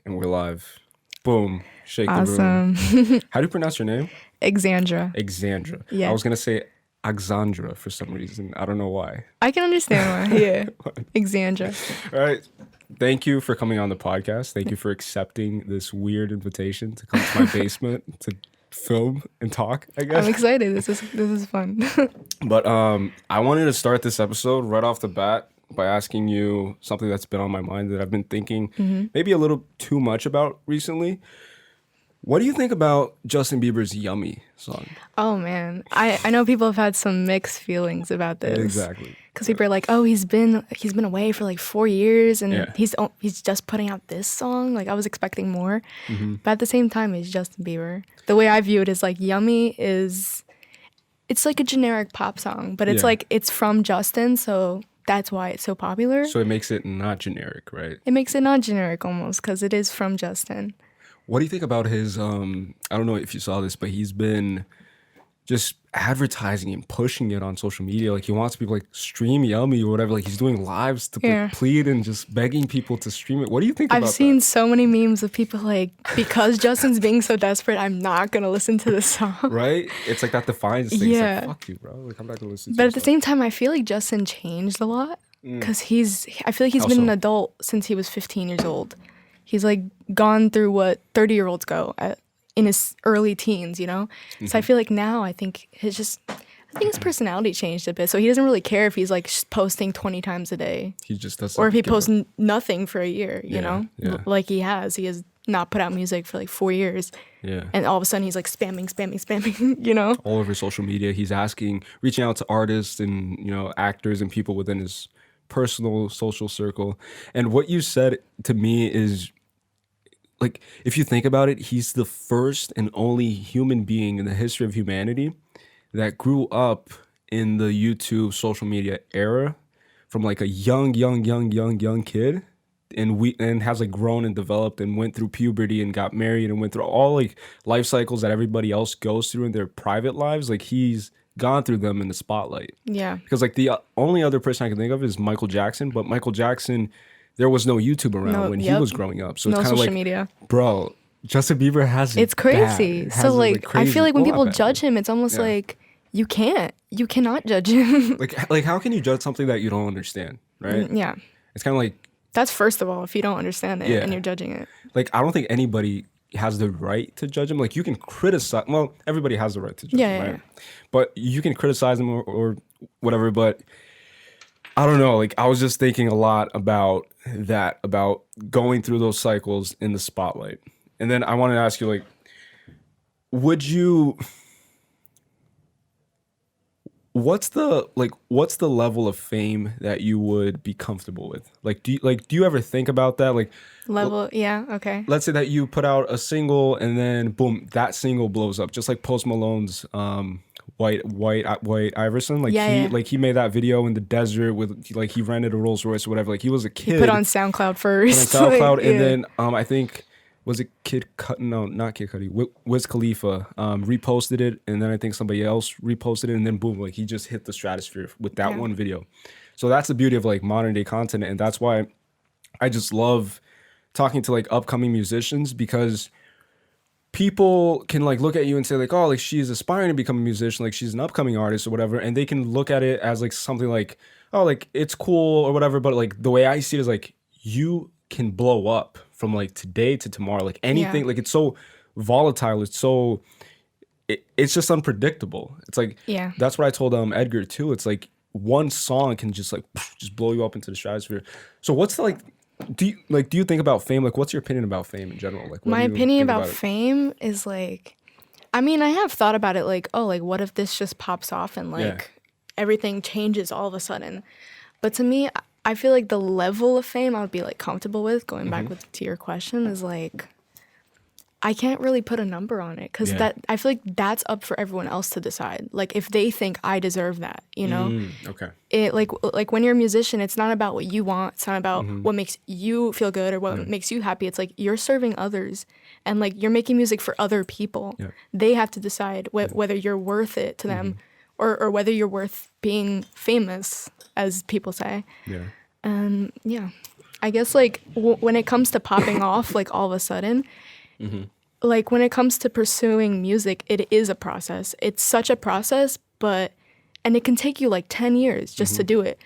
And we're live. Boom. Shake the Awesome. room. How do you pronounce your name? Axandra. Axandra. Yeah. I was going to say Axandra for some reason. I don't know why. I can understand why. Yeah. Axandra. All right. Thank you for coming on the podcast. Thank you for accepting this weird invitation to come to my basement to film and talk, I guess. I'm excited. This is fun. But I wanted to start this episode right off the bat by asking you something that's been on my mind that I've been thinking maybe a little too much about recently. What do you think about Justin Bieber's Yummy song? Oh, man. I know people have had some mixed feelings about this. Exactly. Because people are like, oh, he's been away for like 4 years and Yeah. he's just putting out this song. Like, I was expecting more. But at the same time, he's Justin Bieber. The way I view it is like Yummy it's like a generic pop song, but it's Yeah. like it's from Justin, so that's why it's so popular. So it makes it not generic, right? It makes it not generic almost because it is from Justin. What do you think about his, I don't know if you saw this, but he's been just advertising and pushing it on social media. Like he wants people like stream Yummy or whatever. Like he's doing lives to Yeah. plead and just begging people to stream it. What do you think about I've seen that? so many memes of people like, because Justin's being so desperate, I'm not going to listen to this song. Right? It's like that defiance thing. Yeah. It's like, fuck you, bro. Like I'm not going to listen to But your at the song. same time, I feel like Justin changed a lot because I feel like he's How been so? an adult since he was 15 years old. He's like gone through what 30-year-olds go in his early teens, you know? So I feel like now I think his personality changed a bit. So he doesn't really care if he's like posting 20 times a day He just doesn't. or if he give a- posts nothing for a year, you Yeah, know? yeah. Like he has not put out music for like 4 years. Yeah. And all of a sudden he's like spamming, you know? All over social media. He's reaching out to artists and, actors and people within his personal social circle. And what you said to me is, like, if you think about it, he's the first and only human being in the history of humanity that grew up in the YouTube social media era from like a young kid and has like grown and developed and went through puberty and got married and went through all like life cycles that everybody else goes through in their private lives. Like he's gone through them in the spotlight. Yeah. Because like the only other person I can think of is Michael Jackson, but Michael Jackson, there was no YouTube around No, when he yep. was growing up. So No it's kind of social like, media. bro, Justin Bieber has It's crazy. So like, I feel like when people judge him, it's almost Yeah. like you cannot judge him. like how can you judge something that you don't understand, right? Yeah. It's kind of That's first of all, if you don't understand it Yeah. and you're judging it. like I don't think anybody has the right to judge him. Like you can criticize. Well, everybody has the right to judge Yeah, him, yeah, right? yeah. But you can criticize him or whatever. But I don't know. Like I was just thinking a lot about that, about going through those cycles in the spotlight. And then I wanted to ask you, like, what's the level of fame that you would be comfortable with? Like, do you ever think about that? Like, Level, yeah, okay. let's say that you put out a single and then boom, that single blows up, just like Post Malone's White Iverson. Like Yeah, yeah. he made that video in the desert with like he rented a Rolls Royce or whatever. Like he was a kid. Put on SoundCloud first. Put on SoundCloud, like, and yeah. then I think was it not Kid Cudi, Wiz Khalifa reposted it, and then I think somebody else reposted it, and then boom, like he just hit the stratosphere with that Yeah. one video. So that's the beauty of like modern day content, and that's why I just love talking to like upcoming musicians, because people can like look at you and say like, oh, like she's aspiring to become a musician, like she's an upcoming artist or whatever, and they can look at it as like something like, oh, like it's cool or whatever. But like the way I see it is like you can blow up from like today to tomorrow, like anything. Yeah. Like it's so volatile, it's just unpredictable. It's like, Yeah. that's what I told Edgar too. It's like one song can just like just blow you up into the stratosphere. So what's the like, do you think about fame? Like what's your opinion about fame in general? Like what My do you opinion think about it? fame is like, I mean, I have thought about it like, oh, like what if this just pops off and like Yeah. everything changes all of a sudden? But to me, I feel like the level of fame I would be like comfortable with, going back to your question, is like, I can't really put a number on it because Yeah. I feel like that's up for everyone else to decide. Like if they think I deserve that, you know? Okay. It like when you're a musician, it's not about what you want. It's not about what makes you feel good or what makes you happy. It's like you're serving others and like you're making music for other people. Yeah. They have to decide whether you're worth it to them or whether you're worth being famous, as people say. Yeah. And yeah, I guess like when it comes to popping off, like all of a sudden, like when it comes to pursuing music, it is a process. It's such a process, and it can take you like 10 years just to do it.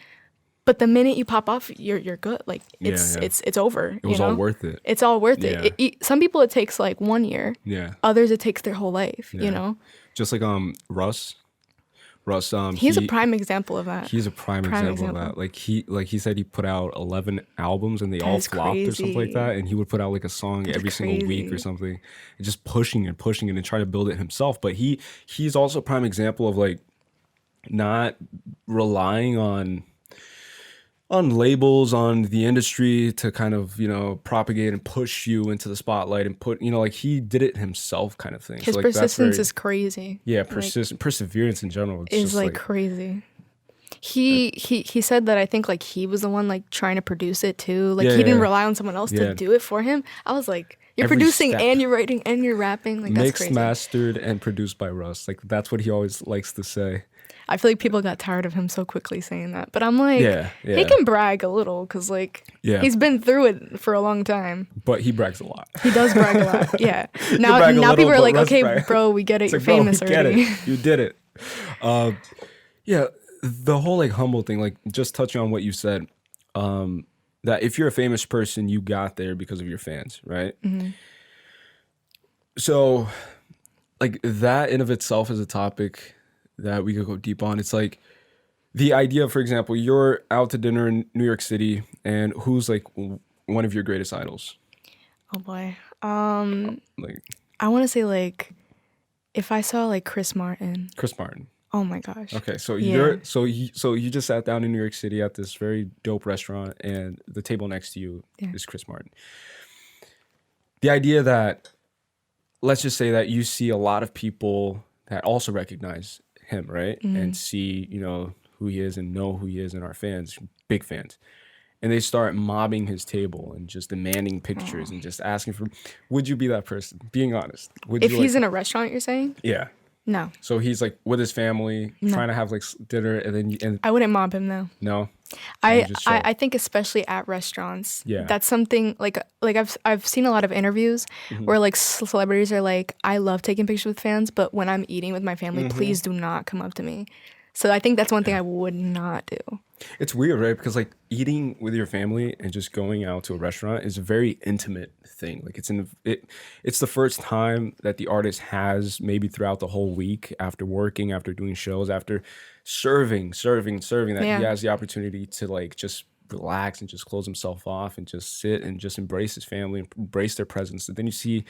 But the minute you pop off, you're good. Like it's over. It was all worth it. It's all worth it. Some people it takes like 1 year. Yeah. Others it takes their whole life. You know. Just like Russ. He's a prime example of that. He's a prime example of that. Like he said he put out 11 albums and they all flopped or something like that. And he would put out like a song every single week or something, and just pushing and trying to build it himself. But he's also a prime example of like not relying on labels, on the industry to kind of, you know, propagate and push you into the spotlight and put, you know, like he did it himself kind of thing. His so, like, persistence is crazy. Yeah, perseverance in general is like crazy. He said that I think like he was the one like trying to produce it too. Like he didn't rely on someone else to do it for him. I was like, you're producing and you're writing and you're rapping. Like that's crazy. Mixed, mastered, and produced by Russ. Like that's what he always likes to say. I feel like people got tired of him so quickly saying that. But I'm like, he can brag a little because like he's been through it for a long time. But he brags a lot. He does brag a lot. Yeah. Now people are like, okay, bro, we get it. You're famous already. Get it. You did it. The whole like humble thing, like just touching on what you said, that if you're a famous person, you got there because of your fans, right? Mm-hmm. So like that in of itself is a topic that we could go deep on. It's like the idea, for example, you're out to dinner in New York City and who's like one of your greatest idols? Oh boy. Like I want to say like if I saw like Chris Martin. Oh my gosh. Okay, so you just sat down in New York City at this very dope restaurant and the table next to you is Chris Martin. The idea that, let's just say that you see a lot of people that also recognize him, right? Mm-hmm. And see, you know, who he is and know who he is and are fans, big fans. And they start mobbing his table and just demanding pictures and just asking for, would you be that person? Being honest. If he's in a restaurant, you're saying? Yeah. No. So he's like with his family, trying to have like dinner and I wouldn't mob him though. No. I think especially at restaurants, that's something like I've seen a lot of interviews where like celebrities are like, I love taking pictures with fans, but when I'm eating with my family, please do not come up to me. So I think that's one thing I would not do. It's weird, right? Because like eating with your family and just going out to a restaurant is a very intimate thing. Like it's the first time that the artist has maybe throughout the whole week after working, after doing shows, after serving that he has the opportunity to like just relax and just close himself off and just sit and just embrace his family and embrace their presence. And then you see,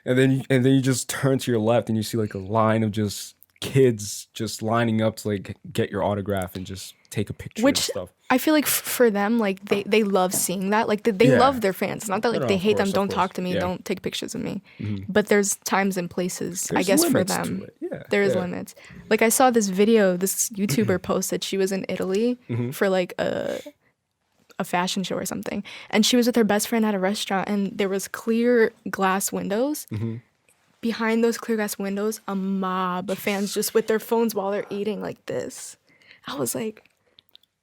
and then you just turn to your left and you see like a line of just kids just lining up to like get your autograph and just take a picture and stuff. I feel like for them, like they love seeing that. Like they love their fans. It's not that like they hate them. Don't talk to me. Don't take pictures of me. Mm-hmm. But there's times and places, I guess, for them. There is limits. Like I saw this video, this YouTuber posted she was in Italy for like a fashion show or something. And she was with her best friend at a restaurant and there was clear glass windows. Mm-hmm. Behind those clear glass windows, a mob of fans just with their phones while they're eating like this. I was like,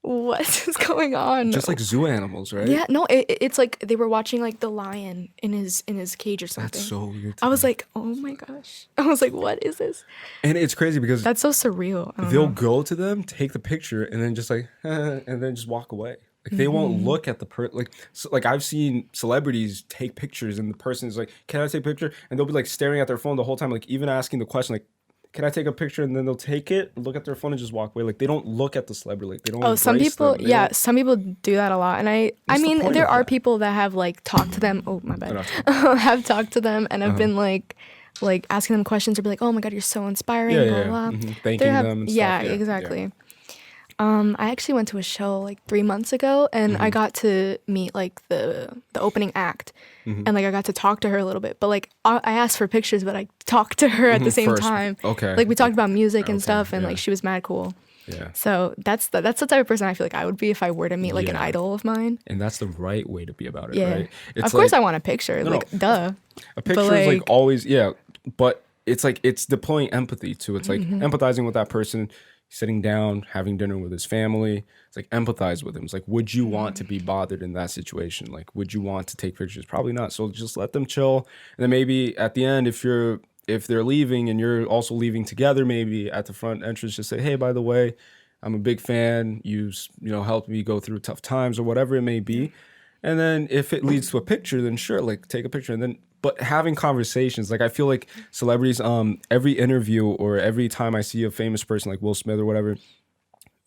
what is going on? Just like zoo animals, right? Yeah, no, it's like they were watching like the lion in his cage or something. That's so weird. I was like, oh my gosh. I was like, what is this? And it's crazy because that's so surreal. They'll go to them, take the picture, and then just like, and then just walk away. Like they won't look at the like I've seen celebrities take pictures and the person is like, can I take a picture? And they'll be like staring at their phone the whole time, like even asking the question like, can I take a picture? And then they'll take it, look at their phone and just walk away. Like they don't look at the celebrity. Like they don't. Some people, some people do that a lot. And I mean, there are people that have like talked to them. Oh my bad. Have talked to them and have been like asking them questions or be like, oh my God, you're so inspiring. Blah, blah, blah. Mm-hmm. Thanking them and stuff. Yeah, exactly. Yeah. I actually went to a show like 3 months ago and I got to meet like the opening act and like I got to talk to her a little bit, but like I asked for pictures, but I talked to her at the same time. Okay. Like we talked about music and stuff and like she was mad cool. Yeah. So that's the type of person I feel like I would be if I were to meet like an idol of mine. And that's the right way to be about it, right? It's of course I want a picture. Duh. A picture is like always, but it's like it's deploying empathy too. It's like empathizing with that person, sitting down, having dinner with his family. It's like empathize with him. It's like, would you want to be bothered in that situation? Like, would you want to take pictures? Probably not. So just let them chill. And then maybe at the end, if they're leaving and you're also leaving together, maybe at the front entrance, just say, hey, by the way, I'm a big fan. You helped me go through tough times or whatever it may be. And then if it leads to a picture, then sure, like take a picture. And then, but having conversations, like I feel like celebrities, every interview or every time I see a famous person like Will Smith or whatever,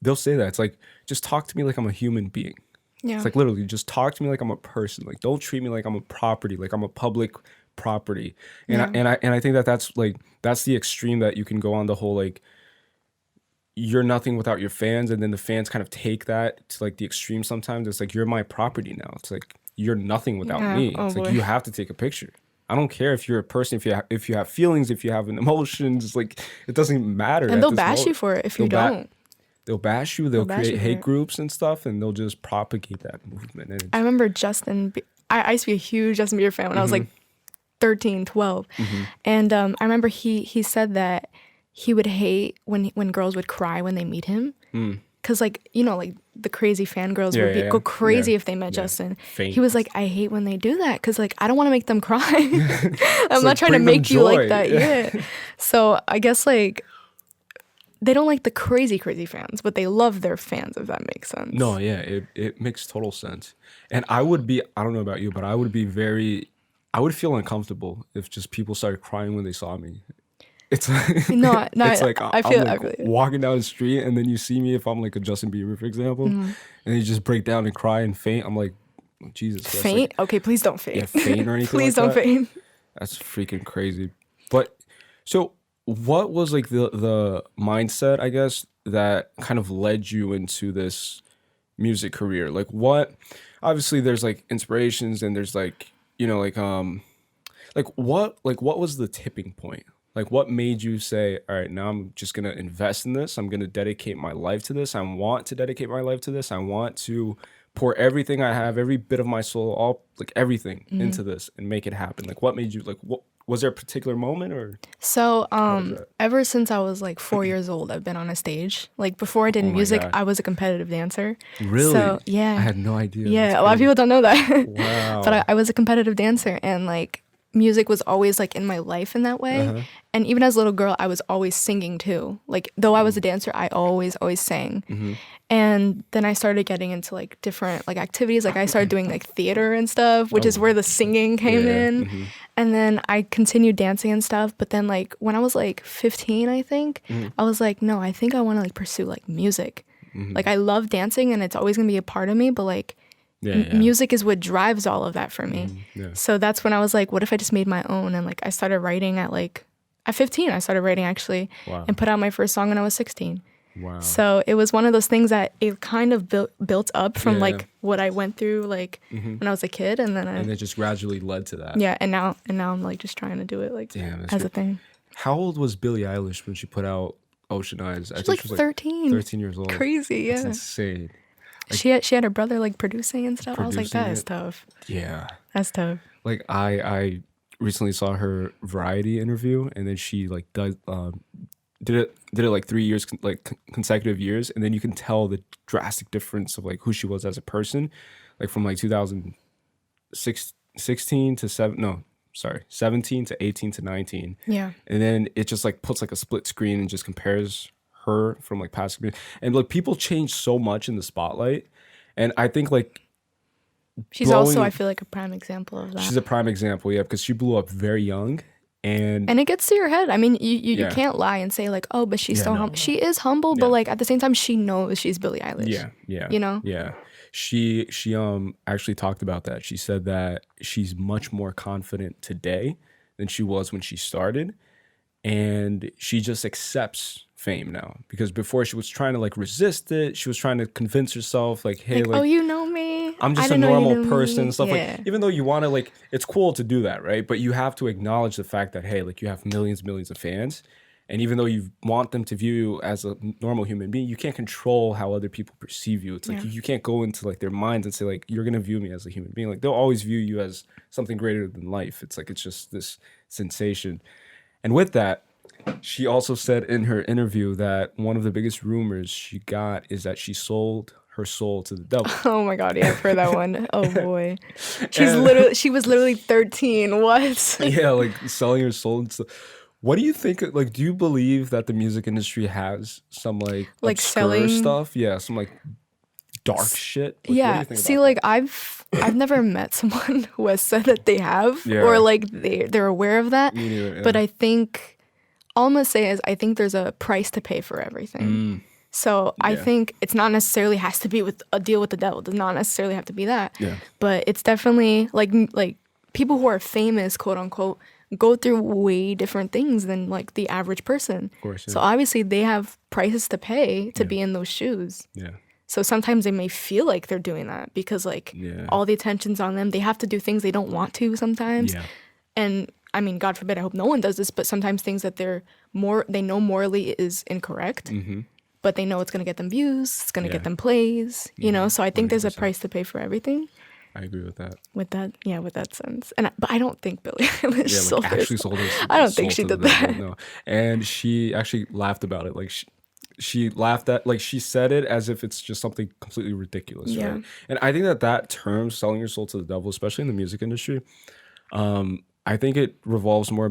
they'll say that. It's like, just talk to me like I'm a human being. Yeah. It's like literally just talk to me like I'm a person. Like don't treat me like I'm a property, like I'm a public property. And I think that's the extreme that you can go on, the whole like you're nothing without your fans, and then the fans kind of take that to like the extreme sometimes. It's like, you're my property now. It's like, you're nothing without me. It's like, you have to take a picture. I don't care if you're a person, if you have feelings, if you have an emotions, it's like, it doesn't matter. And they'll bash you for it if you don't. They'll bash you. They'll create hate groups and stuff, and they'll just propagate that movement. And I remember I used to be a huge Justin Bieber fan when I was like 13, 12. And I remember he said that he would hate when girls would cry when they meet him. Because like, like the crazy fangirls would go crazy if they met Justin. Faint. He was like, I hate when they do that because like, I don't want to make them cry. I'm not trying to make you like that. Yeah. So I guess like, they don't like the crazy fans, but they love their fans, if that makes sense. No, yeah, it makes total sense. And I don't know about you, but I would feel uncomfortable if just people started crying when they saw me. It's like, no, it's like I feel walking down the street, and then you see me, if I'm like a Justin Bieber, for example, and you just break down and cry and faint. I'm like, Jesus. Faint? Like, okay, please don't faint. Yeah, faint or anything. Please don't faint. That's freaking crazy. But so, what was like the mindset, I guess, that kind of led you into this music career? Like, what? Obviously, there's like inspirations, and there's like what was the tipping point? Like, what made you say, all right, now I'm just going to invest in this. I'm going to dedicate my life to this. I want to dedicate my life to this. I want to pour everything I have, every bit of my soul, all like everything into this and make it happen. Like, what made you, like, what was there a particular moment or? So, ever since I was like 4 years old, I've been on a stage. Like, before I did music, I was a competitive dancer. Really? So, yeah. I had no idea. Yeah, a lot of people don't know that. Wow. But I was a competitive dancer, and like, music was always like in my life in that way. And even as a little girl, I was always singing too. Like, though I was a dancer, I always sang. And then I started getting into like different like activities. Like I started doing like theater and stuff, which is where the singing came in. And then I continued dancing and stuff. But then like when I was like 15, I think, I was like, no, I think I want to like pursue like music. Like I love dancing and it's always gonna be a part of me, but like music is what drives all of that for me. So that's when I was like, what if I just made my own? And like I started writing at 15, I started writing actually, and put out my first song when I was 16. Wow. So it was one of those things that it kind of built up from like what I went through like when I was a kid, and then it just gradually led to that. Yeah, and now I'm like just trying to do it like as a thing. How old was Billie Eilish when she put out Ocean Eyes? She was like 13. 13 years old. Crazy, yeah. That's insane. Like, she had her brother like producing and stuff. I was like, that is tough. Yeah. That's tough. Like I recently saw her Variety interview, and then she like did it like 3 years, like consecutive years, and then you can tell the drastic difference of like who she was as a person, like from like 2016 to 17 to 18 to 19. Yeah. And then it just like puts like a split screen and just compares her from like past, and like people change so much in the spotlight, and I think like she's also, I feel like, a prime example of that. She's a prime example, yeah, because she blew up very young. And it gets to your head. I mean, you can't lie and say like, oh, but she's so humble. She is humble, but like at the same time, she knows she's Billie Eilish. Yeah. You know? Yeah. She actually talked about that. She said that she's much more confident today than she was when she started, and she just accepts fame now, because before she was trying to like resist it. She was trying to convince herself like, hey, like, oh, you know me, I'm just a normal person and stuff. Like, even though you want to, like, it's cool to do that, right? But you have to acknowledge the fact that, hey, like, you have millions of fans, and even though you want them to view you as a normal human being, you can't control how other people perceive you. It's like you can't go into like their minds and say like, you're gonna view me as a human being. Like, they'll always view you as something greater than life. It's like, it's just this sensation. And with that, She also said in her interview that one of the biggest rumors she got is that she sold her soul to the devil. Oh my God, yeah, I've heard that one. Oh boy. And- She was literally 13. What? Yeah, like selling her soul and stuff. What do you think? Like, do you believe that the music industry has some like Like obscure selling. stuff? Yeah, some like dark shit. Like, what do Yeah. you think See, about like I've never met someone who has said that they have Yeah. or like they're aware of that. Me neither, yeah. But I think all I'm gonna say is I think there's a price to pay for everything. So I Yeah. think it's not necessarily has to be with a deal with the devil. It does not necessarily have to be that. Yeah. But it's definitely like people who are famous, quote unquote, go through way different things than like the average person. Of course. Yeah. So obviously they have prices to pay to be in those shoes. yeah. So sometimes they may feel like they're doing that because like Yeah. all the attention's on them. They have to do things they don't want to sometimes. Yeah. And I mean, God forbid, I hope no one does this, but sometimes things that they know morally is incorrect, but they know it's going to get them views, it's going to Yeah. get them plays, you know? So I think there's a 100%. price to pay for everything I agree with that. with that sense. But I don't think Billie Eilish Yeah, sold like her actually soul. sold her. I don't think soul she to did the devil, that. No, and she actually laughed about it. Like she laughed at, like she said it as if it's just something completely ridiculous, Yeah. right? And I think that term, selling your soul to the devil, especially in the music industry, I think it revolves more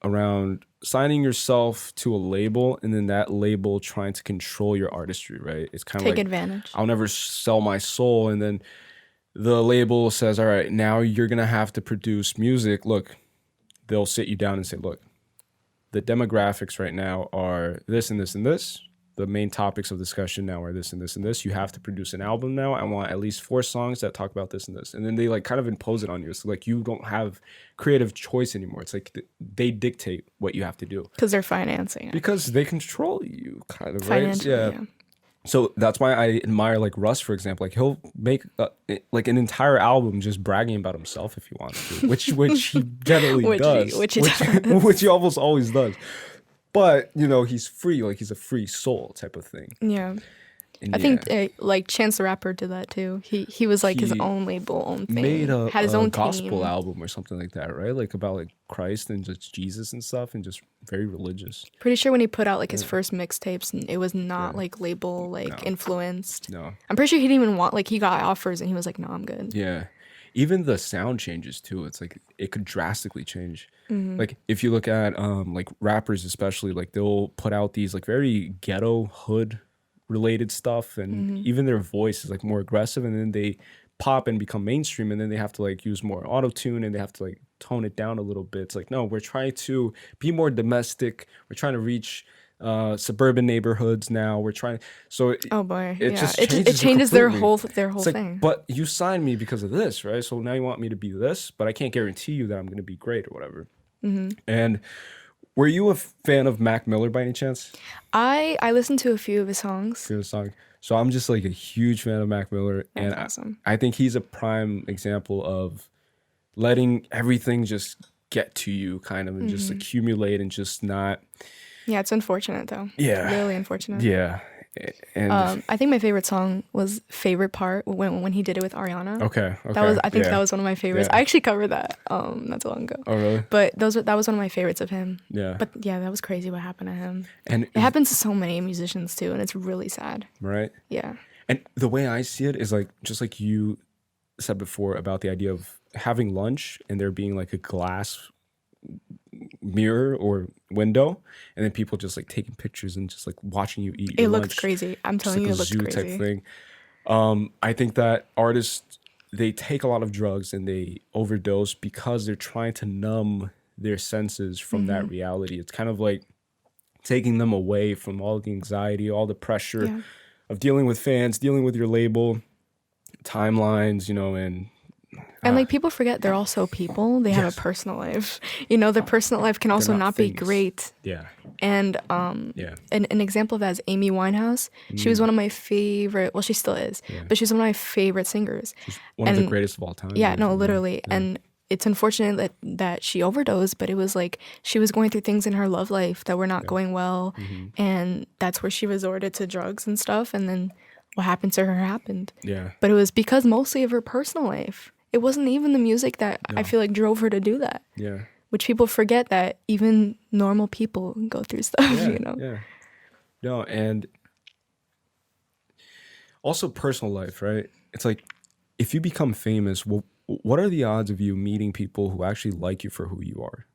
around signing yourself to a label and then that label trying to control your artistry, right? It's kind of Take like advantage. I'll never sell my soul, and then the label says, all right, now you're gonna have to produce music. Look, they'll sit you down and say, look, the demographics right now are this and this and this. The main topics of discussion now are this and this and this. You have to produce an album now. I want at least 4 songs that talk about this and this. And then they like kind of impose it on you. So like you don't have creative choice anymore. It's like they dictate what you have to do Because they're financing it. because they control you, kind of, right? Financially, yeah. So that's why I admire like Russ, for example. Like he'll make like an entire album just bragging about himself if he wants to, which he generally does, Which he does. which he almost always does. But you know, he's free, like he's a free soul type of thing. Yeah. And I think like Chance the Rapper did that too. He was like his He own label, own thing. made had his own gospel team. album or something like that, right? Like about like Christ and just Jesus and stuff, and just very religious. Pretty sure when he put out like his first mixtapes, it was not like label like influenced. No, I'm pretty sure he didn't even want like he got offers and he was like, no, I'm good. yeah. Even the sound changes too. It's like it could drastically change. Like if you look at like rappers especially, like they'll put out these like very ghetto hood related stuff, and even their voice is like more aggressive, and then they pop and become mainstream, and then they have to like use more auto tune and they have to like tone it down a little bit. It's like, no, we're trying to be more domestic. We're trying to reach suburban neighborhoods now. We're trying, so Oh boy, it yeah. just It changes changes their completely. whole It's like, thing. but you signed me because of this, right? So now you want me to be this, but I can't guarantee you that I'm going to be great or whatever. And were you a fan of Mac Miller by any chance? I listened to a few of his songs. Favorite song? So I'm just like a huge fan of Mac Miller, and That's awesome. I think he's a prime example of letting everything just get to you, kind of, and just accumulate and just not. Yeah, it's unfortunate though. Yeah. Really unfortunate. Yeah, and I think my favorite song was "Favorite Part" when he did it with Ariana. okay. I think that was one of my favorites. Yeah. I actually covered that not too long ago. Oh really? But that was one of my favorites of him. Yeah. But yeah, that was crazy what happened to him. And It happens to so many musicians too, and it's really sad. right. Yeah. And the way I see it is like, just like you said before about the idea of having lunch and there being like a glass mirror or window, and then people just like taking pictures and just like watching you eat. It your looked lunch. crazy. I'm Just telling like you, a it looked zoo crazy. type thing. I think that artists, they take a lot of drugs and they overdose because they're trying to numb their senses from Mm-hmm. that reality. It's kind of like taking them away from all the anxiety, all the pressure Yeah. of dealing with fans, dealing with your label, timelines, you know, and And like people forget they're also people. They have Yes. a personal life. You know, their personal life can also not not be things. great. yeah, And yeah, an example of that is Amy Winehouse. She was one of my favorite. Well, she still is, but she's one of my favorite singers. one of the And- greatest of all time. Yeah, no, basically. literally. And it's unfortunate that she overdosed, but it was like she was going through things in her love life that were not going well, and that's where she resorted to drugs and stuff. And then what happened to her happened. Yeah, But it was because mostly of her personal life. It wasn't even the music that I feel like drove her to do that. yeah, which people forget that even normal people go through stuff, you know? Yeah. No, and also personal life, right? It's like if you become famous, well, what are the odds of you meeting people who actually like you for who you are?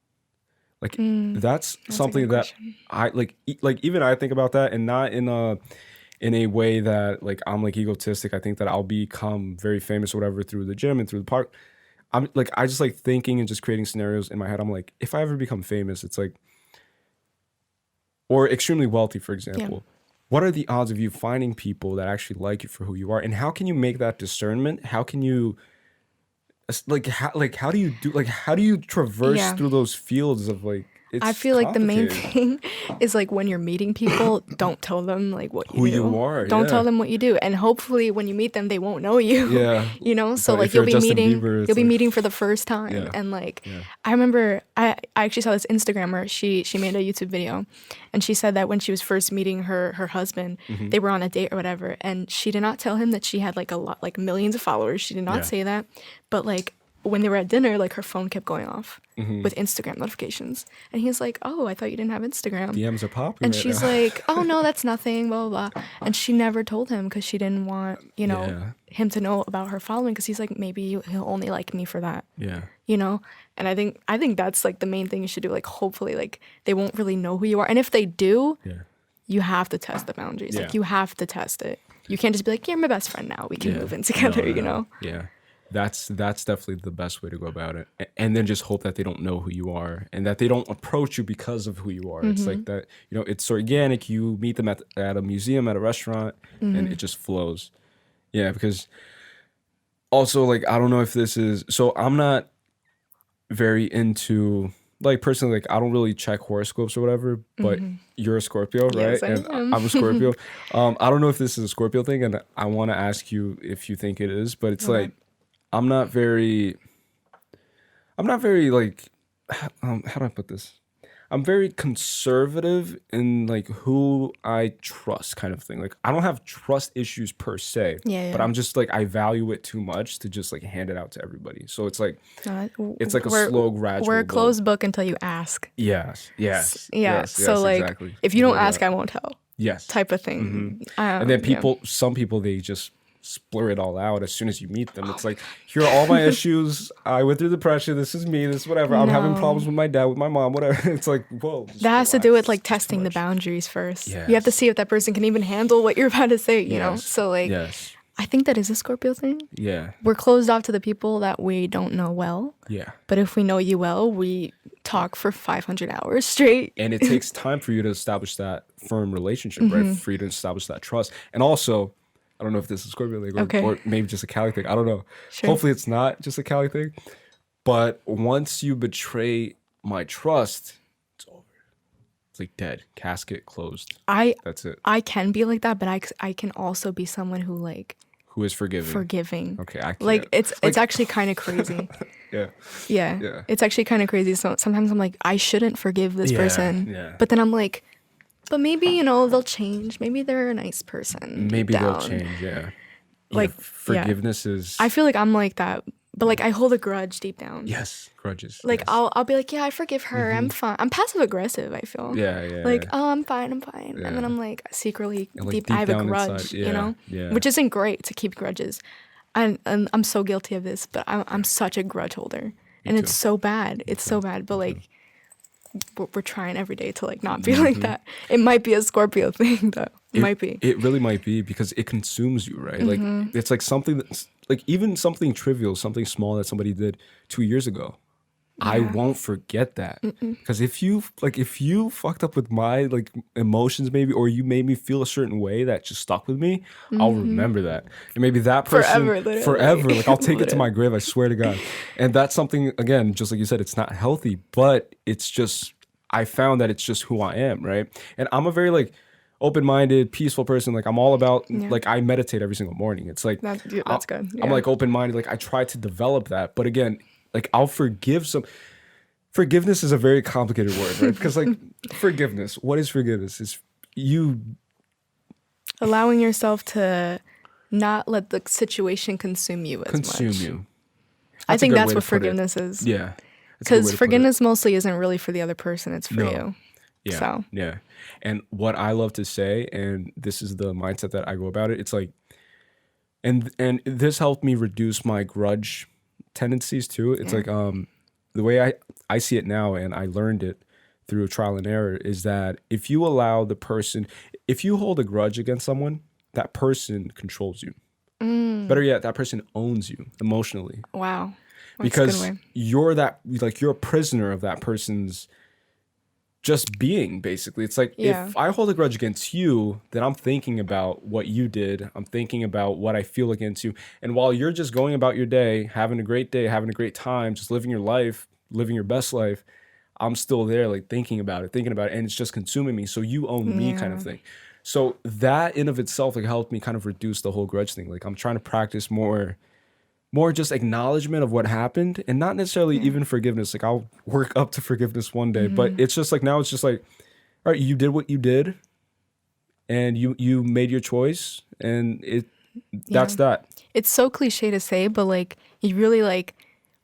Like that's That's a something good that question. I like. Like even I think about that, and not in a way that like I'm like egotistic. I think that I'll become very famous or whatever through the gym and through the park. I'm like I just like thinking and just creating scenarios in my head. I'm like, if I ever become famous, it's like, or extremely wealthy, for Yeah. example. What are the odds of you finding people that actually like you for who you are, and how can you make that discernment? How can you how do you do how do you traverse Yeah. through those fields of like I it's feel like the main complicated. thing is like when you're meeting people, don't tell them like what you Who do. you are, Don't tell yeah. them what you do. And hopefully when you meet them, they won't know you. Yeah. You know? It's So like like if you're Justin Bieber, you'll it's be like meeting for the first time. yeah. And like Yeah. I remember I actually saw this Instagrammer, she made a YouTube video and she said that when she was first meeting her husband, Mm-hmm. they were on a date or whatever, and she did not tell him that she had like a lot like millions of followers. She did not Yeah. say that. But like when they were at dinner, like her phone kept going off Mm-hmm. with Instagram notifications. And he's like, "Oh, I thought you didn't have Instagram." DMs are popping And right she's now. like, "Oh no, that's nothing, blah blah blah." And she never told him because she didn't want, you know, Yeah. him to know about her following, because he's like, maybe he'll only like me for that, Yeah. you know. And I think that's like the main thing you should do. Like hopefully, like they won't really know who you are, and if they do, Yeah. you have to test the boundaries. Yeah. Like you have to test it. You can't just be like, "You're my best friend now. We can Yeah. move in together," you know. Yeah. That's definitely the best way to go about it. And then just hope that they don't know who you are and that they don't approach you because of who you are. It's like that, you know, it's organic. You meet them at a museum, at a restaurant, and it just flows. Yeah, because also like I don't know if this is so I'm not very into like personally like I don't really check horoscopes or whatever, but you're a Scorpio, right? Yes, I And am. I'm a Scorpio. I don't know if this is a Scorpio thing, and I want to ask you if you think it is, but it's Okay. like I'm not very like how do I put this? I'm very conservative in like who I trust kind of thing. Like I don't have trust issues per se, Yeah, but yeah. I'm just like I value it too much to just like hand it out to everybody. So it's like it's like a We're- slow gradual We're a build. closed book until you ask. Yes. Yeah. Yes, So like, exactly. if you don't Love ask, that. I won't tell. Yes. Type of thing. And then some people, they just splur it all out as soon as you meet them. It's like, here are all my issues. I went through depression. This is me. This is whatever. I'm having No. problems with my dad, with my mom, whatever. It's like, whoa. just That has to do with relax. like It's too testing the much. boundaries first. You have to Yes. see if that person can even handle what you're about to say, you know? Yes. So like, Yes. I think that is a Scorpio thing. Yeah. We're closed off to the people that we don't know well. Yeah. But if we know you well, we talk for 500 hours straight. And it takes time for you to establish that firm relationship, Mm-hmm. right? For you to establish that trust. And also, I don't know if this is Scorpio thing Okay. or maybe just a Cali thing. I don't know. Sure. Hopefully it's not just a Cali thing. But once you betray my trust, it's over. It's like dead. Casket closed. That's it. I can be like that, but I can also be someone who like Who is forgiving? forgiving. Okay, I can't. Like it's actually kind of crazy. Yeah. Yeah. Yeah. It's actually kind of crazy. So sometimes I'm like, I shouldn't forgive this Yeah, person. yeah. But then I'm like, but maybe, you know, they'll change. Maybe they're a nice person. deep Maybe they'll down. change, yeah. Like, Yeah, forgiveness is I feel like I'm like that, but like I hold a grudge deep down. yes, grudges. Like yes. I'll be like, yeah, I forgive her. I'm fine. I'm passive aggressive, I feel. Yeah. Like, oh, I'm fine. Yeah. And then I'm like secretly And, like, deep, deep I have a down grudge, inside, you yeah, know? yeah. Which isn't great to keep grudges. And I'm so guilty of this, but I'm such a grudge holder. And it's too. so bad. It's so bad. But like, we're trying every day to like not be like that. It might be a Scorpio thing though. It might be. It really might be because it consumes you, right? Like it's like something that's like even something trivial, something small that somebody did 2 years ago. I won't forget that because if you fucked up with my like emotions maybe, or you made me feel a certain way that just stuck with me, I'll remember that. And maybe that person Forever, literally. like I'll take it to my grave, I swear to God. And that's something, again, just like you said, it's not healthy, but it's just, I found that it's just who I am, right? And I'm a very like open-minded, peaceful person. Like I'm all about like I meditate every single morning. It's like That's good. I'm Yeah. like open-minded. Like I try to develop that. But again, like I'll forgive some. Forgiveness is a very complicated word, right? Because like forgiveness, what is forgiveness? Is you allowing yourself to not let the situation consume you as consume much. you. I That's a think good that's way what to put it. forgiveness is. Yeah. Because forgiveness mostly isn't really for the other person, it's for you. Yeah. So. Yeah. And what I love to say, and this is the mindset that I go about it, it's like, and this helped me reduce my grudge tendencies too. It's like the way I see it now, and I learned it through trial and error, is that if you allow the person, if you hold a grudge against someone, that person controls you. Better yet, that person owns you emotionally. Wow. That's because a good way. you're a prisoner of that person's just being, basically. It's like, if I hold a grudge against you, then I'm thinking about what you did. I'm thinking about what I feel against you. And while you're just going about your day, having a great time, just living your life, living your best life, I'm still there, like thinking about it, and it's just consuming me. So you own me, kind of thing. So that in of itself, like, helped me kind of reduce the whole grudge thing. Like, I'm trying to practice more just acknowledgement of what happened, and not necessarily even forgiveness. Like, I'll work up to forgiveness one day, but it's just like, now it's just like, all right, you did what you did, and you made your choice, and that's that. It's so cliche to say, but like, you really, like,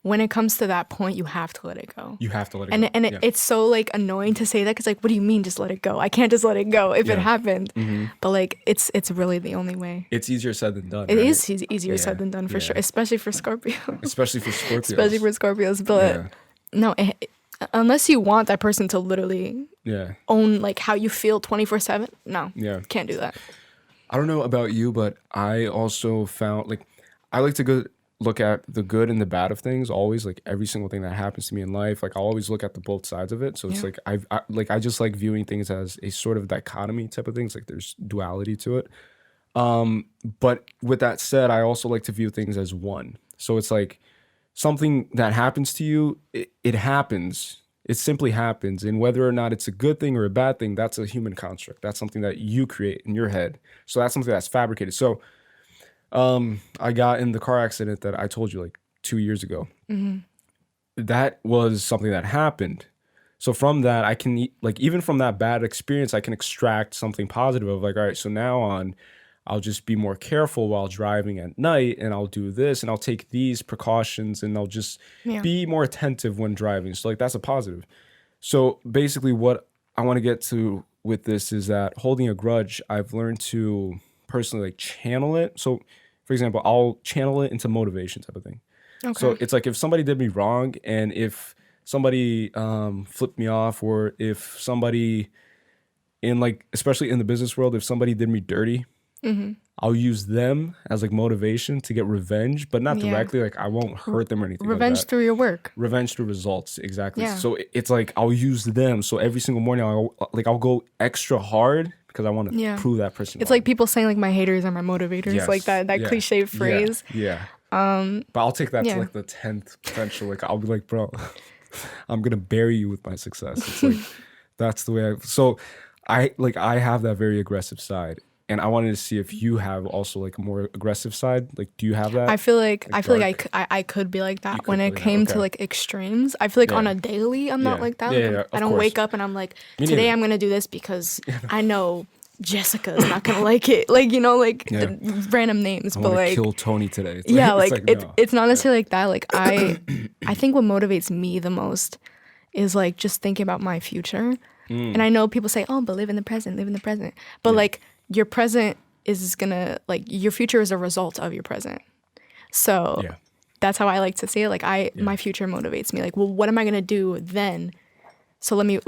when it comes to that point, you have to let it go. You have to let it go. And it's so, like, annoying to say that, because, like, what do you mean just let it go? I can't just let it go if it happened. But, like, it's really the only way. It's easier said than done. It is easier said than done, for sure, especially for Scorpios. Especially for Scorpios. But no, unless you want that person to literally own, like, how you feel 24/7, no, can't do that. I don't know about you, but I also found, like, I like to go look at the good and the bad of things always, like, every single thing that happens to me in life. Like, I'll always look at the both sides of it. So it's like, I just like viewing things as a sort of dichotomy type of things. Like, there's duality to it. But with that said, I also like to view things as one. So it's like, something that happens to you, it happens. It simply happens. And whether or not it's a good thing or a bad thing, that's a human construct. That's something that you create in your head. So that's something that's fabricated. So I got in the car accident that I told you, like, 2 years ago. That was something that happened. So from that, I can, like, even from that bad experience, I can extract something positive of, like, all right, so now on, I'll just be more careful while driving at night, and I'll do this, and I'll take these precautions, and I'll just be more attentive when driving. So, like, that's a positive. So basically what I want to get to with this is that holding a grudge, I've learned to personally, like, channel it. So, for example, I'll channel it into motivation type of thing. Okay. So it's like, if somebody did me wrong, and if somebody flipped me off, or if somebody especially in the business world, if somebody did me dirty, I'll use them as, like, motivation to get revenge, but not directly. Like, I won't hurt them or anything. Revenge like that. Through your work. Revenge through results, exactly. Yeah. So it's like, I'll use them. So every single morning, I'll go extra hard because I want to prove that person. It's wrong. Like people saying, like, my haters are my motivators, like that cliche phrase. Yeah. But I'll take that to, like, the 10th potential. Like, I'll be like, bro, I'm gonna bury you with my success. It's like, that's the way I have that very aggressive side. And I wanted to see if you have also, like, a more aggressive side. Like, do you have that? I feel like I could be like that when it came to, like, extremes. I feel like on a daily, I'm not like that. I don't wake up and I'm like, today I'm gonna do this because I know Jessica is not gonna like it. Like, you know, like random names. I but like, kill Tony today. It's not necessarily like that. Like, I think what motivates me the most is, like, just thinking about my future. And I know people say, oh, but live in the present. But like, your present is gonna, like, your future is a result of your present. So that's how I like to see it. Like, my future motivates me. Like, well, what am I gonna do then? So let me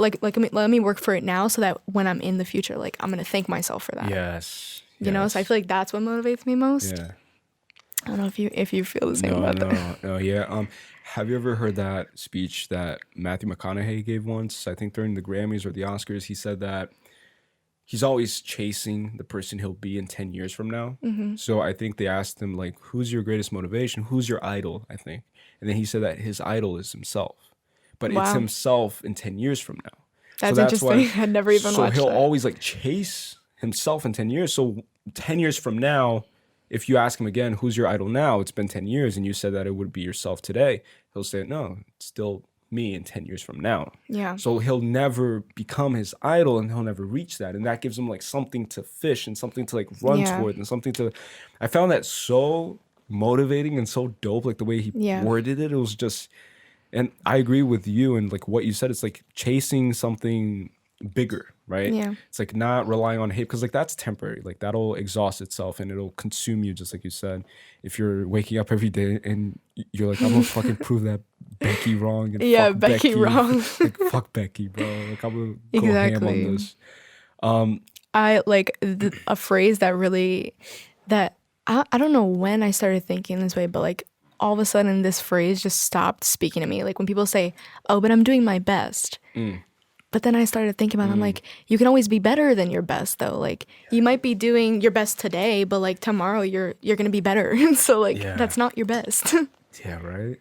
work for it now, so that when I'm in the future, like, I'm gonna thank myself for that. Yes. You know, so I feel like that's what motivates me most. Yeah. I don't know if you feel the same about that. No, yeah. Have you ever heard that speech that Matthew McConaughey gave once? I think during the Grammys or the Oscars, he said that he's always chasing the person he'll be in 10 years from now. So I think they asked him, like, who's your greatest motivation? Who's your idol, I think. And then he said that his idol is himself. But it's himself in 10 years from now. That's interesting. I'd never even watched that. So he'll always, like, chase himself in 10 years. So 10 years from now, if you ask him again, who's your idol now? It's been 10 years and you said that it would be yourself today. He'll say, no, it's still me in 10 years from now. Yeah. So he'll never become his idol and he'll never reach that. And that gives him, like, something to fish and something to, like, run toward and something to... I found that so motivating and so dope, like, the way he worded it. It was just... And I agree with you, and like what you said, it's like chasing something bigger, right? Yeah. It's like not relying on hate, because like that's temporary. Like that'll exhaust itself and it'll consume you, just like you said. If you're waking up every day and you're like, I'm gonna fucking prove that Becky wrong, and Yeah, fuck Becky wrong. like fuck Becky, bro. Like I'm gonna go ham on this. I like a phrase that really, that I don't know when I started thinking this way, but like all of a sudden this phrase just stopped speaking to me. Like when people say, oh, but I'm doing my best. But then I started thinking about it, I'm like, you can always be better than your best though. Like you might be doing your best today, but like tomorrow you're gonna be better. So like that's not your best. Yeah, right.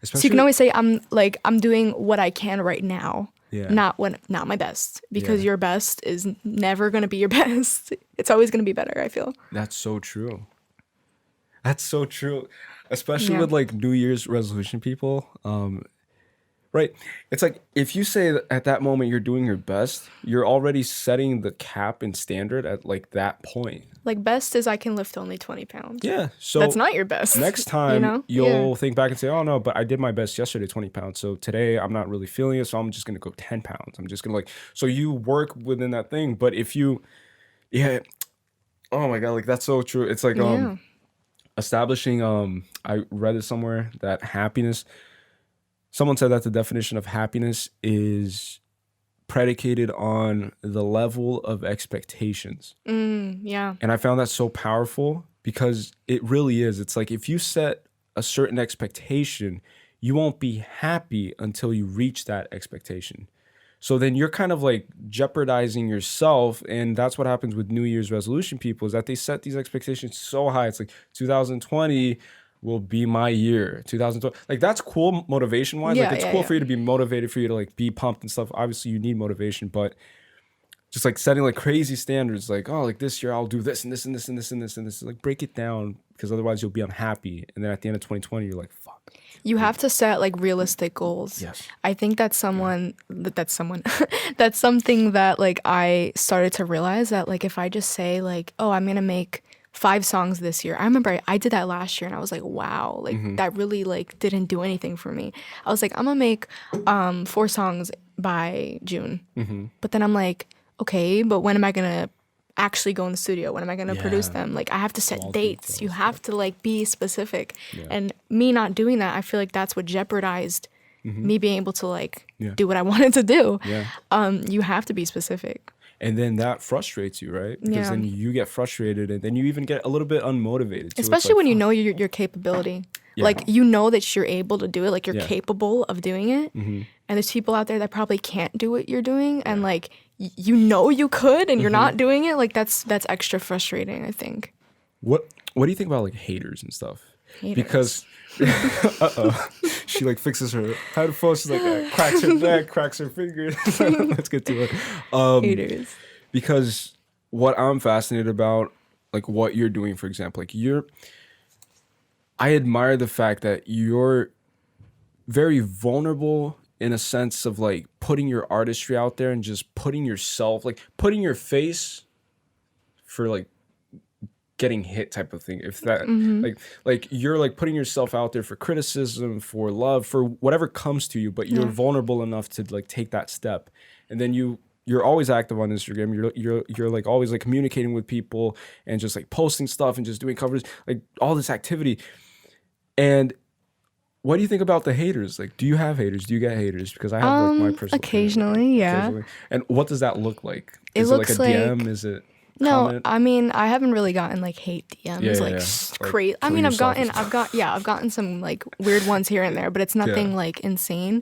So you can always say I'm doing what I can right now. Yeah. Not my best, because your best is never going to be your best. It's always going to be better, I feel. That's so true. That's so true. Especially with like New Year's resolution people. Right. It's like if you say that at that moment you're doing your best, you're already setting the cap and standard at like that point. Like best is I can lift only 20 pounds. Yeah. So that's not your best. Next time you'll think back and say, oh no, but I did my best yesterday, 20 pounds. So today I'm not really feeling it. So I'm just going to go 10 pounds. I'm just going to like, so you work within that thing. But if you, oh my God, like that's so true. It's like establishing, I read it somewhere that happiness, someone said that the definition of happiness is predicated on the level of expectations. Yeah. And I found that so powerful, because it really is. It's like if you set a certain expectation, you won't be happy until you reach that expectation. So then you're kind of like jeopardizing yourself. And that's what happens with New Year's resolution people, is that they set these expectations so high. It's like 2020 will be my year. 2020, like that's cool motivation wise. Like it's cool for you to be motivated, for you to like be pumped and stuff. Obviously you need motivation, but just like setting like crazy standards, like, oh, like this year I'll do this and this and this and this and this and this. Like break it down, because otherwise you'll be unhappy. And then at the end of 2020, you're like, fuck. You have to set like realistic goals. Yes. I think that's that's something that like I started to realize, that like if I just say like, oh, I'm gonna make 5 songs this year. I remember I did that last year and I was like, wow, like that really like didn't do anything for me. I was like, I'm gonna make 4 songs by June. But then I'm like, okay, but when am I gonna actually go in the studio? When am I gonna produce them? Like I have to set dates. Details, you have to like be specific. And me not doing that, I feel like that's what jeopardized me being able to like do what I wanted to do. You have to be specific. And then that frustrates you, right? Because then you get frustrated, and then you even get a little bit unmotivated too. Especially like, when you know your capability. Like you know that you're able to do it, like you're capable of doing it. And there's people out there that probably can't do what you're doing, and like you know you could, and you're not doing it. Like that's extra frustrating, I think. What do you think about like haters and stuff? Haters. Because she like fixes her headphones, she's like cracks her neck, cracks her finger. Let's get to it. Haters. Because what I'm fascinated about, like what you're doing, for example, like I admire the fact that you're very vulnerable in a sense of like putting your artistry out there and just putting yourself, like putting your face for like getting hit type of thing. If that like you're like putting yourself out there for criticism, for love, for whatever comes to you, but you're vulnerable enough to like take that step. And then you're always active on Instagram. You're like always like communicating with people and just like posting stuff and just doing covers, like all this activity. And what do you think about the haters? Like, do you have haters? Do you get haters? Because I have like my personal occasionally, occasionally. And what does that look like? Is it like a DM? Is it no? comment? I mean, I haven't really gotten like hate DMs, crazy. I mean, I've gotten some like weird ones here and there, but it's nothing like insane.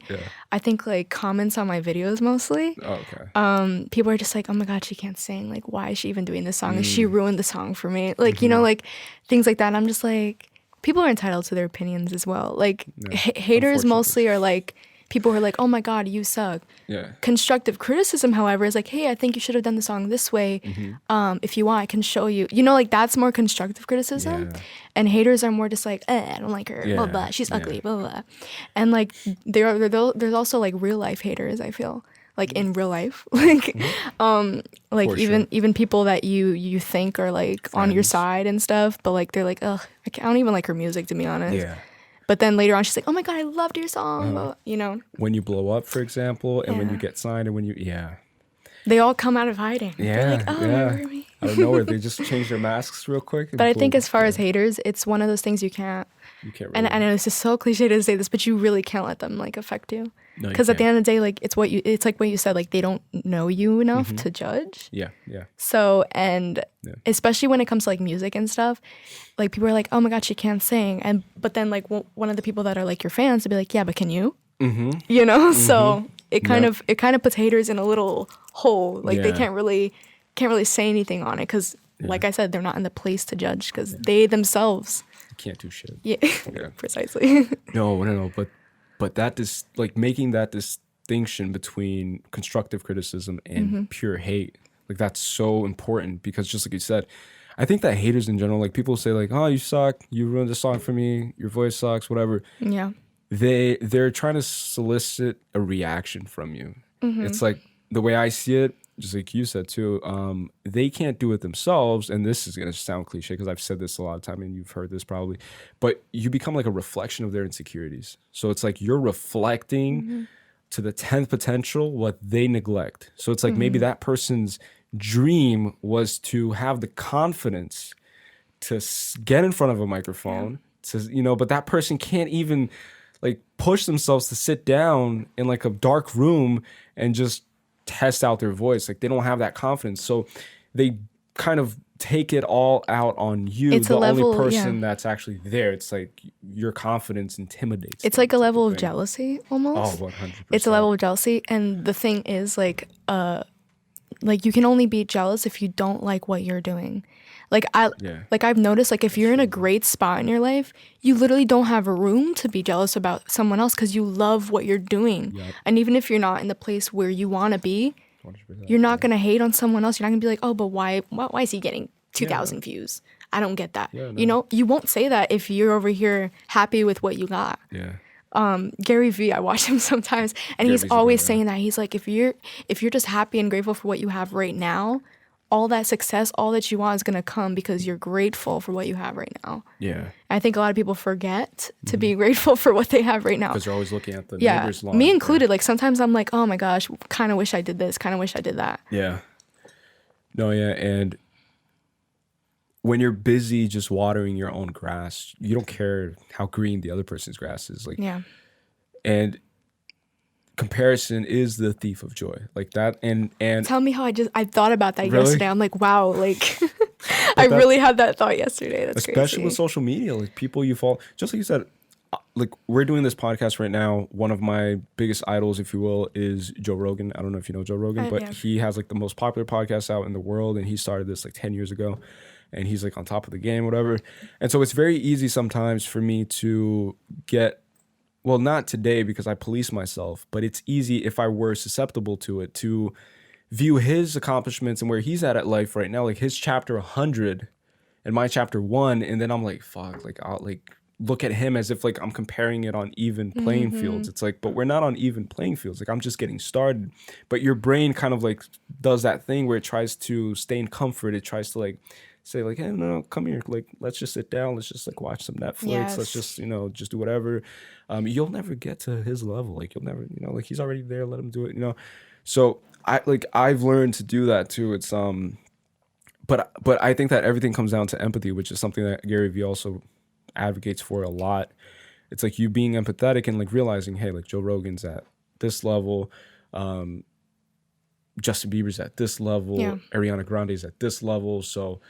I think like comments on my videos mostly. Oh, okay. People are just like, oh my God, she can't sing. Like, why is she even doing this song? She ruined the song for me. Like, you know, like things like that. And I'm just like, people are entitled to their opinions as well. Like haters mostly are like people who are like, oh my God, you suck. Constructive criticism, however, is like, hey, I think you should have done the song this way. If you want, I can show you. You know, like that's more constructive criticism. And haters are more just like, I don't like her, blah, blah, she's ugly, blah, blah. And like there's also like real life haters, I feel. Like in real life, like like For even people that you think are like friends on your side and stuff, but like they're like, ugh, I don't even like her music, to be honest. But then later on, she's like, "Oh my God, I loved your song." You know, When you blow up, for example, and when you Yeah. get signed, and when you they all come out of hiding. They're like, "Oh, remember me?" out of nowhere, they just change their masks real quick. And But I think boom. as far as haters, it's one of those things you can't. You can't And really. I know this is so cliche to say this, but you really can't let them like affect you. No, you Because at the can't. end of the day, like it's like what you said, like they don't know you enough Mm-hmm. to judge. Yeah, yeah. So, and Yeah. especially when it comes to like music and stuff, like people are like, "Oh my God, she can't sing," but then like one of the people that are like your fans to be like, "Yeah, but can you?" Mm-hmm. You know, so it kind Yeah. of puts haters in a little hole. Like they Yeah. can't really say anything on it because, like I said, they're not in the place to judge because they themselves, You can't do shit. yeah, Yeah. precisely. No. But that is like making that distinction between constructive criticism and pure hate. Like that's so important because just like you said, I think that haters in general, like people say like, "Oh, you suck. You ruined the song for me. Your voice sucks. Whatever." Yeah. They're trying to solicit a reaction from you. It's like the way I see it, just like you said too. They can't do it themselves, and this is gonna sound cliche because I've said this a lot of time, and you've heard this probably. But you become like a reflection of their insecurities. So it's like you're reflecting to the 10th potential what they neglect. So it's like maybe that person's dream was to have the confidence to get in front of a microphone but that person can't even like push themselves to sit down in like a dark room and just test out their voice. Like they don't have that confidence, so they kind of take it all out on you, It's the a level- only person yeah. that's actually there. It's like your confidence intimidates It's them like a type level of thing. jealousy Oh, almost. 100%. It's a level of jealousy, and the thing is like you can only be jealous if you don't like what you're doing. I've noticed like if you're in a great spot in your life, you literally don't have room to be jealous about someone else because you love what you're doing. Yep. And even if you're not in the place where you want to be, 100%. you're not gonna hate on someone else. You're not gonna be like, "Oh, but why is he getting 2,000 views? I don't get that." Yeah, You no. know, you won't say that if you're over here happy with what you got. Yeah. Gary Vee, I watch him sometimes, and Gary he's Vee's a always good one. saying that. He's like, if you're just happy and grateful for what you have right now, all that success, all that you want is gonna come because you're grateful for what you have right now. Yeah. I think a lot of people forget to be grateful for what they have right now. Because they're always looking at the Yeah, neighbor's lawn. me included. Like sometimes I'm like, oh my gosh, kind of wish I did this, kind of wish I did that. Yeah. No, yeah. And when you're busy just watering your own grass, you don't care how green the other person's grass is. Like, Yeah. and comparison is the thief of joy. Like that. And Tell me how I thought about that Really? yesterday. I'm like, wow, like I really had that thought yesterday. That's especially crazy. with social media, like people you follow, just like you said, like we're doing this podcast right now. One of my biggest idols, if you will, is Joe Rogan. I don't know if you know Joe Rogan, but yeah. he has like the most popular podcast out in the world, and he started this like 10 years ago, and he's like on top of the game, whatever. And so it's very easy sometimes for me to get, well, not today because I police myself, but it's easy if I were susceptible to it to view his accomplishments and where he's at life right now, like his chapter 100 and my chapter 1, and then I'm like, fuck, like I'll like look at him as if like I'm comparing it on even playing fields. It's like, but we're not on even playing fields. Like I'm just getting started. But your brain kind of like does that thing where it tries to stay in comfort. It tries to like say like, hey, no, come here. Like, let's just sit down. Let's just like watch some Netflix. Yes. Let's just, just do whatever. You'll never get to his level. Like you'll never, like he's already there. Let him do it, So I've learned to do that too. It's, but I think that everything comes down to empathy, which is something that Gary Vee also advocates for a lot. It's like you being empathetic and like realizing, hey, like Joe Rogan's at this level, Justin Bieber's at this level, Yeah. Ariana Grande's at this level. So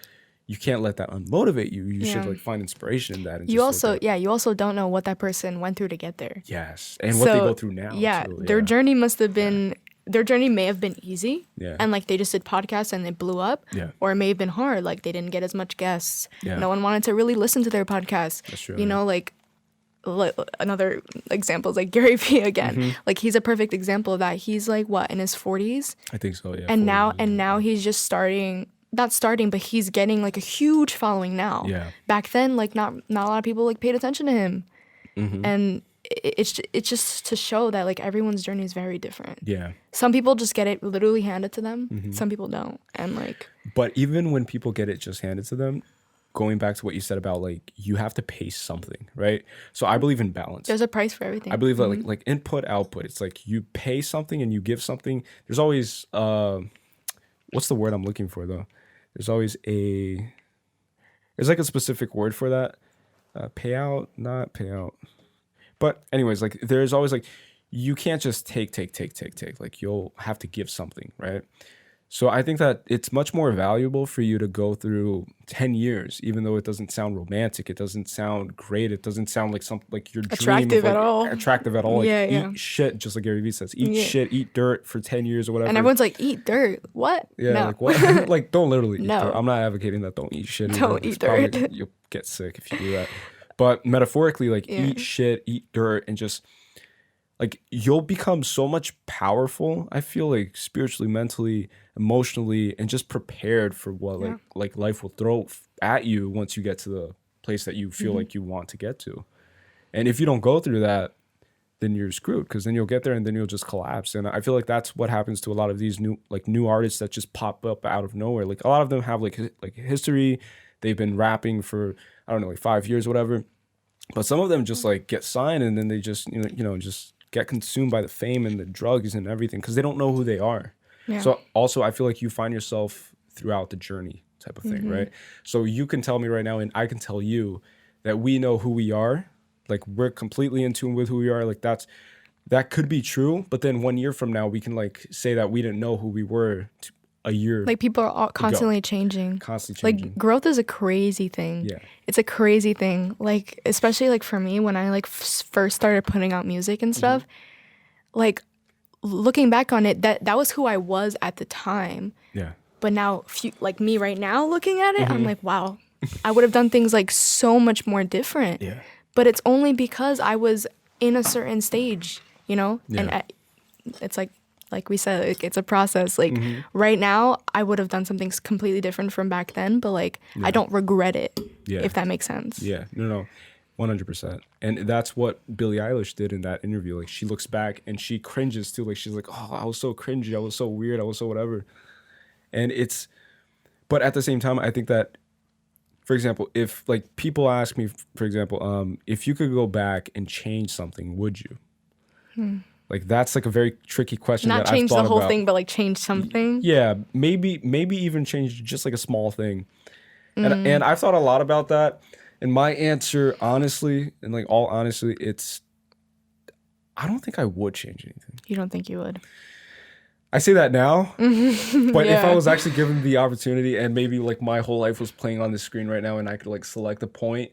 you can't let that unmotivate you. You should Yeah. like find inspiration in that. And You just look also, at- you also don't know what that person went through to get there. yes, and what they So, go through now. Yeah, too. their journey must have been. Their journey may have been easy, Yeah. and like they just did podcasts and it blew up, Yeah. or it may have been hard, like they didn't get as much guests. Yeah. No one wanted to really listen to their podcast. That's true, You yeah. know, like another example is like Gary Vee again. Mm-hmm. Like he's a perfect example of that. He's like what in his 40s, I think so. Yeah. and 40, now he's just starting. Not starting, but he's getting like a huge following now. Yeah. Back then, like not a lot of people like paid attention to him, Mm-hmm. and it's just to show that like everyone's journey is very different. Yeah. Some people just get it literally handed to them. Mm-hmm. Some people don't. And like, But even when people get it just handed to them, going back to what you said about like you have to pay something, right? So I believe in balance. There's a price for everything. I believe that like input output. It's like you pay something and you give something. There's always what's the word I'm looking for though? There's always there's like a specific word for that. Payout, not payout. But anyways, like there's always like you can't just take. Like you'll have to give something, right? So I think that it's much more valuable for you to go through 10 years, even though it doesn't sound romantic, it doesn't sound great, it doesn't sound like something like your attractive dream of, like, at all. attractive at all. Like, Yeah. eat shit, just like Gary Vee says. Eat shit, eat dirt for 10 years or whatever. And everyone's like, eat dirt. What? Yeah, No. like what? Like don't literally eat No. dirt. I'm not advocating that. Don't eat shit. Don't It's eat dirt. probably- you'll get sick if you do that. But metaphorically, like eat shit, eat dirt, and just like you'll become so much powerful, I feel like spiritually, mentally, emotionally, and just prepared for what like life will throw at you once you get to the place that you feel like you want to get to. And if you don't go through that, then you're screwed, because then you'll get there and then you'll just collapse. And I feel like that's what happens to a lot of these new artists that just pop up out of nowhere. Like a lot of them have like history. They've been rapping for, I don't know, like 5 years, whatever. But some of them just like get signed and then they just, just get consumed by the fame and the drugs and everything because they don't know who they are. Yeah. So also I feel like you find yourself throughout the journey type of thing, right? So you can tell me right now and I can tell you that we know who we are. Like we're completely in tune with who we are. Like that could be true. But then 1 year from now, we can like say that we didn't know who we were a year. Like people are all constantly changing. Constantly changing. Like growth is a crazy thing. Yeah. It's a crazy thing. Like, especially like for me, when I like first started putting out music and stuff, like looking back on it, that was who I was at the time. Yeah. But now, like me right now looking at it, I'm like, wow, I would have done things like so much more different. Yeah. But it's only because I was in a certain stage, Yeah. And it's like we said, it's a process. Like right now, I would have done something completely different from back then, but like I don't regret it, if that makes sense. Yeah, no, 100%. And that's what Billie Eilish did in that interview. Like she looks back and she cringes too. Like she's like, oh, I was so cringy. I was so weird. I was so whatever. And but at the same time, I think that, for example, if like people ask me, for example, if you could go back and change something, would you? Like that's like a very tricky question. Not change the whole thing, but like change something. Yeah, maybe even change just like a small thing. And I've thought a lot about that. And my answer, honestly, and like all honestly, I don't think I would change anything. You don't think you would? I say that now, but if I was actually given the opportunity and maybe like my whole life was playing on the screen right now and I could like select a point,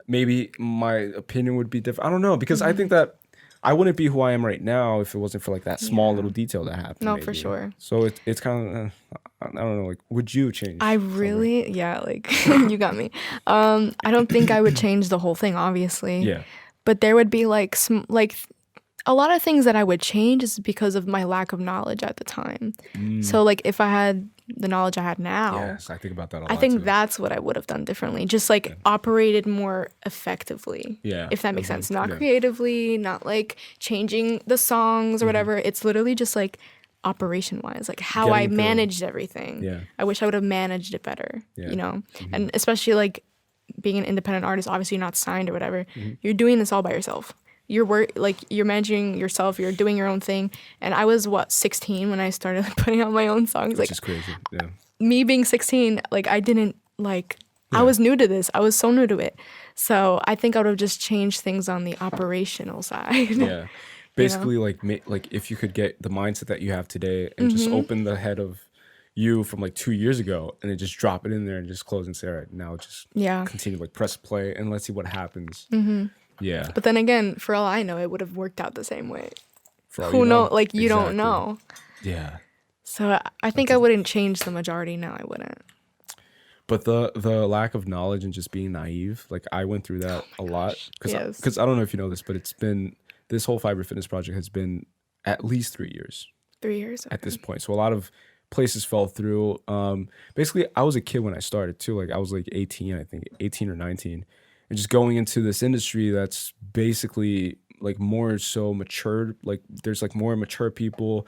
maybe my opinion would be different. I don't know, because I think that I wouldn't be who I am right now if it wasn't for like that small little detail that happened. No, maybe. For sure. So it's kind of, I don't know, like, would you change? I really, like, you got me. I don't think I would change the whole thing, obviously. Yeah. But there would be like a lot of things that I would change is because of my lack of knowledge at the time. So like if I had the knowledge I had now, yes, I think about that a lot. I think that's what I would have done differently. Just like operated more effectively. Yeah. If that makes sense. Not creatively, not like changing the songs or whatever. It's literally just like operation wise, like how I managed everything. Yeah. I wish I would have managed it better, And especially like being an independent artist, obviously you're not signed or whatever. You're doing this all by yourself. You're managing yourself, you're doing your own thing. And I was 16 when I started putting out my own songs. Which is crazy. Yeah. Me being 16, like I didn't I was new to this. I was so new to it. So I think I would have just changed things on the operational side. Yeah. Basically like if you could get the mindset that you have today and just open the head of you from like 2 years ago and then just drop it in there and just close and say, all right, now just continue, like press play and let's see what happens. Yeah. But then again, for all I know, it would have worked out the same way. Who knows? Like, you don't know. Yeah. So I think I wouldn't change the majority. No, I wouldn't. But the lack of knowledge and just being naive, like I went through that a lot. Because I don't know if you know this, but this whole Fiber Fitness project has been at least 3 years. 3 years? Okay. At this point. So a lot of places fell through. Basically, I was a kid when I started too. Like I was like 18, I think, 18 or 19. And just going into this industry that's basically like more so matured, like there's like more mature people,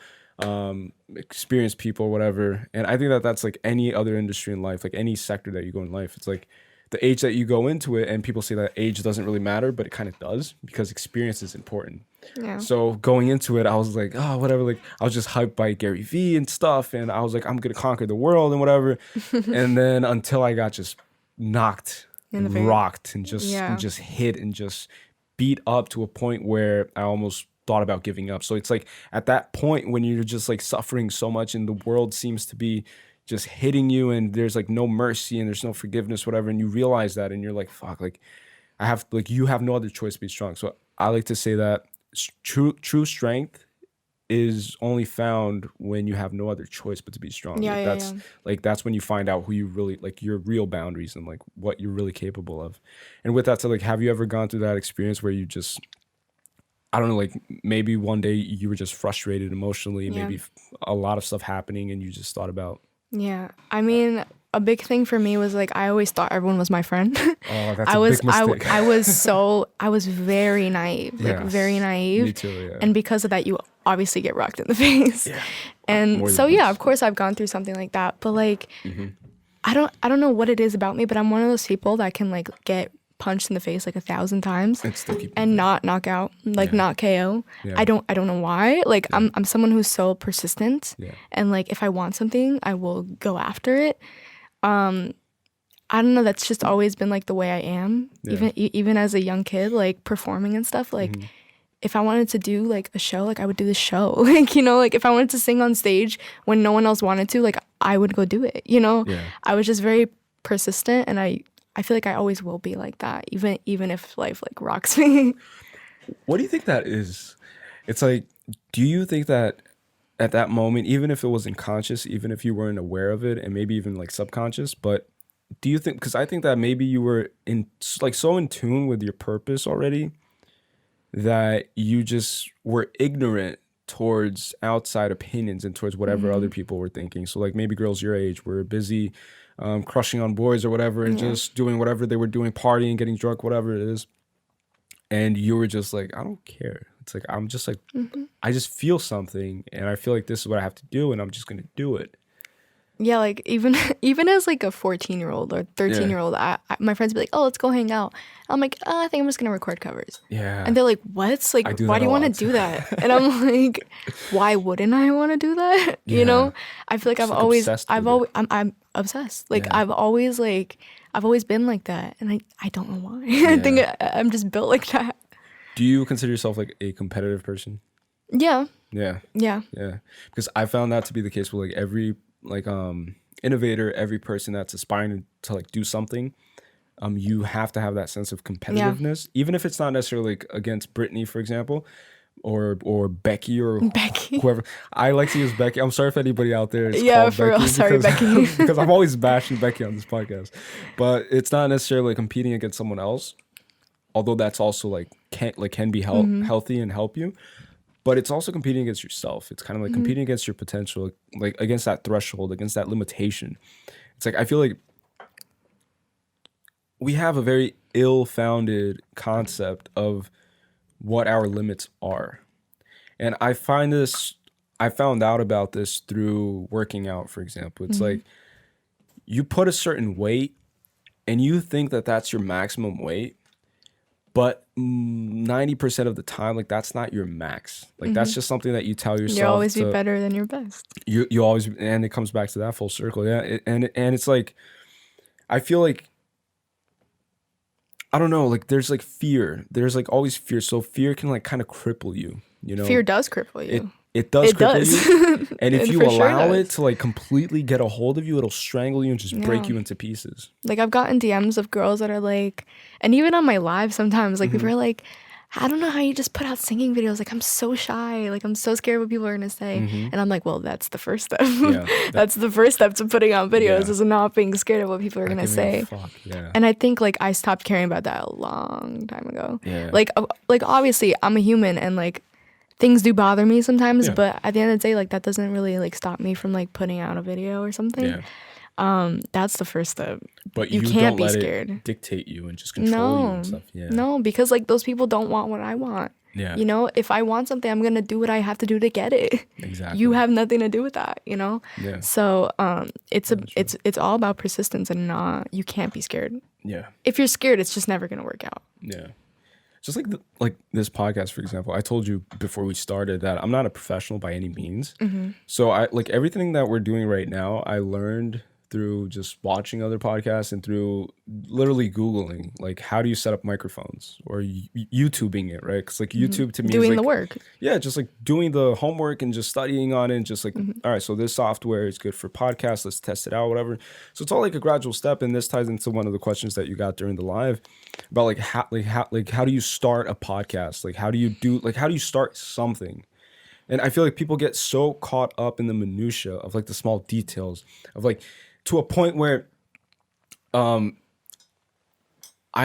experienced people, whatever. And I think that that's like any other industry in life, like any sector that you go in life. It's like the age that you go into it, and people say that age doesn't really matter, but it kind of does because experience is important. Yeah. So going into it, I was like, oh, whatever. Like I was just hyped by Gary Vee and stuff, and I was like, I'm gonna conquer the world and whatever. And then until I got just knocked and rocked and just hit and just beat up to a point where I almost thought about giving up. So it's like at that point when you're just like suffering so much and the world seems to be just hitting you and there's like no mercy and there's no forgiveness, whatever, and you realize that and you're like, fuck, like I have, like, you have no other choice to be strong. So I like to say that true strength is only found when you have no other choice but to be strong. Like that's when you find out who you really, like, your real boundaries and like what you're really capable of. And with that said, like, have you ever gone through that experience where you just, I don't know, like maybe one day you were just frustrated emotionally, maybe a lot of stuff happening and you just thought about. Yeah. I mean, a big thing for me was like, I always thought everyone was my friend. Oh, that's a big mistake. I was very naive, like very naive. Me too, yeah. And because of that, you obviously get rocked in the face. Yeah. And so, yeah, of course I've gone through something like that, but like, I don't know what it is about me, but I'm one of those people that can like get punched in the face like 1,000 times and not knock out, like not KO. Yeah. I don't know why. Like I'm someone who's so persistent, and like if I want something, I will go after it. I don't know. That's just always been like the way I am. Even as a young kid, like performing and stuff. Like if I wanted to do like a show, like I would do the show. Like, you know, like if I wanted to sing on stage when no one else wanted to, like I would go do it. You know, I was just very persistent, and I feel like I always will be like that, even if life like rocks me. What do you think that is? It's like, do you think that at that moment, even if it wasn't conscious, even if you weren't aware of it, and maybe even like subconscious, but do you think, because I think that maybe you were in like so in tune with your purpose already that you just were ignorant towards outside opinions and towards whatever other people were thinking. So like maybe girls your age were busy crushing on boys or whatever and just doing whatever they were doing, partying, getting drunk, whatever it is. And you were just like, I don't care. It's like, I'm just like, I just feel something and I feel like this is what I have to do and I'm just going to do it. Yeah, like even as like a 14-year-old or 13-year-old, my friends be like, oh, let's go hang out. I'm like, oh, I think I'm just going to record covers. Yeah. And they're like, what? Like, why do you want to do that? And I'm like, why wouldn't I want to do that? You know? I feel like I'm obsessed. Like I've always been like that. And I don't know why. I think I'm just built like that. Do you consider yourself like a competitive person? Yeah. Yeah. Because I found that to be the case with like every innovator, every person that's aspiring to like do something, you have to have that sense of competitiveness, even if it's not necessarily like against Britney, for example, or Becky or whoever. I like to use Becky. I'm sorry if anybody out there is called for Becky. Real. Sorry, Becky. Because I'm always bashing Becky on this podcast, but it's not necessarily like competing against someone else, although that's also like can be healthy and help you. But it's also competing against yourself. It's kind of like competing against your potential, like against that threshold, against that limitation. It's like, I feel like we have a very ill-founded concept of what our limits are. And I found out about this through working out, for example. It's like you put a certain weight and you think that that's your maximum weight. But 90% of the time, like that's not your max. Like that's just something that you tell yourself. You'll always be better than your best. You always, and it comes back to that full circle. Yeah, and it's like, I feel like, I don't know, like there's like fear. There's like always fear. So fear can like kind of cripple you. You know, fear does cripple you. It does cripple you. And if you allow it to like completely get a hold of you, it'll strangle you and just break you into pieces. Like I've gotten DMs of girls that are like, and even on my live sometimes, like people are like, I don't know how you just put out singing videos. Like I'm so shy. Like I'm so scared what people are gonna say. And I'm like, well, that's the first step. That's the first step to putting out videos is not being scared of what people are gonna say. And I think like I stopped caring about that a long time ago. Like obviously I'm a human and like things do bother me sometimes, but at the end of the day, like that doesn't really like stop me from like putting out a video or something. That's the first step. But you can't don't be let scared. It dictate you and just control you and stuff. No, because like those people don't want what I want. Yeah. You know, if I want something, I'm gonna do what I have to do to get it. Exactly. You have nothing to do with that, you know. Yeah. So it's all about persistence, and you can't be scared. Yeah. If you're scared, it's just never gonna work out. Yeah. Just like this podcast, for example, I told you before we started that I'm not a professional by any means. So I like everything that we're doing right now, I learned through just watching other podcasts and through literally Googling, like, how do you set up microphones, or YouTubing it, right? Because like YouTube to me Doing is like, the work. yeah, just like doing the homework and just studying on it and just like, all right, so this software is good for podcasts, let's test it out, whatever. So it's all like a gradual step. And this ties into one of the questions that you got during the live about like how do you start a podcast? Like how do you start something? And I feel like people get so caught up in the minutia of like the small details of like, to a point where I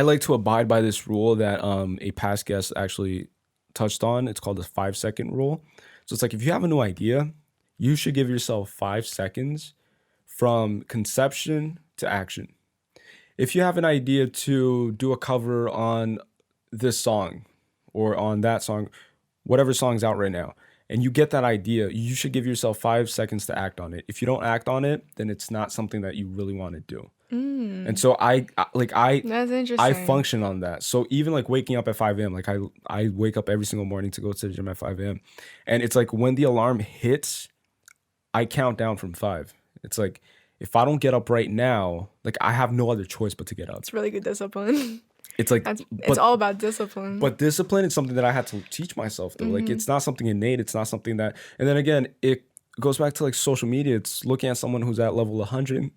like to abide by this rule that a past guest actually touched on. It's called the 5-second rule. So it's like, if you have a new idea, you should give yourself 5 seconds from conception to action. If you have an idea to do a cover on this song or on that song, whatever song's out right now, and you get that idea, you should give yourself 5 seconds to act on it. If you don't act on it, then it's not something that you really want to do. And so That's interesting. I function on that. So even like waking up at 5 a.m., like I wake up every single morning to go to the gym at 5 a.m. And it's like when the alarm hits, I count down from 5. It's like, if I don't get up right now, like I have no other choice but to get up. It's really good discipline. It's like, it's all about discipline. But discipline is something that I had to teach myself though. Like it's not something innate. It's not something that, and then again, it goes back to like social media. It's looking at someone who's at level 100,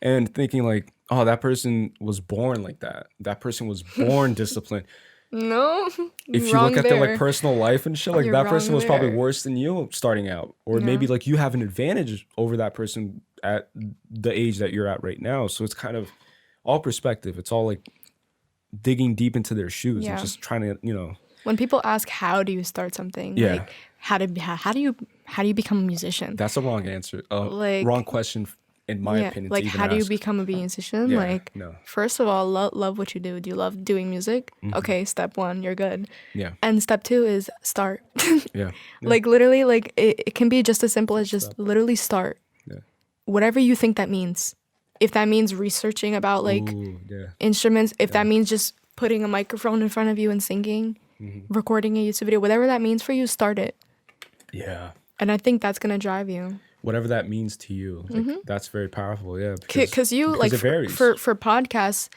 and thinking like, oh, that person was born like that. That person was born disciplined. No, if you look at their like personal life and shit, like that person was probably worse than you starting out, or maybe like you have an advantage over that person at the age that you're at right now. So it's kind of all perspective. It's all like digging deep into their shoes and just trying to, you know. When people ask, how do you start something? Like, how do you become a musician? That's a wrong answer. Wrong question in my opinion. Like, how do you ask. Become a musician? Yeah, like, first of all, love what you do. Do you love doing music? Okay, step 1, you're good. Yeah. And step 2 is start. Yeah. Like literally, like it can be just as simple as just literally start. Yeah. Whatever you think that means. If that means researching about like instruments, if that means just putting a microphone in front of you and singing, recording a YouTube video, whatever that means for you, start it. Yeah. And I think that's gonna drive you. Whatever that means to you, like, that's very powerful. Yeah, because like it varies. for podcasts,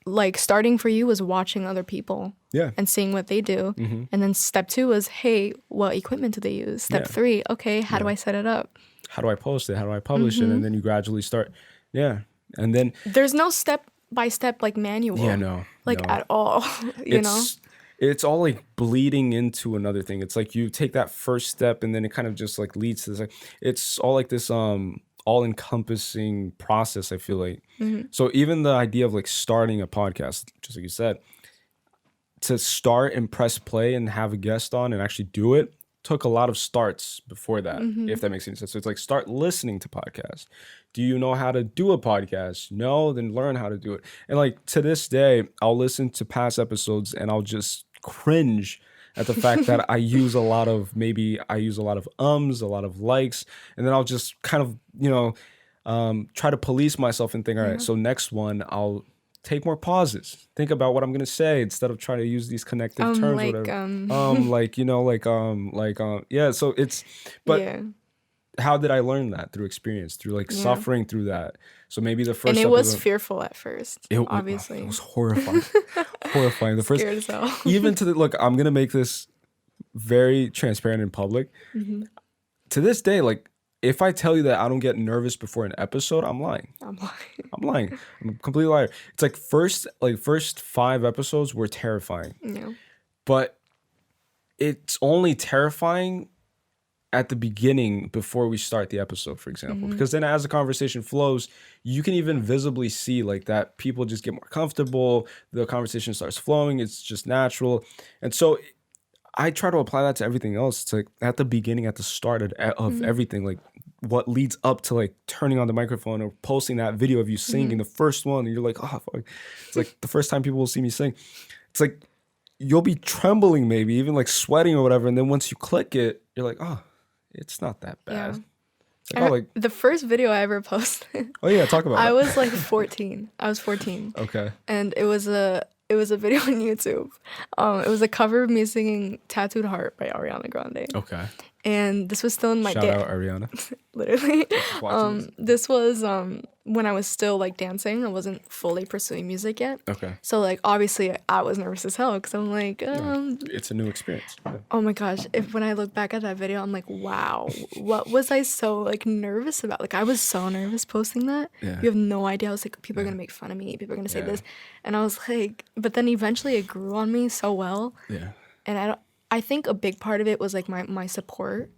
like starting for you was watching other people, and seeing what they do, and then step 2 was, hey, what equipment do they use? Step 3, okay, how do I set it up? How do I post it? How do I publish it? And then you gradually start, and then there's no step by step like manual, at all. you know. It's all like bleeding into another thing. It's like you take that first step and then it kind of just like leads to this. Like, it's all like this all-encompassing process, I feel like. So even the idea of like starting a podcast, just like you said, to start and press play and have a guest on and actually do it took a lot of starts before that, if that makes any sense. So it's like, start listening to podcasts. Do you know how to do a podcast? No, then learn how to do it. And like to this day, I'll listen to past episodes and I'll just cringe at the fact that I use a lot of a lot of likes, and then I'll just kind of, you know, try to police myself and think, all right, so next one I'll take more pauses, think about what I'm gonna say instead of trying to use these connective terms, like, whatever. Like, you know, yeah. So it's, but how did I learn that? Through experience, through like suffering through that. So maybe the first, and it was fearful at first. Obviously, it was horrifying. Horrifying. The first, scared as hell. Even to the look, I'm gonna make this very transparent in public. To this day, like, if I tell you that I don't get nervous before an episode, I'm lying. I'm lying. I'm a complete liar. It's like first 5 episodes were terrifying. Yeah. But it's only terrifying at the beginning before we start the episode, for example, because then as the conversation flows, you can even visibly see like that people just get more comfortable. The conversation starts flowing. It's just natural. And so I try to apply that to everything else. It's like at the beginning, at the start of everything, like what leads up to like turning on the microphone or posting that video of you singing, the first one, and you're like, oh, fuck. It's like the first time people will see me sing. It's like you'll be trembling, maybe even like sweating or whatever, and then once you click it, you're like, oh, it's not that bad. Yeah. Like, oh, like, the first video I ever posted, oh yeah, talk about I it. was like 14. I was 14. Okay. And it was a video on YouTube. It was a cover of me singing "Tattooed Heart" by Ariana Grande. Okay. And this was still in my Shout out Ariana. literally. Watching This was when I was still like dancing. I wasn't fully pursuing music yet. Okay. So like obviously I was nervous as hell because I'm like, It's a new experience. Yeah. oh my gosh. When I look back at that video, I'm like, wow, what was I so like nervous about? Like I was so nervous posting that. Yeah. You have no idea. I was like, people are gonna make fun of me. People are gonna say this, and I was like, but then eventually it grew on me so well. Yeah. And I think a big part of it was like my support.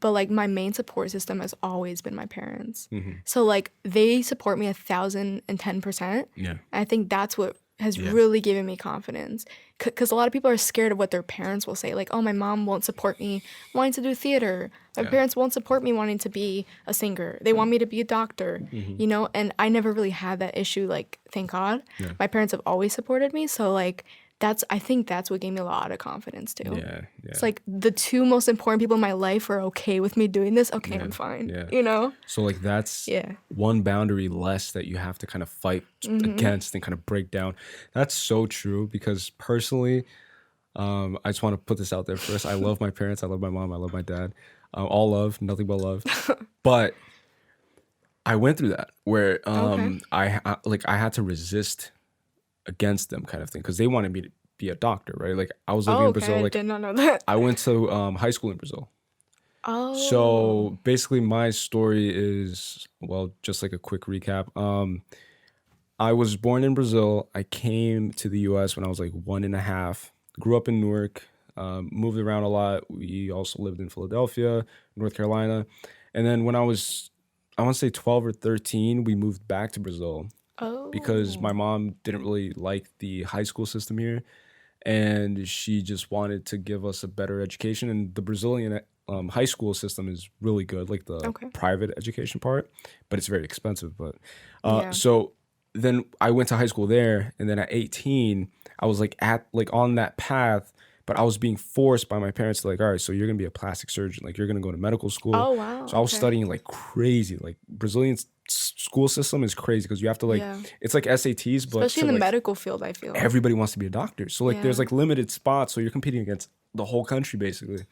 But like my main support system has always been my parents. So like they support me 1,010%. Yeah. I think that's what has really given me confidence. Because a lot of people are scared of what their parents will say. Like, oh, my mom won't support me wanting to do theater. My parents won't support me wanting to be a singer. They want me to be a doctor, you know? And I never really had that issue, like, thank God. Yeah. My parents have always supported me. So like I think that's what gave me a lot of confidence too. Yeah. It's like the two most important people in my life are okay with me doing this. Okay, I'm fine. Yeah. You know? So like that's one boundary less that you have to kind of fight against and kind of break down. That's so true because personally, I just want to put this out there first. I love my parents. I love my mom. I love my dad. All love, nothing but love. But I went through that where I had to resist against them kind of thing because they wanted me to be a doctor, right? Like I was living in Brazil. Like I did not know that. I went to high school in Brazil. Oh. So basically my story is, well, just like a quick recap. I was born in Brazil. I came to the US when I was like 1.5. Grew up in Newark, moved around a lot. We also lived in Philadelphia, North Carolina. And then when I was, I want to say 12 or 13, we moved back to Brazil. Oh. Because my mom didn't really like the high school system here, and she just wanted to give us a better education. And the Brazilian high school system is really good, like the private education part, but it's very expensive. But so then I went to high school there, and then at 18, I was like on that path, but I was being forced by my parents to like, all right, so you're gonna be a plastic surgeon, like you're gonna go to medical school. Oh wow. So I was studying like crazy, like Brazilian school system is crazy because you have to like it's like SATs, but especially in the medical field, I feel everybody wants to be a doctor. So like there's like limited spots, so you're competing against the whole country basically.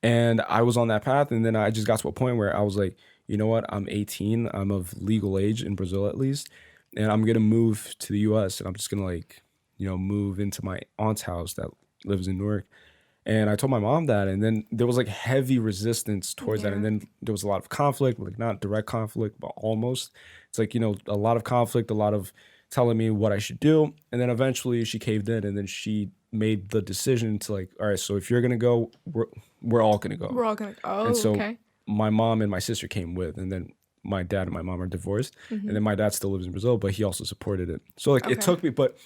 And I was on that path, and then I just got to a point where I was like, you know what? I'm 18. I'm of legal age in Brazil at least, and I'm gonna move to the US, and I'm just gonna like, you know, move into my aunt's house that lives in Newark. And I told my mom that, and then there was like heavy resistance towards that. And then there was a lot of conflict, like not direct conflict, but almost. It's like, you know, a lot of conflict, a lot of telling me what I should do. And then eventually she caved in, and then she made the decision to like, all right, so if you're going to go, we're all going to go. We're all going to go. Oh, and so okay. My mom and my sister came with, and then my dad and my mom are divorced. And then my dad still lives in Brazil, but he also supported it. So like it took me, but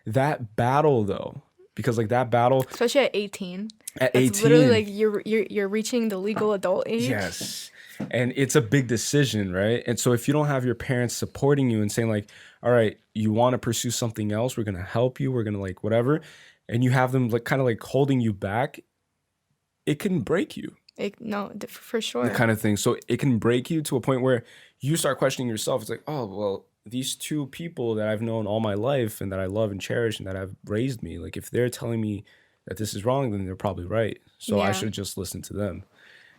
that battle though, because like that battle, especially at 18. At 18, it's literally like you're reaching the legal adult age. Yes, and it's a big decision, right? And so if you don't have your parents supporting you and saying like, all right, you want to pursue something else, we're gonna help you, we're gonna like whatever, and you have them like kind of like holding you back, it can break you. No, for sure. The kind of thing. So it can break you to a point where you start questioning yourself. It's like, oh well, these two people that I've known all my life and that I love and cherish and that have raised me, like if they're telling me that this is wrong, then they're probably right. So I should just listen to them.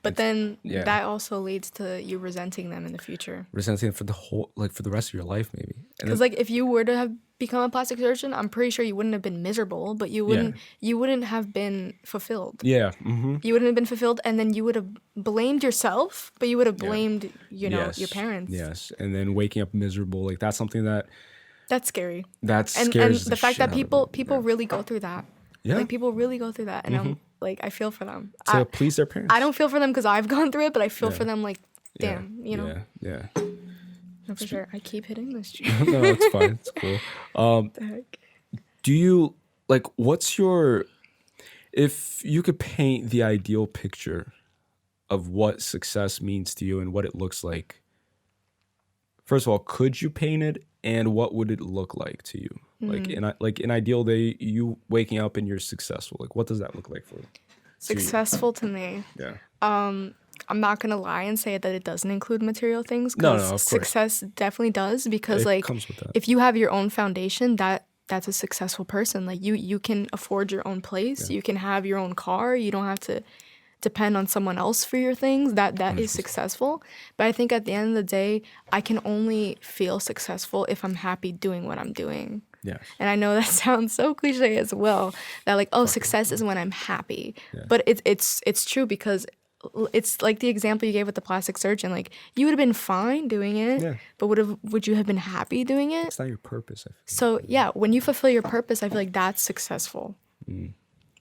But then that also leads to you resenting them in the future. Resenting them for the whole, like for the rest of your life, maybe. Because like if you were to have become a plastic surgeon, I'm pretty sure you wouldn't have been miserable, but you wouldn't have been fulfilled. Yeah. Mm-hmm. You wouldn't have been fulfilled, and then you would have blamed yourself, but you would have blamed, you know, your parents. Yes. And then waking up miserable, like that's something that's scary. That's scary. And the fact that people really go through that. Yeah. Like people really go through that, and I'm like, I feel for them. To please their parents. I don't feel for them because I've gone through it, but I feel for them like, damn, you know. Yeah. No, for sure. I keep hitting this. No, it's fine. It's cool. Do you like? What's your? If you could paint the ideal picture of what success means to you and what it looks like, first of all, could you paint it, and what would it look like to you? Like an ideal day, you waking up and you're successful. Like, what does that look like for you? Successful to me. Yeah. I'm not gonna lie and say that it doesn't include material things. No, Because of course. success definitely does. Because It like, comes with that. if you have your own foundation, that's a successful person. Like you can afford your own place. Yeah. You can have your own car. You don't have to depend on someone else for your things. That is 100%. successful. But I think at the end of the day, I can only feel successful if I'm happy doing what I'm doing. Yes. And I know that sounds so cliche as well. That like, oh, success is when I'm happy. Yeah. But it's true, because it's like the example you gave with the plastic surgeon. Like, you would have been fine doing it, Yeah. but would you have been happy doing it? It's not your purpose. I feel. So yeah, when you fulfill your purpose, I feel like that's successful.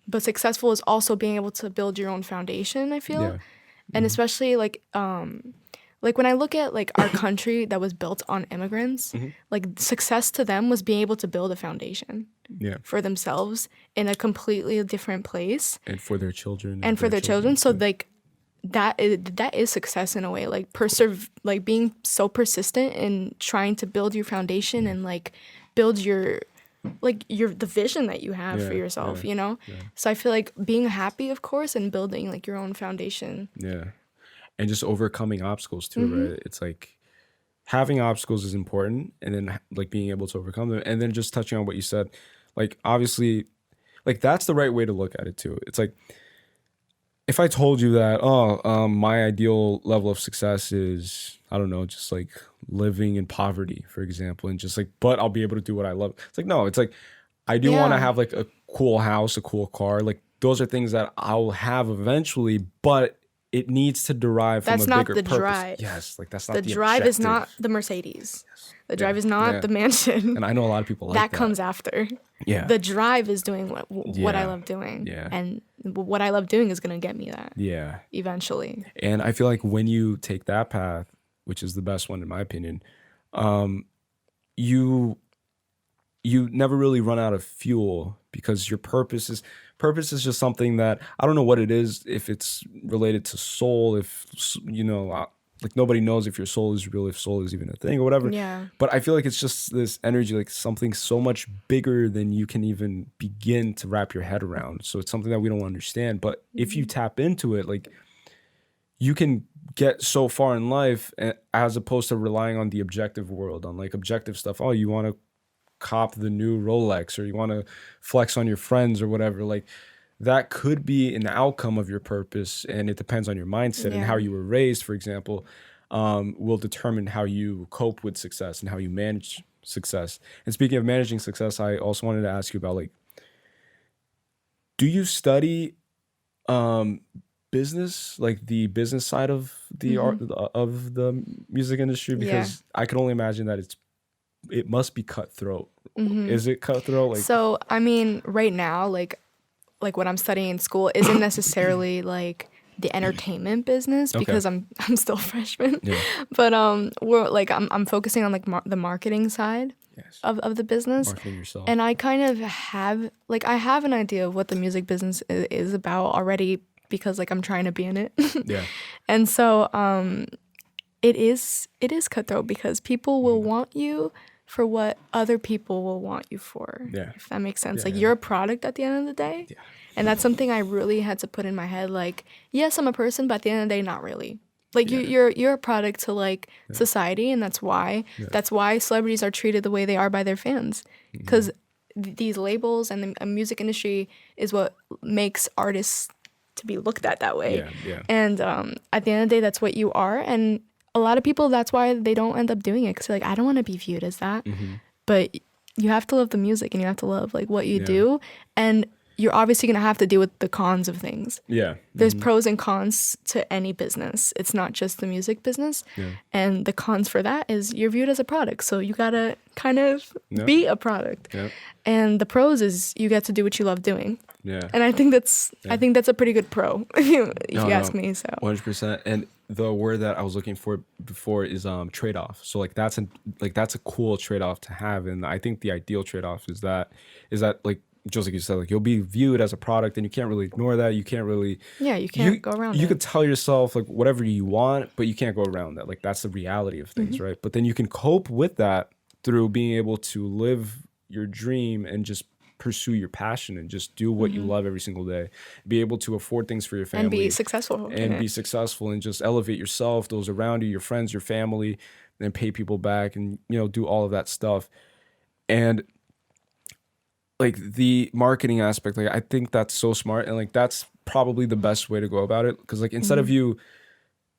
But successful is also being able to build your own foundation, I feel. Yeah. And especially like when I look at like our country that was built on immigrants, like success to them was being able to build a foundation Yeah. for themselves in a completely different place And for their children. and for their children. So like that is success in a way, like like being so persistent in trying to build your foundation and like build your the vision that you have for Yeah, yourself, yeah, you know? yeah. So I feel like being happy, of course, and building like your own foundation. Yeah. And just overcoming obstacles too, right? It's like having obstacles is important, and then like being able to overcome them. And then just touching on what you said, like obviously, like that's the right way to look at it too. It's like, if I told you that, my ideal level of success is, I don't know, just like living in poverty, for example, and just like, but I'll be able to do what I love. It's like, no, it's like, I do want to Yeah. have like a cool house, a cool car. Like those are things that I'll have eventually, but it needs to derive That's from a not bigger the purpose. drive. Yes, like that's not The the drive is objective. not the Mercedes. The drive Yeah. is not Yeah. the mansion. And I know a lot of people like that. that comes after. Yeah. The drive is doing what I Yeah. love doing. Yeah. And what I love doing is going to get me that Yeah. eventually. And I feel like when you take that path, which is the best one in my opinion, you never really run out of fuel, because your purpose is just something that I don't know what it is, if it's related to soul, if like nobody knows if your soul is real, if soul is even a thing or whatever. Yeah. But I feel like it's just this energy, like something so much bigger than you can even begin to wrap your head around. So it's something that we don't understand. But if you tap into it, like you can get so far in life, as opposed to relying on the objective world, on like objective stuff. Oh, you want to cop the new Rolex, or you want to flex on your friends or whatever. Like that could be an outcome of your purpose, and it depends on your mindset and Yeah. how you were raised, for example, will determine how you cope with success and how you manage success. And speaking of managing success, I also wanted to ask you about, like, do you study business, like the business side of the art of the music industry? Because I can only imagine that it must be cutthroat. Is it cutthroat? Like, So, I mean, right now, like what I'm studying in school isn't necessarily like the entertainment business, because I'm still a freshman. Yeah. But we're like I'm focusing on like the marketing side yes, of the business. marketing yourself. And I kind of have I have an idea of what the music business is about already, because like I'm trying to be in it. Yeah. And so it is cutthroat, because people will want you for what other people will want you for. Yeah. If that makes sense. Yeah, Like yeah. you're a product at the end of the day. Yeah. And that's something I really had to put in my head. Like, yes, I'm a person, but at the end of the day, not really. Like you're a product to like society, and that's why celebrities are treated the way they are by their fans. Because these labels and the music industry is what makes artists to be looked at that way. Yeah, yeah. And at the end of the day, that's what you are. And a lot of people, that's why they don't end up doing it, because they're like, I don't want to be viewed as that. But you have to love the music, and you have to love like what you do. And you're obviously going to have to deal with the cons of things. Yeah. There's pros and cons to any business. It's not just the music business. Yeah. And the cons for that is you're viewed as a product. So you got to kind of be a product. Yeah. And the pros is you get to do what you love doing. Yeah. And I think that's a pretty good pro, if you ask me. So 100%. And the word that I was looking for before is trade-off. So like that's a cool trade-off to have. And I think the ideal trade-off is that like, just like you said, like you'll be viewed as a product, and you can't really ignore that. You can't really you can't go around it. You could tell yourself like whatever you want, but you can't go around that. Like that's the reality of things, right? But then you can cope with that through being able to live your dream and just pursue your passion and just do what you love every single day. Be able to afford things for your family. And be successful. And be successful and just elevate yourself, those around you, your friends, your family, and pay people back and, do all of that stuff. And like the marketing aspect, like I think that's so smart. And like that's probably the best way to go about it. Because like instead of you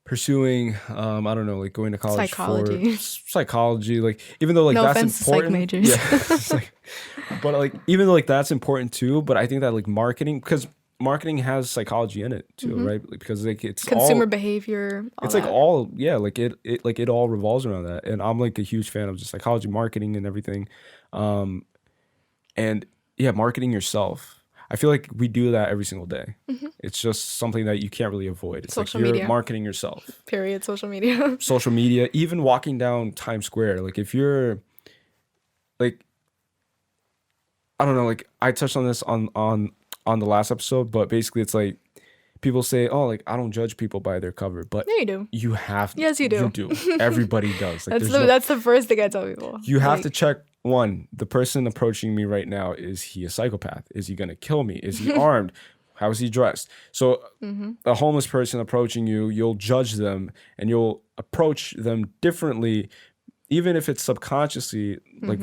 pursuing I don't know, like going to college for psychology, like even though like no that's offense important, to psych majors. but like even though like that's important too, but I think that like marketing has psychology in it too, right? Like, because like it's consumer all, behavior, it's that. like all like it all revolves around that. And I'm like a huge fan of just psychology, marketing, and everything. And yeah, marketing yourself. I feel like we do that every single day. It's just something that you can't really avoid. It's social like you're media. marketing yourself. Period. Social media. Social media, even walking down Times Square. Like if you're like, I don't know, like I touched on this on the last episode, but basically it's like people say, oh, like I don't judge people by their cover, but yeah, you do. You have to. Yes, you do. You do. Everybody does. Like, that's the first thing I tell people. You have to check. One, the person approaching me right now, is he a psychopath? Is he gonna kill me? Is he armed? How is he dressed? So a homeless person approaching you, you'll judge them and you'll approach them differently, even if it's subconsciously, like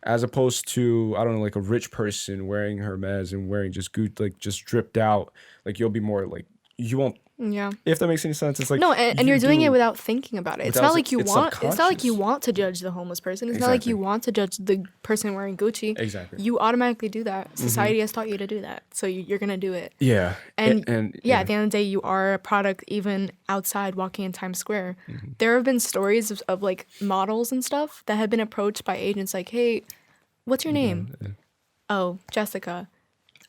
as opposed to, I don't know, like a rich person wearing Hermes and wearing just good, like just dripped out. Like you'll be more like, you won't. Yeah. If that makes any sense, it's like no, and you're doing it without thinking about it. It's not like you want. It's not like you want to judge the homeless person. It's not like you want to judge the person wearing Gucci. Exactly. You automatically do that. Society has taught you to do that, so you're gonna do it. Yeah. And yeah, at the end of the day, you are a product. Even outside, walking in Times Square, there have been stories of like models and stuff that have been approached by agents like, "Hey, what's your name?" Yeah. Oh, Jessica.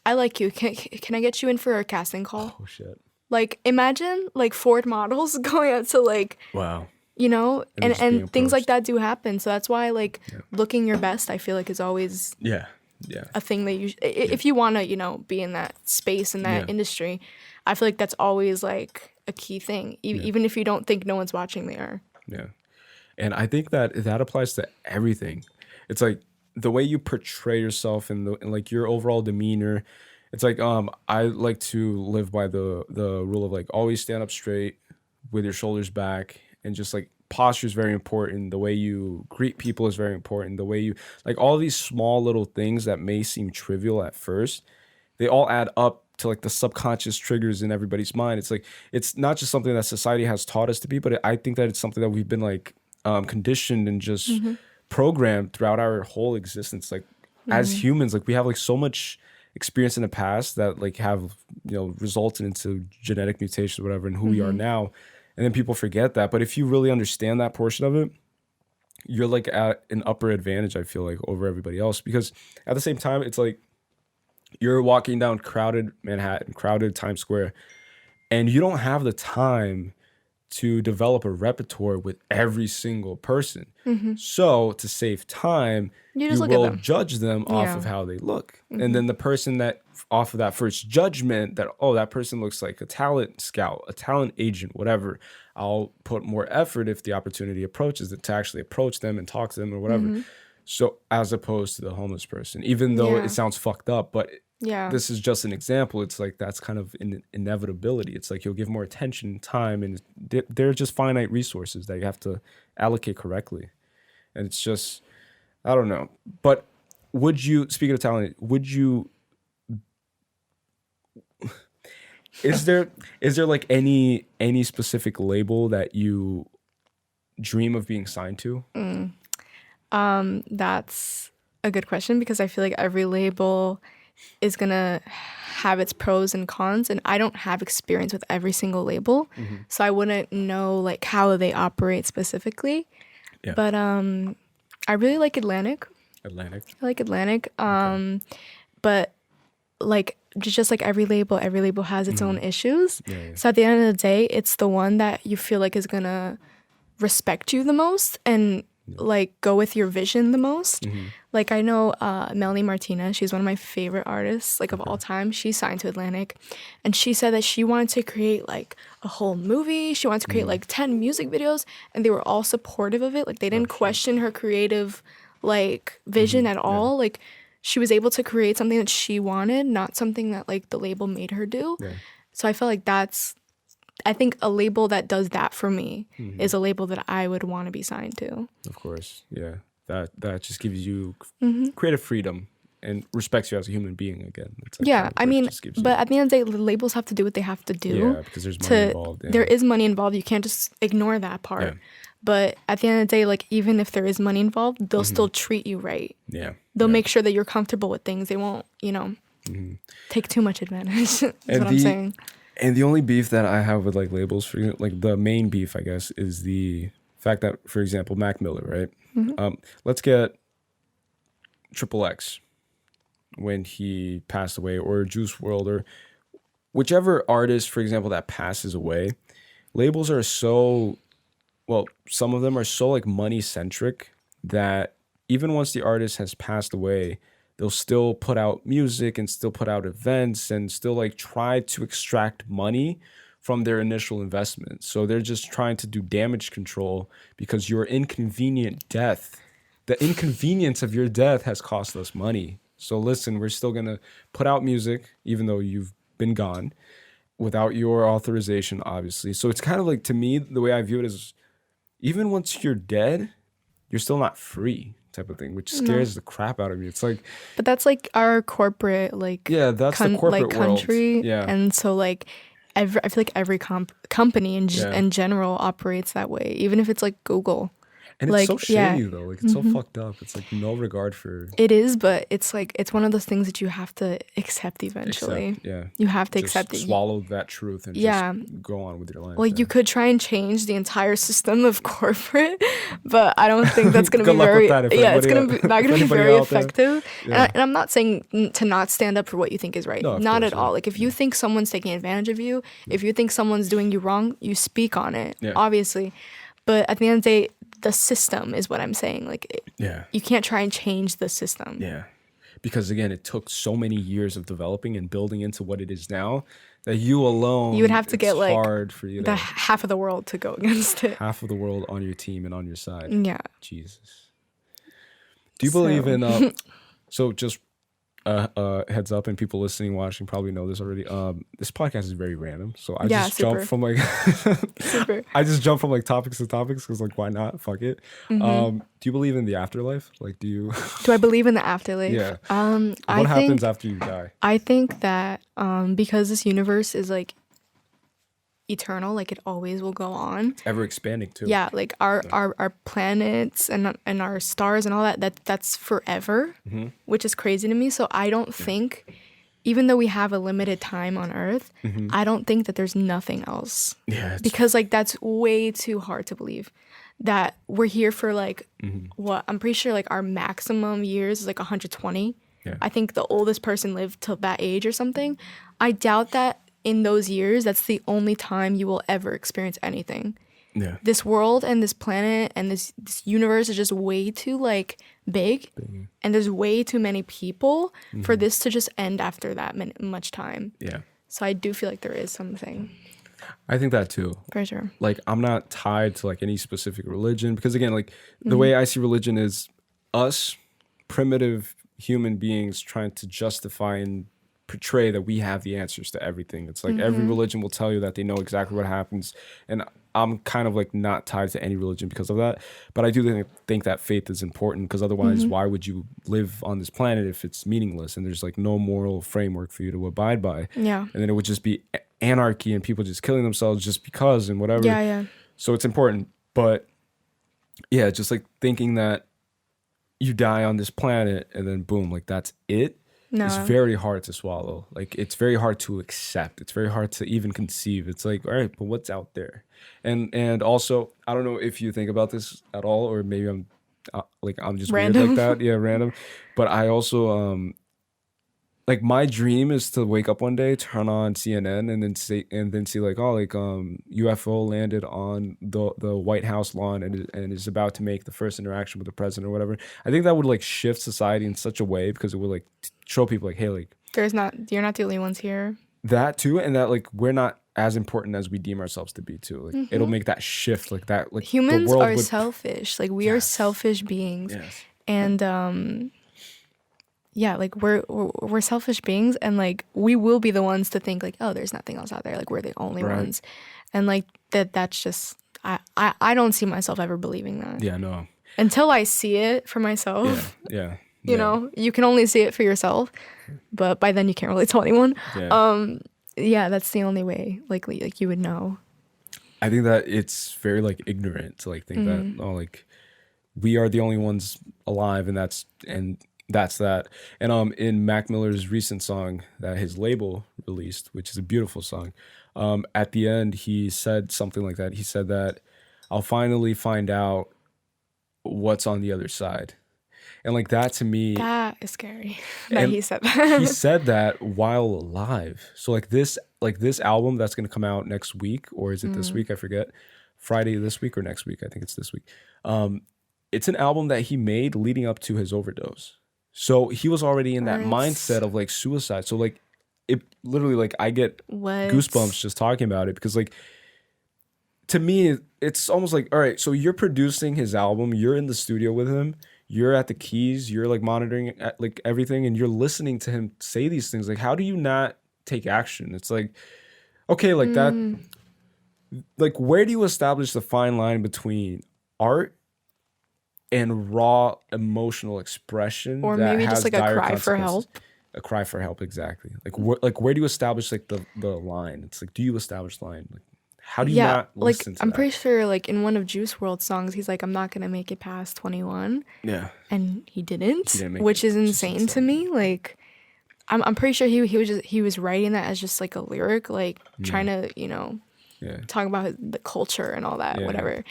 I like you. Can I get you in for a casting call? Oh shit. Like, imagine, like, Ford models going out to, like, wow, and things like that do happen. So that's why, like, looking your best, I feel like, is always a thing that you, if you want to, be in that space, in that industry, I feel like that's always, like, a key thing. Even if you don't think no one's watching, they are. Yeah. And I think that applies to everything. It's like the way you portray yourself and like your overall demeanor. It's like I like to live by the rule of like always stand up straight with your shoulders back, and just like posture is very important. The way you greet people is very important. The way you like all these small little things that may seem trivial at first, they all add up to like the subconscious triggers in everybody's mind. It's like it's not just something that society has taught us to be, but I think that it's something that we've been like conditioned and just programmed throughout our whole existence. Like as humans, like we have like so much experience in the past that like have resulted into genetic mutations or whatever and who we are now, and then people forget that. But if you really understand that portion of it, you're like at an upper advantage, I feel like, over everybody else, because at the same time it's like you're walking down crowded Manhattan, crowded Times Square, and you don't have the time to develop a repertoire with every single person. So to save time, you will judge them off of how they look. And then the person that off of that first judgment that, oh, that person looks like a talent scout, a talent agent, whatever, I'll put more effort if the opportunity approaches it to actually approach them and talk to them or whatever. So as opposed to the homeless person, even though it sounds fucked up, but this is just an example. It's like that's kind of an inevitability. It's like you'll give more attention, time, and they're just finite resources that you have to allocate correctly. And it's just, I don't know. But would you, speaking of talent, would you, is there like any specific label that you dream of being signed to? That's a good question, because I feel like every label is gonna have its pros and cons, and I don't have experience with every single label, so I wouldn't know like how they operate specifically. But I really like Atlantic. I like Atlantic. But like just like every label has its own issues. So at the end of the day, it's the one that you feel like is gonna respect you the most and like go with your vision the most. Like I know Melanie Martinez, she's one of my favorite artists like of all time. She signed to Atlantic, and she said that she wanted to create like a whole movie. She wanted to create like 10 music videos, and they were all supportive of it. Like they didn't question her creative like vision at all. Like she was able to create something that she wanted, not something that like the label made her do. Yeah. So I feel like I think a label that does that for me is a label that I would want to be signed to. Of course. Yeah. That just gives you Mm-hmm. creative freedom and respects you as a human being again. It's like Yeah, kind of I what it mean, just gives you. but at the end of the day, the labels have to do what they have to do. Yeah, because there's money involved. Yeah. There is money involved. You can't just ignore that part. Yeah. But at the end of the day, like even if there is money involved, they'll still treat you right. Yeah. They'll make sure that you're comfortable with things. They won't, take too much advantage. That's what I'm saying. And the only beef that I have with like labels, for like the main beef, I guess, is the fact that, for example, Mac Miller, right? Let's get XXX when he passed away, or Juice WRLD, or whichever artist, for example, that passes away. Labels are so, well, some of them are so like money centric that even once the artist has passed away, they'll still put out music and still put out events and still like try to extract money from their initial investment. So they're just trying to do damage control because your inconvenient death, the inconvenience of your death has cost us money. So listen, we're still going to put out music even though you've been gone without your authorization, obviously. So it's kind of like, to me, the way I view it is even once you're dead, you're still not free, type of thing, which scares the crap out of me. It's like, but that's like our corporate, like, that's the corporate like country. world. Yeah. And so like I feel like every company in general operates that way, even if it's like Google. And like, it's so shady though. Like it's so fucked up. It's like no regard for. It is, but it's like it's one of those things that you have to accept eventually. You have to just accept it. Swallow that truth and just go on with your life. Like you could try and change the entire system of corporate, but I don't think that's going to be very. It's going to be not going to be very effective. And I'm not saying to not stand up for what you think is right. No, not at all. Like if you think someone's taking advantage of you, if you think someone's doing you wrong, you speak on it. Obviously, but at the end of the day, the system is what I'm saying. Like, you can't try and change the system. Yeah. Because again, it took so many years of developing and building into what it is now that you alone, you would have to get like hard for you the half of the world to go against it. Half of the world on your team and on your side. Yeah. Jesus. Do you believe in, so just heads up, and people listening, watching probably know this already. This podcast is very random, so I just jump from like I just jump from like topics to topics because like why not? Fuck it. Do you believe in the afterlife? Like, do I believe in the afterlife? Yeah. What happens after you die? I think that because this universe is like eternal, like it always will go on. It's ever expanding too. Yeah, like our planets and our stars and all that's forever, which is crazy to me. So I don't think, even though we have a limited time on Earth, I don't think that there's nothing else. Yeah, because like that's way too hard to believe that we're here for like what I'm pretty sure like our maximum years is like 120. Yeah. I think the oldest person lived till that age or something. I doubt that in those years, that's the only time you will ever experience anything. Yeah. This world and this planet and this universe is just way too like big. And there's way too many people for this to just end after that much time. Yeah. So I do feel like there is something. I think that too. For sure. Like I'm not tied to like any specific religion because again, like the way I see religion is us primitive human beings trying to justify and portray that we have the answers to everything. It's like every religion will tell you that they know exactly what happens, and I'm kind of like not tied to any religion because of that. But I do think that faith is important because otherwise, why would you live on this planet if it's meaningless and there's like no moral framework for you to abide by? Yeah, and then it would just be anarchy and people just killing themselves just because and whatever. Yeah, yeah. So it's important, but yeah, just like thinking that you die on this planet and then boom, like that's it. No. It's very hard to swallow. Like it's very hard to accept. It's very hard to even conceive. It's like, all right, but what's out there? And also, I don't know if you think about this at all, or maybe I'm just random. Weird like that. Yeah, random. But I also like my dream is to wake up one day, turn on CNN, and then see like UFO landed on the White House lawn and is about to make the first interaction with the president or whatever. I think that would like shift society in such a way because it would like show people like, hey, like you're not the only ones here. That too, and that like we're not as important as we deem ourselves to be too. Like it'll make that shift like that. Like humans are selfish. Like we are selfish beings. Yes. And yeah, like we're selfish beings, and like we will be the ones to think like, oh, there's nothing else out there, like we're the only Right. ones. And like that's just I don't see myself ever believing that. Yeah, no. Until I see it for myself. Yeah. You know, you can only see it for yourself, but by then you can't really tell anyone. Yeah. Yeah, that's the only way likely like you would know. I think that it's very like ignorant to like think that like we are the only ones alive, and that's that. And in Mac Miller's recent song that his label released, which is a beautiful song, at the end he said something like that. He said that I'll finally find out what's on the other side. And like that to me, that is scary that he said that. He said that while alive. So like this album that's going to come out next week, or is it this week? I forget. Friday this week or next week? I think it's this week. It's an album that he made leading up to his overdose. So he was already in that mindset of like suicide. So like it literally, like I get goosebumps just talking about it, because like to me it's almost like, all right, so you're producing his album, you're in the studio with him, you're at the keys, you're like monitoring like everything, and you're listening to him say these things. Like, how do you not take action? It's like, okay, like that, like where do you establish the fine line between art and raw emotional expression, or that maybe has just like a cry for help? A cry for help, exactly. Like where do you establish like the line? It's like, do you establish the line? Like, how do you not listen to I'm that? pretty sure like in one of Juice WRLD's songs, he's like, I'm not gonna make it past 21. Yeah. And he didn't which it. is insane to me. Like I'm pretty sure he was writing that as just like a lyric, like trying to, you know, talk about the culture and all that, whatever.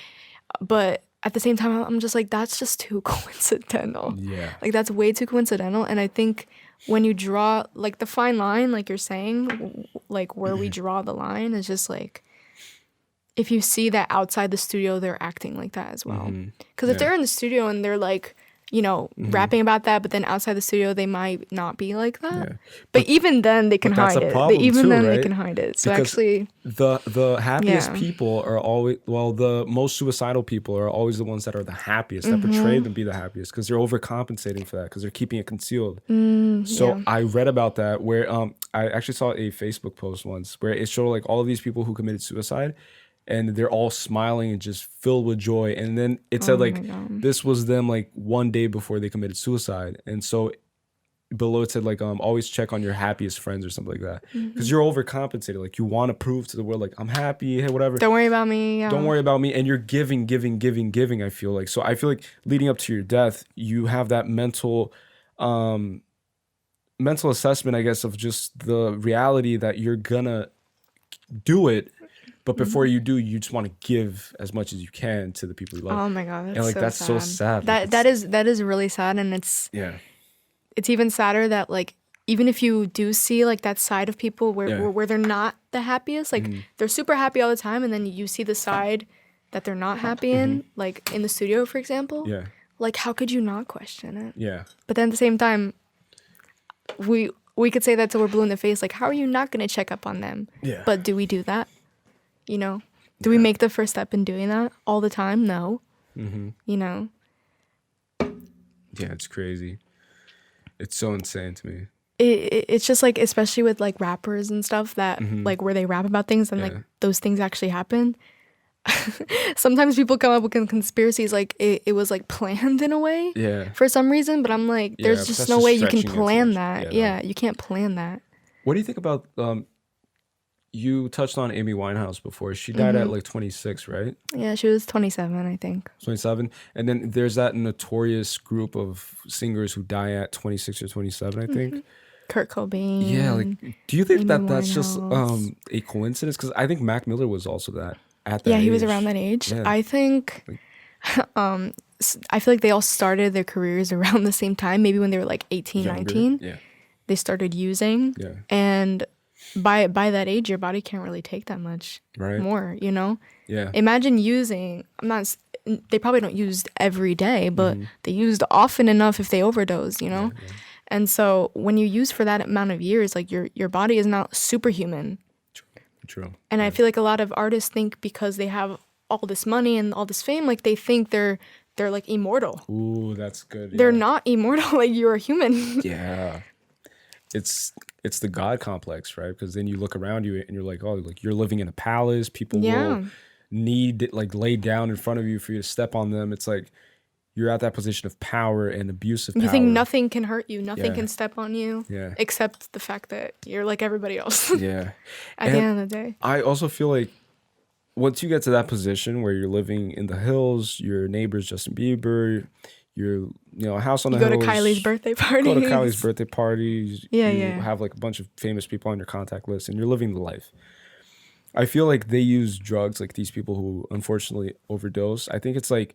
But at the same time, I'm just like, that's just too coincidental. Yeah. Like that's way too coincidental. And I think when you draw like the fine line, like you're saying, like where we draw the line is just like, if you see that outside the studio, they're acting like that as well. Because if they're in the studio and they're like, you know, rapping about that, but then outside the studio, they might not be like that. Yeah. But even then, they can hide it. They can hide it. So because actually, the happiest people are always, well, the most suicidal people are always the ones that are the happiest, that portray them to be the happiest, because they're overcompensating for that, because they're keeping it concealed. So I read about that, where I actually saw a Facebook post once where it showed like all of these people who committed suicide, and they're all smiling and just filled with joy. And then it said like this was them like one day before they committed suicide. And so below it said like always check on your happiest friends or something like that, because you're overcompensating. Like you want to prove to the world like I'm happy, hey, whatever. Don't worry about me. Yeah. Don't worry about me. And you're giving. I feel like. So I feel like leading up to your death, you have that mental assessment, I guess, of just the reality that you're gonna do it. But before you do, you just want to give as much as you can to the people you love. Oh my God, that's and like so that's sad. so sad. That is really sad, and it's even sadder that like even if you do see like that side of people where they're not the happiest, like they're super happy all the time, and then you see the side that they're not happy in, like in the studio, for example. Yeah. Like how could you not question it? Yeah. But then at the same time, we could say that till we're blue in the face. Like how are you not going to check up on them? Yeah. But do we do that? You know, do we make the first step in doing that all the time? No. You know? Yeah, it's crazy. It's so insane to me. It's just like, especially with like rappers and stuff that like where they rap about things and like those things actually happen. Sometimes people come up with conspiracies like it was like planned in a way for some reason. But I'm like, there's just no way you can plan that. Yeah, you can't plan that. What do you think about... You touched on Amy Winehouse before. She died at like 26, right? Yeah, she was 27, I think. 27. And then there's that notorious group of singers who die at 26 or 27, I think. Kurt Cobain. Yeah, like, do you think that that's just a coincidence? Because I think Mac Miller was also that at that age. Yeah, he was around that age. Yeah. I think, I feel like they all started their careers around the same time. Maybe when they were like 18, younger, 19. Yeah. They started using. Yeah. And by that age, your body can't really take that much more, you know? Yeah. Imagine using, they probably don't use every day, but they used often enough if they overdose, you know? Yeah. And so when you use for that amount of years, like your body is not superhuman. True. And I feel like a lot of artists think because they have all this money and all this fame, like they think they're they're like immortal. Ooh, that's good. They're yeah. not immortal. Like, you're a human. Yeah. It's the God complex, right? Because then you look around you and you're like, oh, like you're living in a palace. People will need like lay down in front of you for you to step on them. It's like you're at that position of power and abusive power. You think nothing can hurt you, nothing Yeah. can step on you, Yeah. except the fact that you're like everybody else. Yeah. At the end of the day. I also feel like once you get to that position where you're living in the hills, your neighbor's Justin Bieber, you're a house on the You go hills. to Kylie's birthday party. Go to Kylie's birthday parties. Yeah, you yeah. have like a bunch of famous people on your contact list, and you're living the life. I feel like they use drugs, like these people who unfortunately overdose. I think it's like,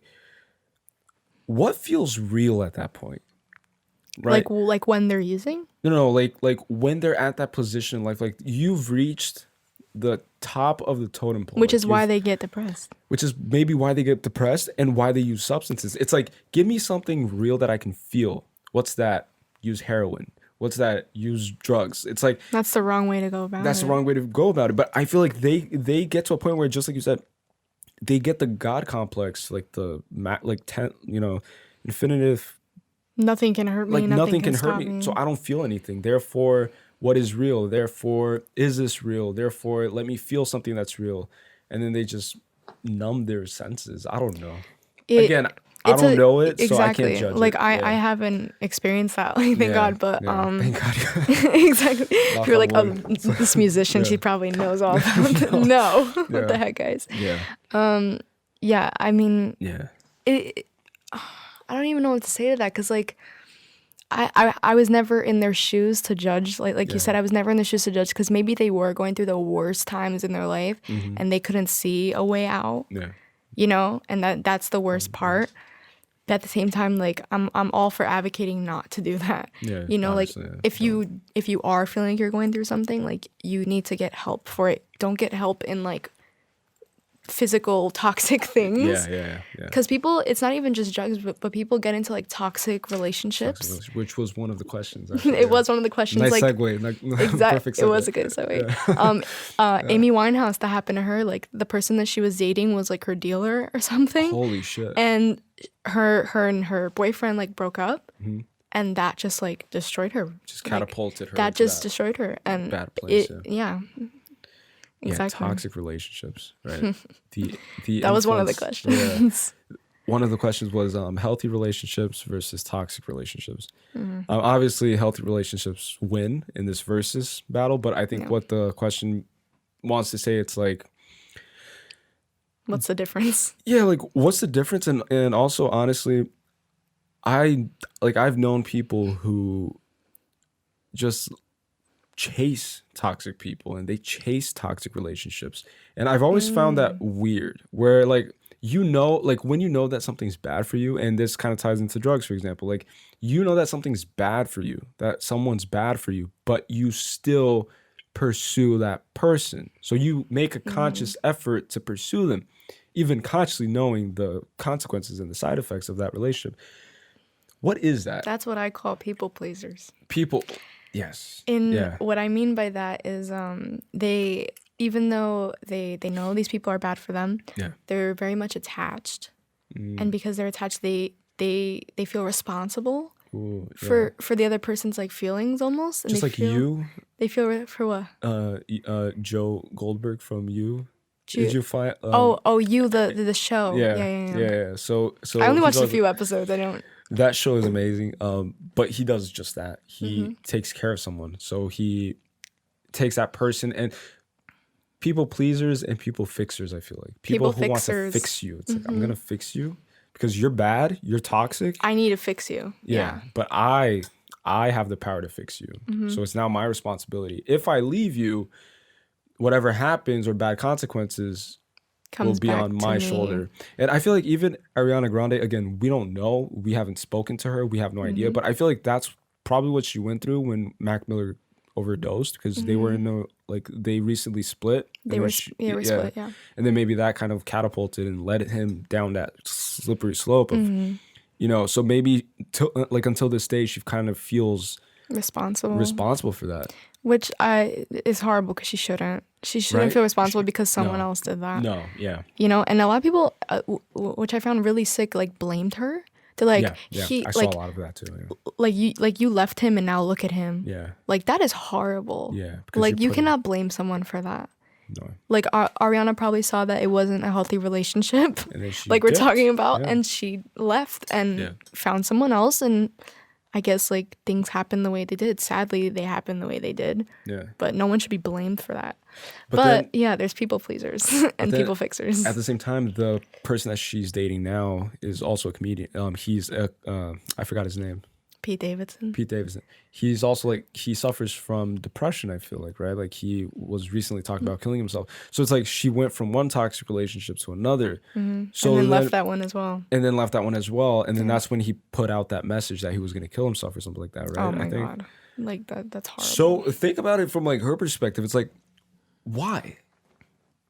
what feels real at that point, right? Like when they're using? No, like when they're at that position in life, like you've reached the top of the totem pole, Which like is why they get depressed. which is maybe why they get depressed and why they use substances. It's like, give me something real that I can feel. What's that? Use heroin. What's that? Use drugs. It's like, That's the wrong way to go about it. that's the wrong way to go about it. But I feel like they get to a point where, just like you said, they get the God complex, like infinitive. Nothing can hurt me. Like nothing can hurt stop me. So I don't feel anything. Therefore, what is real? Therefore, is this real? Therefore, let me feel something that's real. And then they just numb their senses. I don't know. Again, I don't know it, so I can't judge like it. I haven't experienced that. Like, thank God. But thank God. exactly. You're like, on wood. this musician, she probably knows all about it. No. What the heck, guys? Yeah. Yeah, I mean, Yeah. I don't even know what to say to that, because like I was never in their shoes to judge. Like you said, I was never in their shoes to judge, because maybe they were going through the worst times in their life and they couldn't see a way out. Yeah. And that's the worst part. But at the same time, like I'm all for advocating not to do that. Yeah. Like honestly, yeah. if you are feeling like you're going through something, like you need to get help for it. Don't get help in like physical toxic things. Yeah. Because people, it's not even just drugs, but people get into like toxic relationships. Which was one of the questions. Actually, It was one of the questions. Nice like segue. exactly, Perfect segue. it was a good segue. Amy Winehouse, that happened to her. Like the person that she was dating was like her dealer or something. Holy shit. And her and her boyfriend like broke up, and that just like destroyed her. Just catapulted her. That into just destroyed her. And bad place. yeah. Exactly. Yeah, toxic relationships, right? The That was one of the influence- questions. Yeah. One of the questions was healthy relationships versus toxic relationships. Obviously, healthy relationships win in this versus battle, but I think what the question wants to say, it's like, What's the difference? yeah, like what's the difference? And also, honestly, I've known people who just chase toxic people and they chase toxic relationships, and I've always found that weird, where like when you know that something's bad for you, and this kind of ties into drugs, for example, like you know that something's bad for you, that someone's bad for you, but you still pursue that person. So you make a conscious effort to pursue them, even consciously knowing the consequences and the side effects of that relationship. What is that? That's what I call people pleasers. Yes. What I mean by that is they, even though they know these people are bad for them, they're very much attached. And because they're attached, they feel responsible for the other person's like feelings almost. And just like You. They feel for what? Joe Goldberg from You. Did you find? You, the show. Yeah. So I only watched a few episodes. I don't. That show is amazing. But he does just that. He takes care of someone. So he takes that person, and people pleasers and people fixers, I feel like. People who want to fix you. It's like, I'm going to fix you because you're bad, you're toxic. I need to fix you. Yeah. But I have the power to fix you. So it's now my responsibility. If I leave you, whatever happens or bad consequences will be on my shoulder. And I feel like even Ariana Grande, again, we don't know. We haven't spoken to her. We have no idea. But I feel like that's probably what she went through when Mac Miller overdosed, because they were they recently split. They were split, yeah. And then maybe that kind of catapulted and led him down that slippery slope of, so maybe until this day, she kind of feels responsible for that. Which is horrible because she shouldn't. She shouldn't Right? feel responsible because someone No. else did that. No, yeah. You know, and a lot of people, which I found really sick, like blamed her. They're like, Yeah. he I saw like a lot of that too. Yeah. like you left him and now look at him. Yeah. Like that is horrible. Yeah, because Like you're you putting- cannot blame someone for that. No. Like Ariana probably saw that it wasn't a healthy relationship, And then she like we're dipped. talking about, Yeah. and she left and Yeah. found someone else. And I guess like things happened the way they did. Sadly, they happened the way they did. Yeah. But no one should be blamed for that. But But then- yeah, there's people pleasers and then people fixers. At the same time, the person that she's dating now is also a comedian. He's I forgot his name. Pete Davidson. Pete Davidson. He's also like, he suffers from depression, I feel like, right? Like he was recently talking about killing himself. So it's like she went from one toxic relationship to another. So and then left that one as well. And then left that one as well. And then that's when he put out that message that he was going to kill himself or something like that, right? Oh my I think. god. Like that's horrible. So think about it from like her perspective. It's like, why?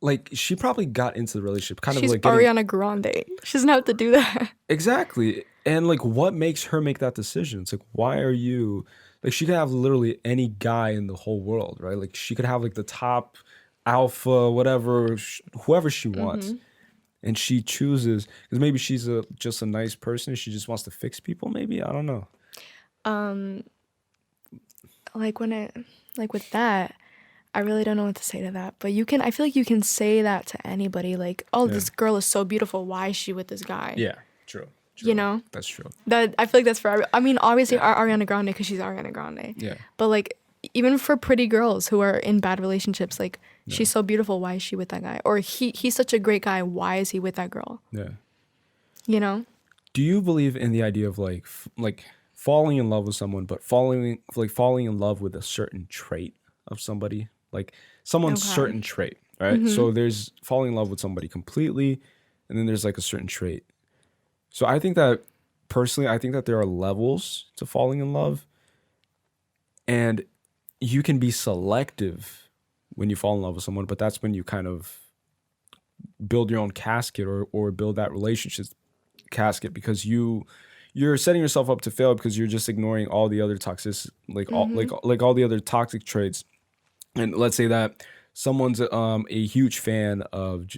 Like she probably got into the relationship kind She's of like getting, Ariana Grande. She doesn't have to do that. exactly. And like what makes her make that decision? It's like, why are you like, she could have literally any guy in the whole world, right? Like she could have like the top alpha, whatever, whoever she wants. And she chooses, because maybe she's just a nice person. She just wants to fix people. Maybe, I don't know. Like with that, I really don't know what to say to that. But I feel like you can say that to anybody. Like, oh, this girl is so beautiful. Why is she with this guy? Yeah, true. You know? That's true. That I feel like that's for I mean, obviously Ariana Grande because she's Ariana Grande. Yeah. But like even for pretty girls who are in bad relationships, like she's so beautiful, why is she with that guy? Or he's such a great guy, why is he with that girl? Yeah. You know? Do you believe in the idea of like falling in love with someone, but falling in love with a certain trait of somebody, like someone's Okay. certain trait, right? So there's falling in love with somebody completely, and then there's like a certain trait. So I think that personally, I think that there are levels to falling in love, and you can be selective when you fall in love with someone, but that's when you kind of build your own casket or build that relationship casket, because you're setting yourself up to fail because you're just ignoring all the other toxic, all the other toxic traits. And let's say that someone's a huge fan of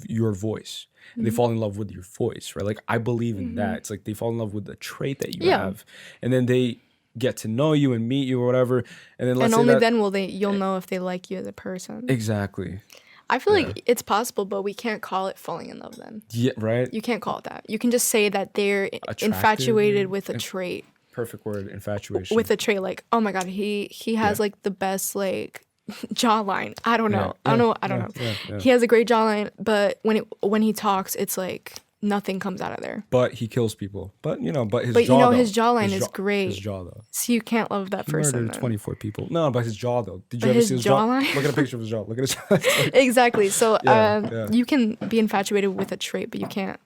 your voice, and they fall in love with your voice, right? Like I believe in that. It's like they fall in love with the trait that you have, and then they get to know you and meet you or whatever, and then then you'll know if they like you as a person. Exactly. I feel like it's possible, but we can't call it falling in love then. Yeah, right. You can't call it that. You can just say that they're Attracted, infatuated with a trait. Perfect word, infatuation. With a trait, like, oh my god, he has like the best like jawline. I don't know. I don't know. Yeah. He has a great jawline, but when he talks, it's like nothing comes out of there. But he kills people. But his But jaw, you know though. his jawline is great. His jaw though. So you can't love that He person. murdered then. 24 people. No, but his jaw though. Did you But ever his see his jaw? jawline? Look at a picture of his jaw. Look at his jaw. Exactly. So Yeah. you can be infatuated with a trait, but you can't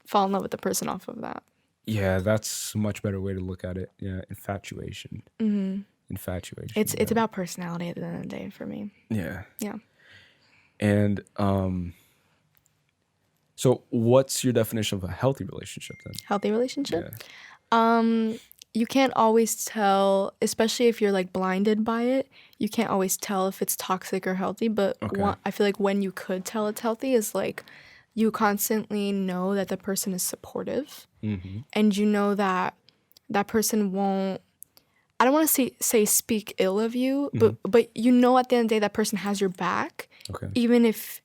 fall in love with the person off of that. Yeah, that's a much better way to look at it. Yeah, infatuation. Infatuation. It's about personality at the end of the day for me. Yeah. Yeah. And so what's your definition of a healthy relationship then? Healthy relationship. Yeah. You can't always tell, especially if you're like blinded by it. You can't always tell if it's toxic or healthy. But Okay. I feel like when you could tell it's healthy is like you constantly know that the person is supportive, and you know that that person won't. I don't want to say speak ill of you, but you know at the end of the day that person has your back, Okay. even if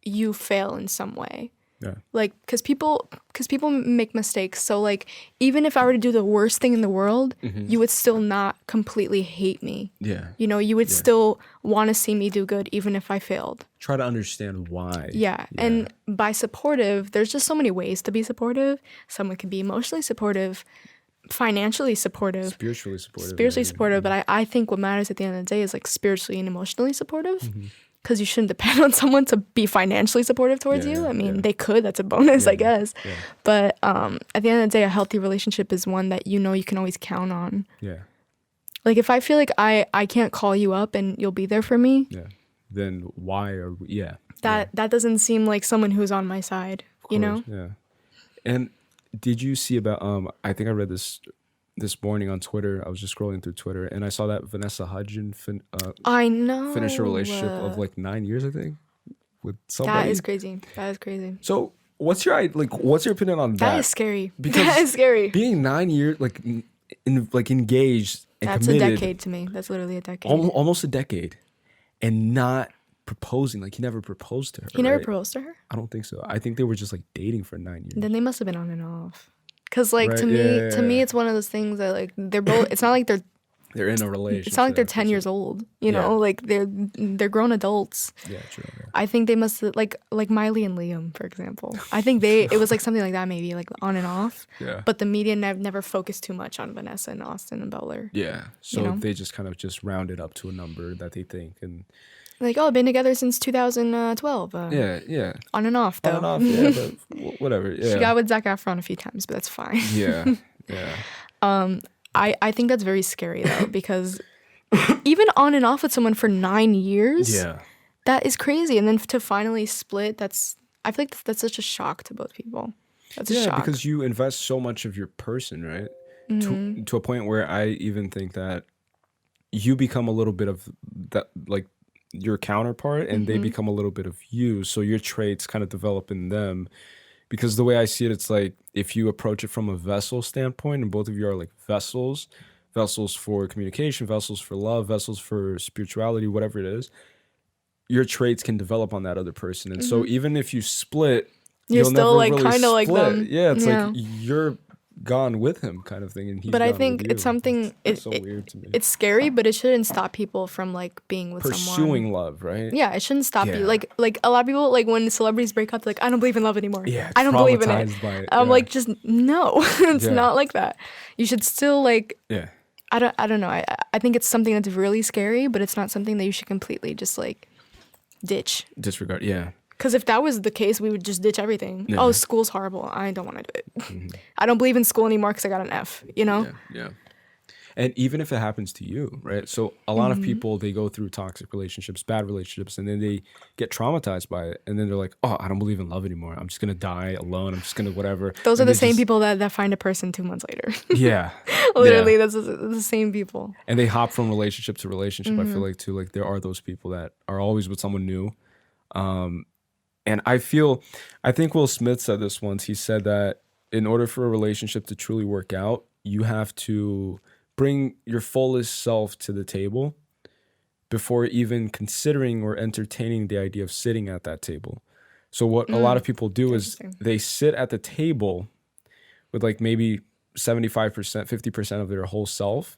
you fail in some way. Yeah. Like, because people make mistakes. So, like, even if I were to do the worst thing in the world, you would still not completely hate me. Yeah. You know, you would still want to see me do good, even if I failed. Try to understand why. Yeah. And by supportive, there's just so many ways to be supportive. Someone can be emotionally supportive, financially supportive, Spiritually supportive. spiritually maybe. supportive. But I think what matters at the end of the day is, like, spiritually and emotionally supportive. Because you shouldn't depend on someone to be financially supportive towards you. I mean, they could. That's a bonus, I guess. Yeah. But at the end of the day, a healthy relationship is one that you know you can always count on. Yeah. Like, if I feel like I can't call you up and you'll be there for me, Yeah. Then why are we? Yeah. that doesn't seem like someone who's on my side, you know? Yeah. And did you see about I think I read this this morning on Twitter. I was just scrolling through Twitter, and I saw that Vanessa Hudgens I know. finished a relationship of like 9 years, I think, with somebody. That is crazy. That is crazy. So, what's your opinion on that? That is scary. Because that is scary. Being 9 years, engaged and That's committed, a decade to me. That's literally a decade. almost a decade, and not proposing. Like, he never proposed to her. He never right? proposed to her? I don't think so. I think they were just like dating for 9 years. Then they must have been on and off. Because like Right, to me, it's one of those things that like they're both. It's not like they're in a relationship. It's not like they're 10 years old. You know, like they're grown adults. Yeah, true. Yeah. I think they must have, like Miley and Liam, for example. I think it was like something like that, maybe like on and off. Yeah. But the media never focused too much on Vanessa and Austin and Butler. Yeah. So you know? they just kind of just rounded up to a number that they think, and like, oh, been together since 2012. yeah. On and off, though. On and off, yeah, but whatever. Yeah. She got with Zac Efron a few times, but that's fine. Yeah. Yeah. I think that's very scary though, because even on and off with someone for 9 years, Yeah. that is crazy. And then to finally split, I feel like that's such a shock to both people. That's a shock. Because you invest so much of your person, right? To a point where I even think that you become a little bit of that, like your counterpart, and they become a little bit of you. So your traits kind of develop in them. Because the way I see it, it's like if you approach it from a vessel standpoint, and both of you are like vessels for communication, vessels for love, vessels for spirituality, whatever it is, your traits can develop on that other person. And so even if you split, You're you'll still never like really kind of like split. them. Yeah, it's like you're gone with him kind of thing. And he's But I gone think with it's you. something. It's so weird to me. It's scary, but it shouldn't stop people from like being with Pursuing someone. love, right? Yeah, it shouldn't stop Yeah. you. Like a lot of people, like when celebrities break up, they're like, I don't believe in love anymore. Yeah, I don't believe in it. traumatized by it, I'm yeah. like, just no, it's Yeah. not like that. You should still like. Yeah. I don't know. I think it's something that's really scary, but it's not something that you should completely just like ditch. Disregard. Yeah. Because if that was the case, we would just ditch everything. Yeah. Oh, school's horrible. I don't want to do it. I don't believe in school anymore because I got an F, you know? Yeah. And even if it happens to you, right? So a lot of people, they go through toxic relationships, bad relationships, and then they get traumatized by it. And then they're like, oh, I don't believe in love anymore. I'm just going to die alone. I'm just going to whatever. Those are And the they same just- people that find a person 2 months later. Yeah. Literally, Yeah. that's the same people. And they hop from relationship to relationship. I feel like too, like there are those people that are always with someone new. And I think Will Smith said this once. He said that in order for a relationship to truly work out, you have to bring your fullest self to the table before even considering or entertaining the idea of sitting at that table. So what a lot of people do is they sit at the table with like maybe 75%, 50% of their whole self,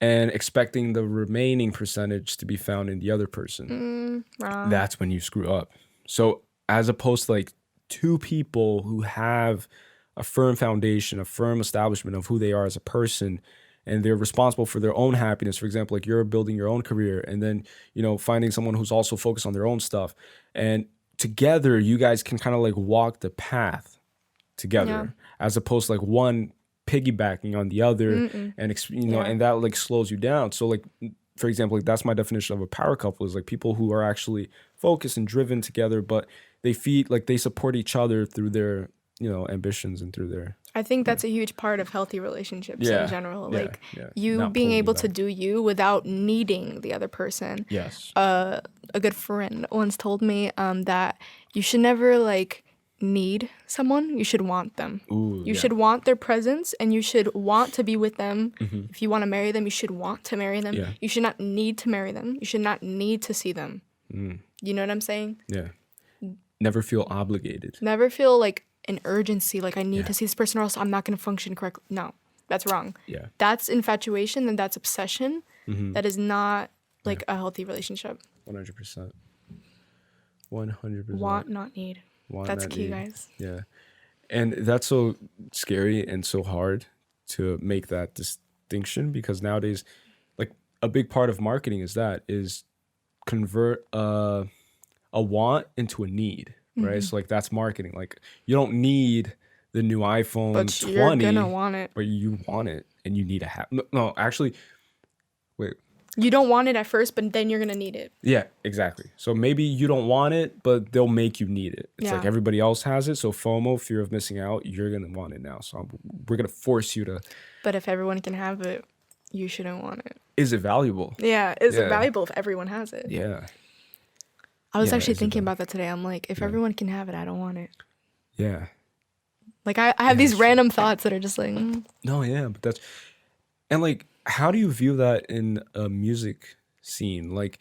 and expecting the remaining percentage to be found in the other person. Wrong. That's when you screw up. So as opposed to like two people who have a firm foundation, a firm establishment of who they are as a person, and they're responsible for their own happiness. For example, like you're building your own career, and then, you know, finding someone who's also focused on their own stuff. And together you guys can kind of like walk the path together, as opposed to like one piggybacking on the other. And and that like slows you down. So like, for example, like that's my definition of a power couple, is like people who are actually focused and driven together, but they support each other through their, you know, ambitions and through their. I think that's a huge part of healthy relationships in general. Yeah, Like yeah. you Not being pulling able you to back. do you without needing the other person. Yes. A good friend once told me that you should never like need someone. You should want them. Ooh, You yeah. should want their presence, and you should want to be with them. If you want to marry them, you should want to marry them. Yeah. You should not need to marry them. You should not need to see them. You know what I'm saying? Yeah. Never feel obligated. Never feel like an urgency, like I need to see this person or else I'm not going to function correctly. No, that's wrong. Yeah. That's infatuation and that's obsession. That is not like a healthy relationship. 100%. 100%. Want, not need. Want, That's not key, need. guys. Yeah. And that's so scary and so hard to make that distinction, because nowadays, like a big part of marketing is convert a want into a need, right? So like that's marketing. Like you don't need the new iPhone But 20, you're gonna want it. but you want it and you need to have. No, actually, wait. You don't want it at first, but then you're gonna need it. Yeah, exactly. So maybe you don't want it, but they'll make you need it. It's like everybody else has it. So FOMO, fear of missing out, you're going to want it now. So we're going to force you to. But if everyone can have it, you shouldn't want it. Is it valuable? Yeah. Is it valuable if everyone has it? Yeah. I was actually thinking about that today. I'm like, if everyone can have it, I don't want it. Yeah. Like I have these random thoughts that are just like. No, yeah. But that's. And like, how do you view that in a music scene? Like,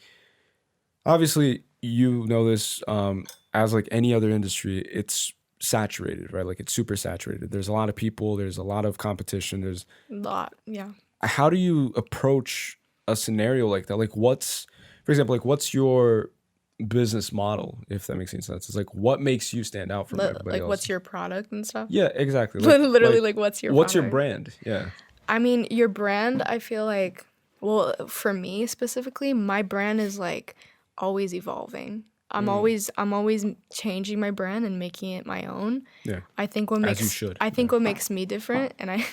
obviously, you know this as like any other industry, it's saturated, right? Like it's super saturated. There's a lot of people. There's a lot of competition. There's A lot, yeah. How do you approach a scenario like that? Like, for example, like what's your business model, if that makes any sense? It's like, what makes you stand out from everybody like else? what's your product and stuff? Yeah, exactly. Literally, like what's your brand? Yeah. I mean, your brand, I feel like, well, for me specifically, my brand is like always evolving. I'm always changing my brand and making it my own. Yeah. I think what makes me different, and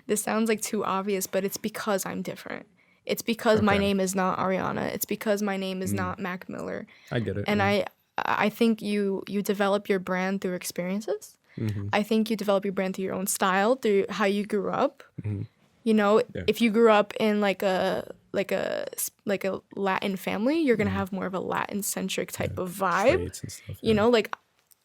this sounds like too obvious, but it's because I'm different. It's because my name is not Ariana. It's because my name is not Mac Miller. I get it. And I think you develop your brand through experiences. Mm-hmm. I think you develop your brand through your own style, through how you grew up. Mm-hmm. You know, if you grew up in like a Latin family, you're gonna have more of a Latin centric type of vibe. And stuff, you know, like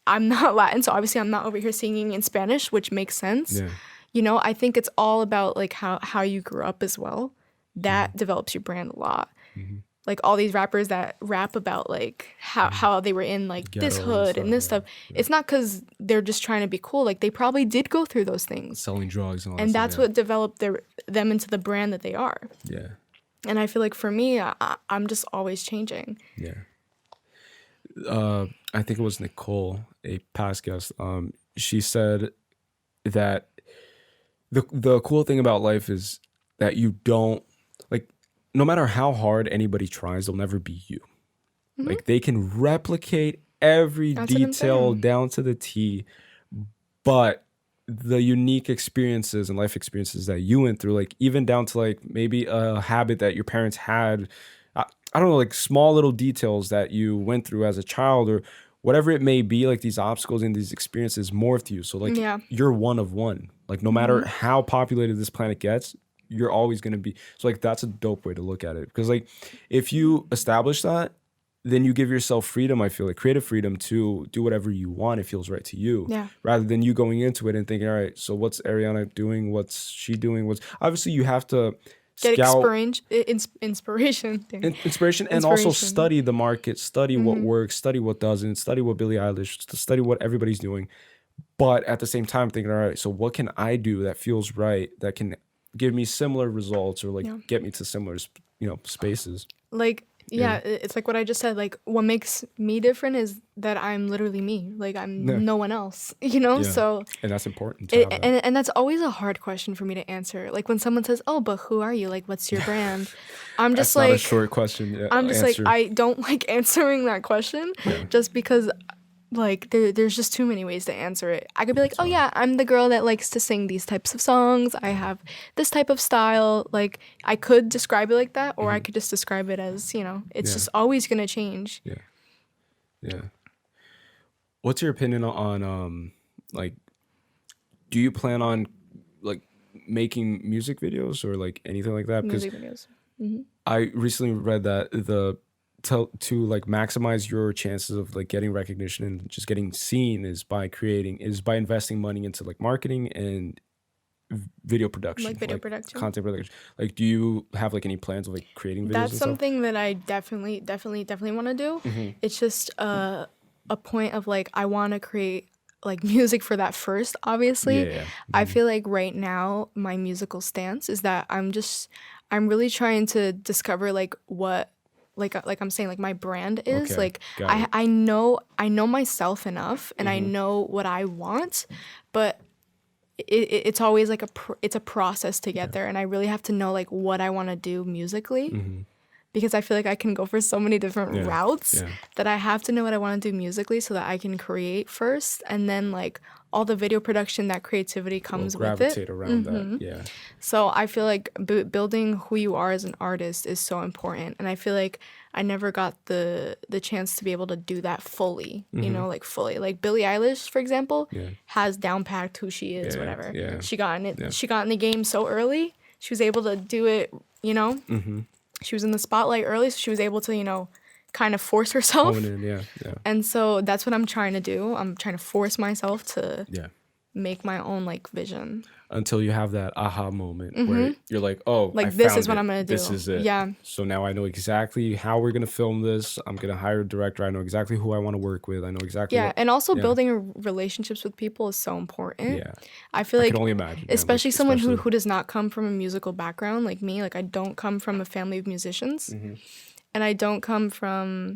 I'm not Latin, so obviously I'm not over here singing in Spanish, which makes sense. Yeah. You know, I think it's all about like how you grew up as well. That develops your brand a lot. Mm-hmm. Like all these rappers that rap about like how they were in like Ghetto this hood and this stuff. Yeah. It's not because they're just trying to be cool. Like they probably did go through those things. Selling drugs and all that and that's what developed them into the brand that they are. Yeah. And I feel like for me, I'm just always changing. Yeah. I think it was Nicole, a past guest. She said that the cool thing about life is that you don't, like, no matter how hard anybody tries, they'll never be you. Mm-hmm. Like they can replicate every detail down to the T, but the unique experiences and life experiences that you went through, like even down to like maybe a habit that your parents had, I don't know, like small little details that you went through as a child or whatever it may be, like these obstacles and these experiences morphed you. So like you're one of one. Like no matter how populated this planet gets, you're always going to be. So like that's a dope way to look at it. Because like if you establish that, then you give yourself freedom, I feel like creative freedom to do whatever you want. It feels right to you. Yeah. Rather than you going into it and thinking, all right, so what's Ariana doing? What's she doing? Obviously you have to get inspiration. And also study the market, study what works, study what doesn't, study what Billie Eilish, study what everybody's doing. But at the same time thinking, all right, so what can I do that feels right, that can give me similar results or like get me to similar, spaces. Like, it's like what I just said. Like, what makes me different is that I'm literally me. Like, I'm no one else, Yeah. So, and that's important. And that's always a hard question for me to answer. Like when someone says, "Oh, but who are you? Like, what's your brand?" I'm just that's like, not a short question. I'm just like, I don't like answering that question, just because. Like, there's just too many ways to answer it. I could be like, oh, yeah, I'm the girl that likes to sing these types of songs. I have this type of style. Like, I could describe it like that, or I could just describe it as, it's just always going to change. Yeah. Yeah. What's your opinion on, like, do you plan on, like, making music videos or, like, anything like that? Music videos. Mm-hmm. I recently read that to like maximize your chances of like getting recognition and just getting seen is by investing money into like marketing and video production, like video production, content production. Like, do you have like any plans of like creating videos? That's something that I definitely want to do. Mm-hmm. It's just a point of like I want to create like music for that first, obviously. Yeah. Mm-hmm. I feel like right now my musical stance is that I'm really trying to discover like what like I'm saying, like my brand is. Okay, like I know myself enough and I know what I want, but it's always like it's a process to get there, and I really have to know like what I want to do musically, because I feel like I can go for so many different routes that I have to know what I want to do musically so that I can create first, and then like all the video production, that creativity comes with it. Gravitate around that. Yeah. So I feel like building who you are as an artist is so important, and I feel like I never got the chance to be able to do that fully. You know, like fully. Like Billie Eilish, for example, has down packed who she is. Whatever. Yeah. She got in it. Yeah. She got in the game so early. She was able to do it. You know. She was in the spotlight early, so she was able to, you know, kind of force herself. Yeah. And so that's what I'm trying to do. I'm trying to force myself to make my own like vision. Until you have that aha moment where you're like, oh, like I this found is what it. I'm gonna do. This is it. Yeah. So now I know exactly how we're gonna film this. I'm gonna hire a director. I know exactly who I want to work with. I know exactly. Yeah, and also building relationships with people is so important. Yeah. I feel like I can only imagine. especially someone who does not come from a musical background like me. Like I don't come from a family of musicians, and I don't come from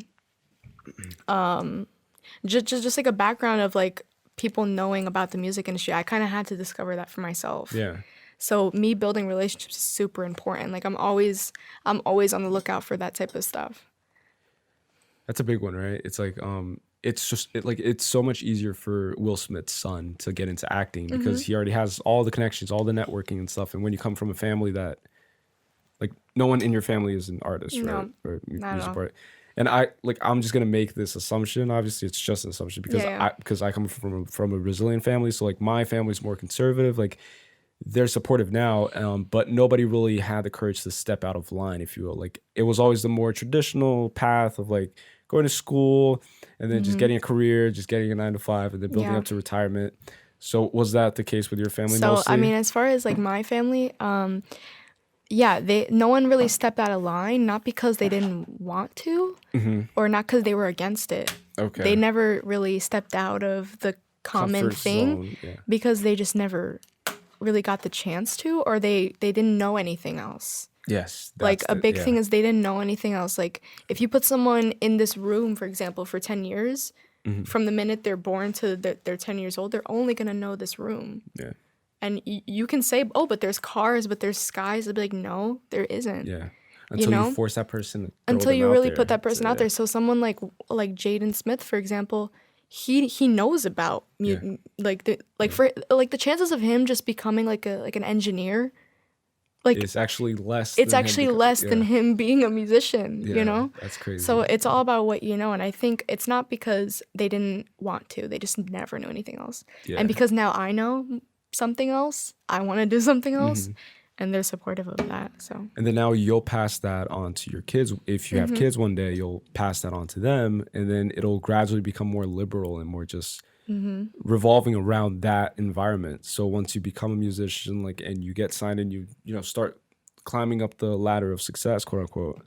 just like a background of like people knowing about the music industry. I kind of had to discover that for myself. Yeah. So me building relationships is super important. Like I'm always on the lookout for that type of stuff. That's a big one, right? It's like it's just it's so much easier for Will Smith's son to get into acting because he already has all the connections, all the networking and stuff. And when you come from a family that like no one in your family is an artist, right? Or music artist. And I'm just gonna make this assumption. Obviously, it's just an assumption because I come from a Brazilian family, so like my family's more conservative. Like they're supportive now, but nobody really had the courage to step out of line, if you will. Like it was always the more traditional path of like going to school and then just getting a career, just getting a 9-to-5, and then building up to retirement. So was that the case with your family? So mostly? I mean, as far as like my family, no one really stepped out of line, not because they didn't want to or not because they were against it. Okay. They never really stepped out of the common Comfort thing zone, because they just never really got the chance to, or they didn't know anything else. Yes. Like a big thing is they didn't know anything else. Like if you put someone in this room, for example, for 10 years, from the minute they're born to they're 10 years old, they're only going to know this room. Yeah. And you can say, oh, but there's cars, but there's skies. They'll be like, no, there isn't. Yeah. Until you force that person to until you really put that person out there. So someone like Jaden Smith, for example, he knows about the chances of him just becoming like an engineer, like it's actually less. It's actually less than him being a musician. Yeah, you know, that's crazy. So it's all about what you know, and I think it's not because they didn't want to; they just never knew anything else. Yeah. And because now I know something else, I want to do something else. And they're supportive of that. So. And then now you'll pass that on to your kids. If you have kids one day, you'll pass that on to them, and then it'll gradually become more liberal and more just revolving around that environment. So once you become a musician, like, and you get signed and you start climbing up the ladder of success, quote unquote,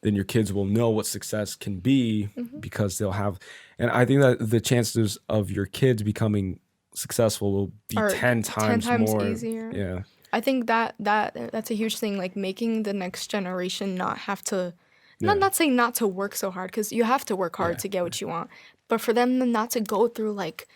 then your kids will know what success can be because they'll have. And I think that the chances of your kids becoming successful will be 10 times more easier. Yeah. I think that's a huge thing, like making the next generation not have to, not saying not to work so hard, because you have to work hard to get what you want, but for them not to go through like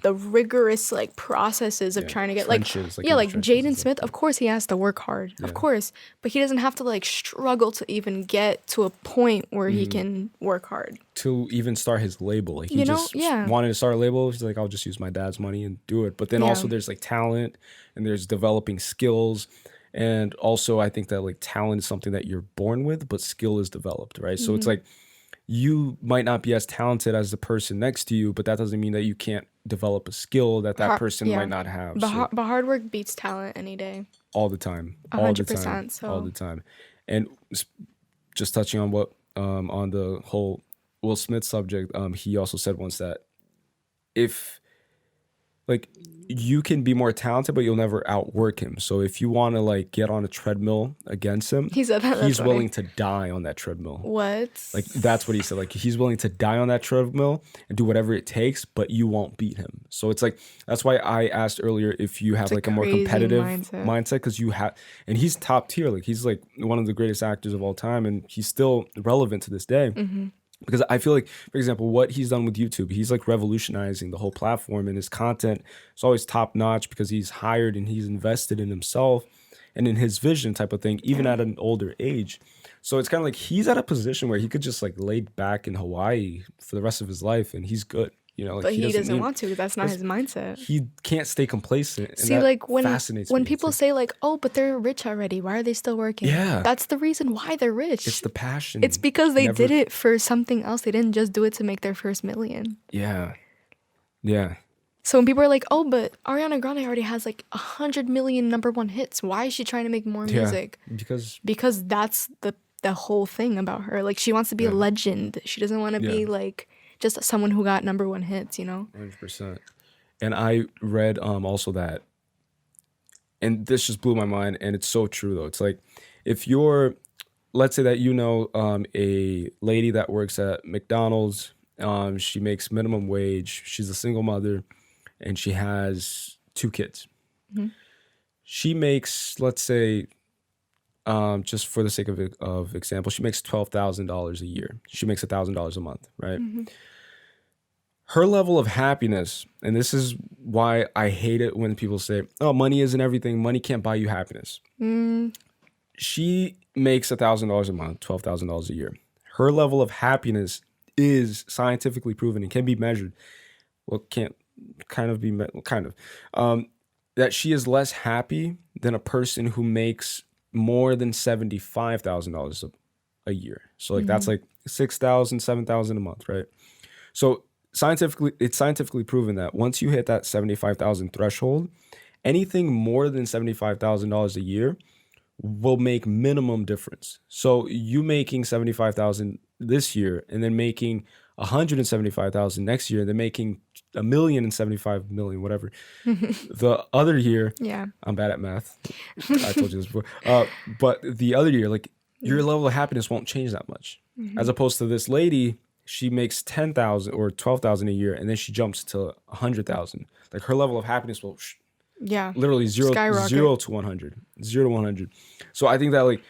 the rigorous like processes of trying to get like Jaden Smith, of course he has to work hard, of course, but he doesn't have to like struggle to even get to a point where he can work hard. To even start his label. Like he just wanted to start a label. He's like, I'll just use my dad's money and do it. But then also there's like talent and there's developing skills. And also I think that like talent is something that you're born with, but skill is developed, right? So it's like you might not be as talented as the person next to you, but that doesn't mean that you can't develop a skill that person might not have. But hard work beats talent any day. All the time. 100%. All the time. And just touching on what, on the whole Will Smith subject, he also said once that if, like, you can be more talented, but you'll never outwork him. So if you want to like get on a treadmill against him, he said that, he's willing to die on that treadmill. What? Like that's what he said. Like he's willing to die on that treadmill and do whatever it takes, but you won't beat him. So it's like that's why I asked earlier if you have like a more competitive mindset, because you have, and he's top tier. Like he's like one of the greatest actors of all time, and he's still relevant to this day. Because I feel like, for example, what he's done with YouTube, he's like revolutionizing the whole platform, and his content is always top notch because he's hired and he's invested in himself and in his vision type of thing, even at an older age. So it's kind of like he's at a position where he could just like lay back in Hawaii for the rest of his life and he's good. You know, like But he doesn't need, want to. That's not his mindset. he can't stay complacent. And See, that like fascinates when me. people say like, "Oh, but they're rich already. Why are they still working?" Yeah. That's the reason why they're rich. It's the passion. It's because they did it for something else. They didn't just do it to make their first million. Yeah. Yeah. So when people are like, "Oh, but Ariana Grande already has like 100 million #1 hits. Why is she trying to make more music?" Because that's the whole thing about her. Like, she wants to be a legend. She doesn't want to be like just someone who got #1 hits, you know? 100%. And I read also that, and this just blew my mind, and it's so true though. It's like, if you're, let's say that a lady that works at McDonald's, she makes minimum wage, she's a single mother, and she has 2 kids. Mm-hmm. She makes, let's say, just for the sake of example, she makes $12,000 a year. She makes $1,000 a month, right? Mm-hmm. Her level of happiness, and this is why I hate it when people say, "Oh, money isn't everything. Money can't buy you happiness." She makes $1,000 a month, $12,000 a year. Her level of happiness is scientifically proven and can be measured. Well, can't kind of be that she is less happy than a person who makes more than $75,000 a year. So like that's like $6,000, $7,000 a month, right? So it's scientifically proven that once you hit that 75,000 threshold, anything more than $75,000 a year will make minimum difference. So you making 75,000 this year and then making 175,000 next year, and then making $1,075,000, whatever. The other year, I'm bad at math. I told you this before. But the other year, like your level of happiness won't change that much, as opposed to this lady. She makes 10,000 or 12,000 a year, and then she jumps to 100,000. Like her level of happiness will, literally zero to 100, 0 to 100. So I think that like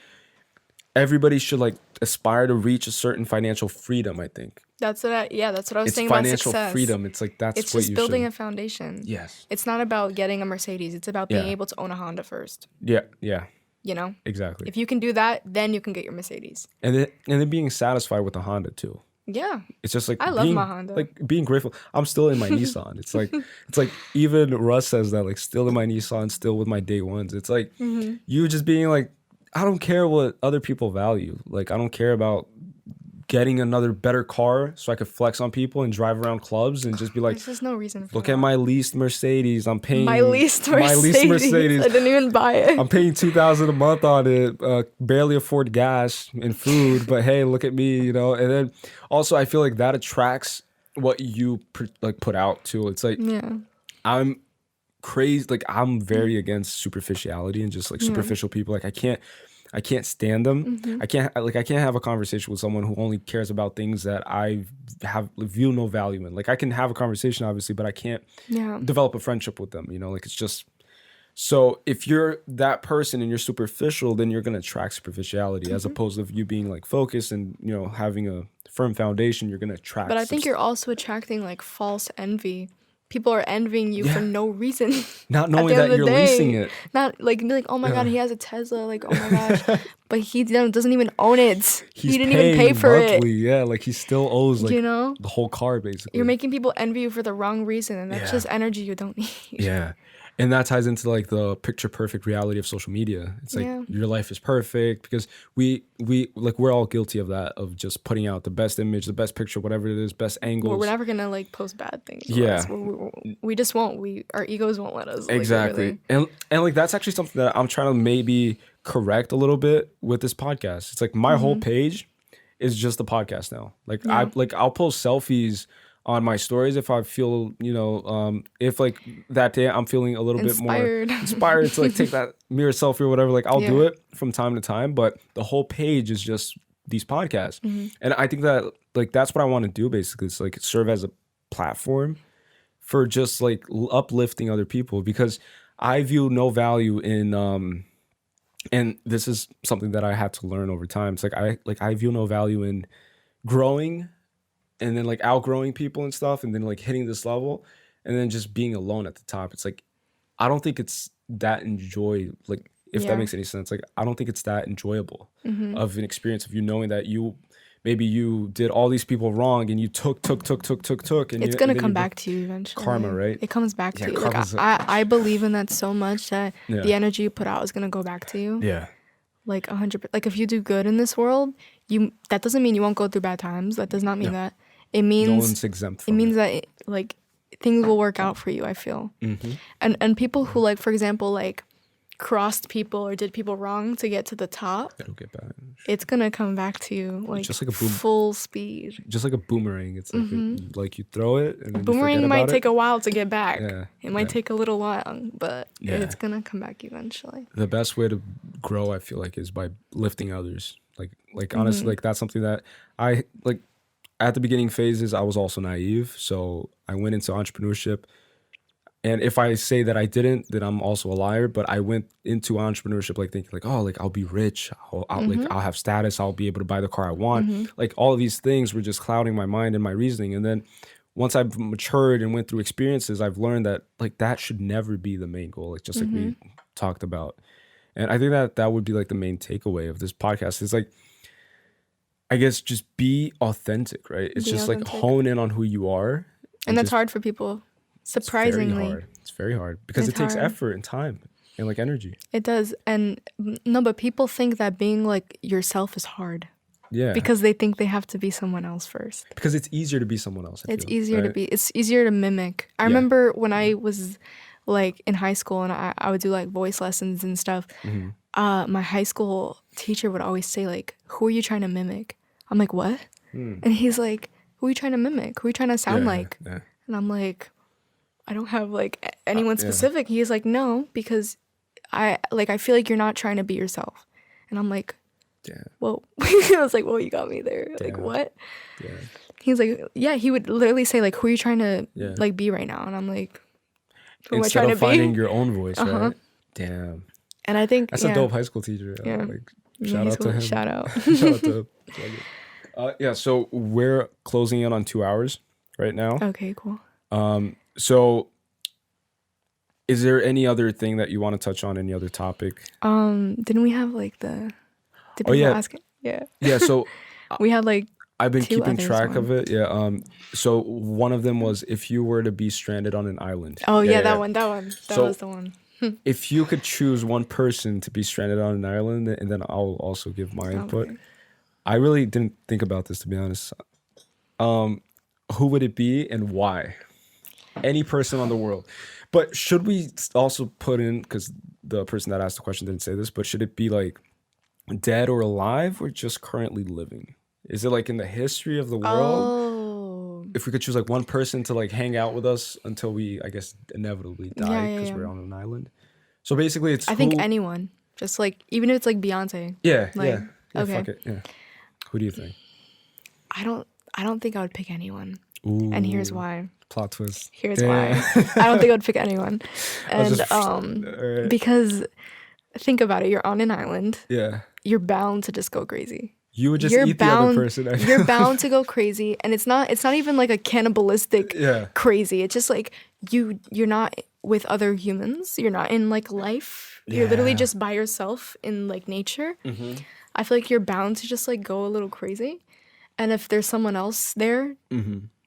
everybody should like aspire to reach a certain financial freedom. I think that's what I was saying about success. Financial freedom. It's like it's just building a foundation. Yes. It's not about getting a Mercedes. It's about being able to own a Honda first. Yeah. Yeah. You know. Exactly. If you can do that, then you can get your Mercedes. And then being satisfied with the Honda too. Yeah. It's just like I love my Honda. Like being grateful. I'm still in my Nissan. It's like even Russ says that, like, still in my Nissan, still with my day ones. It's like you just being like, I don't care what other people value. Like, I don't care about getting another better car so I could flex on people and drive around clubs and just be like, there's just no reason for look that. At my leased Mercedes. I'm paying my leased Mercedes. I didn't even buy it. I'm paying $2,000 a month on it. Barely afford gas and food, but hey, look at me, you know. And then also, I feel like that attracts what you put out too. It's like I'm crazy. Like I'm very against superficiality and just like superficial people. Like I can't stand them. I can't have a conversation with someone who only cares about things that I view no value in. Like I can have a conversation obviously, but I can't develop a friendship with them, you know, like it's just. So if you're that person and you're superficial, then you're going to attract superficiality as opposed to you being like focused and, you know, having a firm foundation, you're going to attract. But I think you're also attracting like false envy. People are envying you for no reason. Not knowing that you're leasing it. Not like oh my God, he has a Tesla. Like, oh my gosh. But he doesn't even own it. He didn't even pay for monthly. Yeah, like he still owes like, you know, the whole car basically. You're making people envy you for the wrong reason. And that's just energy you don't need. Yeah. And that ties into like the picture perfect reality of social media. It's like your life is perfect because we're all guilty of that, of just putting out the best image, the best picture, whatever it is, best angles. Well, we're never gonna like post bad things. Yeah, we just won't. Our egos won't let us. Exactly. Like, really. And like that's actually something that I'm trying to maybe correct a little bit with this podcast. It's like my whole page is just a podcast now. Like I'll post selfies on my stories if I feel, you know, if like that day I'm feeling a little bit more inspired to like take that mirror selfie or whatever, like I'll do it from time to time, but the whole page is just these podcasts. And I think that like that's what I want to do basically. It's like serve as a platform for just like uplifting other people, because I view no value in and this is something that I had to learn over time. It's like I view no value in growing and then like outgrowing people and stuff, and then like hitting this level, and then just being alone at the top. It's like, I don't think it's that like if that makes any sense. Like I don't think it's that enjoyable of an experience of you knowing that you maybe you did all these people wrong and you took, and It's gonna come back to you eventually. Karma, right? It comes back to you. Like karma's I believe in that so much that Yeah. the energy you put out is gonna go back to you. Yeah. Like 100%. Like if you do good in this world, that doesn't mean you won't go through bad times. That does not mean that. It means No one's exempt from it means that like things will work out for you, I feel. Mm-hmm. And people who like, for example, like crossed people or did people wrong to get to the top, It'll get back. it's gonna come back to you like, just like a boom, full speed. just like a boomerang. It's like, like you throw it and then Boomerang you might forget take about a while to get back. Yeah, It might take a little long, but Yeah. it's gonna come back eventually. The best way to grow, I feel like, is by lifting others. Like honestly, like that's something that I like. At the beginning phases, I was also naive, so I went into entrepreneurship. And if I say that I didn't, then I'm also a liar. But I went into entrepreneurship like thinking like, oh, like I'll be rich, I'll have status, I'll be able to buy the car I want. Like all of these things were just clouding my mind and my reasoning. And then once I've matured and went through experiences, I've learned that like that should never be the main goal. Like just like we talked about. And I think that would be like the main takeaway of this podcast is like, I guess just be authentic, right? It's just like hone in on who you are. And that's hard for people. Surprisingly. It's very hard because it takes effort and time and like energy. It does. And no, but people think that being like yourself is hard. Yeah. Because they think they have to be someone else first. Because it's easier to be someone else. It's easier to mimic. I remember when I was like in high school and I would do like voice lessons and stuff. My high school teacher would always say like, who are you trying to mimic? I'm like, what? And he's like, who are you trying to mimic? Who are you trying to sound like? Yeah. And I'm like, I don't have like anyone specific. He's like, no, because I feel like you're not trying to be yourself. And I'm like, whoa. I was like, whoa, you got me there. Like, what? Yeah. He's like, yeah, he would literally say like, who are you trying to like be right now? And I'm like, who am I trying to be? Instead of finding your own voice, right? Damn. And I think that's a dope high school teacher. Yeah. Like, shout out to him. Shout out. Shout out to him. So we're closing in on 2 hours right now. Okay, cool. So is there any other thing that you want to touch on? Any other topic? Didn't we have like did people ask it? Yeah. Yeah, so we had like I've been keeping track of it. Yeah. So one of them was if you were to be stranded on an island. Oh yeah, that one. That was the one. If you could choose one person to be stranded on an island, and then I'll also give my input. Okay. I really didn't think about this, to be honest. Who would it be and why? Any person on the world. But should we also put in, because the person that asked the question didn't say this, but should it be like dead or alive or just currently living? Is it like in the history of the world? Oh. If we could choose like one person to like hang out with us until we, I guess, inevitably die because we're on an island. So basically it's I think anyone. Just like, even if it's like Beyonce. Yeah, like, yeah. Okay. Fuck it, yeah. Who do you think? I don't think I would pick anyone. Ooh, and here's why. Plot twist. Here's why. I don't think I would pick anyone. And because think about it, you're on an island. Yeah. You're bound to just go crazy. You would just eat the other person. You're bound to go crazy, and it's not even like a cannibalistic crazy. It's just like you're not with other humans. You're not in like life. You're literally just by yourself in like nature. Mm-hmm. I feel like you're bound to just like go a little crazy, and if there's someone else there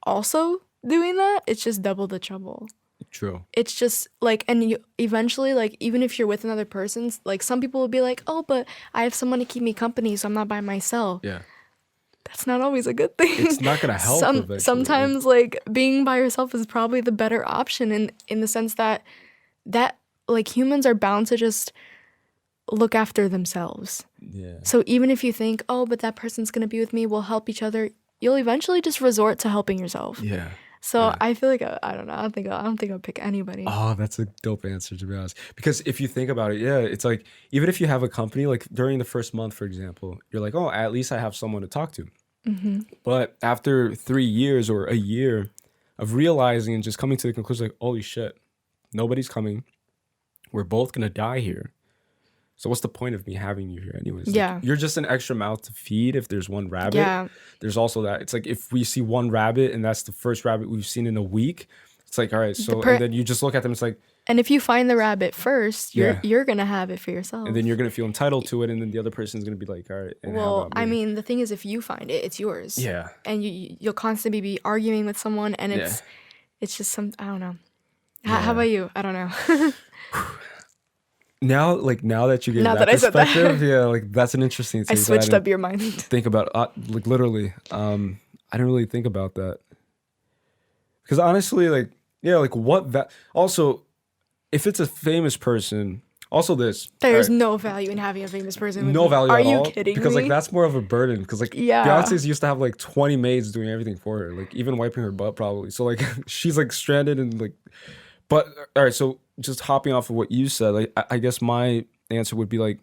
also doing that, it's just double the trouble. True. It's just like, and you eventually, like, even if you're with another person, like some people will be like, oh, but I have someone to keep me company, so I'm not by myself. Yeah. That's not always a good thing. It's not gonna help. Sometimes like being by yourself is probably the better option in the sense that like humans are bound to just look after themselves. Yeah. So even if you think, oh, but that person's gonna be with me, we'll help each other, you'll eventually just resort to helping yourself. Yeah. So I feel like I don't know. I don't think I'll pick anybody. Oh, that's a dope answer, to be honest. Because if you think about it, it's like even if you have a company, like during the first month, for example, you're like, oh, at least I have someone to talk to. Mm-hmm. But after 3 years or a year of realizing and just coming to the conclusion, like, holy shit, nobody's coming. We're both gonna die here. So what's the point of me having you here anyways? Like, you're just an extra mouth to feed if there's one rabbit. Yeah. There's also that. It's like if we see one rabbit and that's the first rabbit we've seen in a week, It's like, all right, so and then you just look at them. It's like, and if you find the rabbit first, you're gonna have it for yourself, and then you're gonna feel entitled to it, and then the other person's gonna be like, all right. And well, I mean, the thing is, if you find it, it's yours. Yeah. And you'll constantly be arguing with someone, and it's just some, I don't know. How about you? I don't know. Now that you gave that perspective, that's an interesting thing. I switched up your mind. Think about like literally. I didn't really think about that because honestly, like what also, if it's a famous person, also there's no value in having a famous person. With no value at all. Are you kidding because me? like that's more of a burden. Because like Beyonce's used to have like 20 maids doing everything for her, like even wiping her butt probably. So like she's like stranded and like. But all right, so just hopping off of what you said, like I guess my answer would be like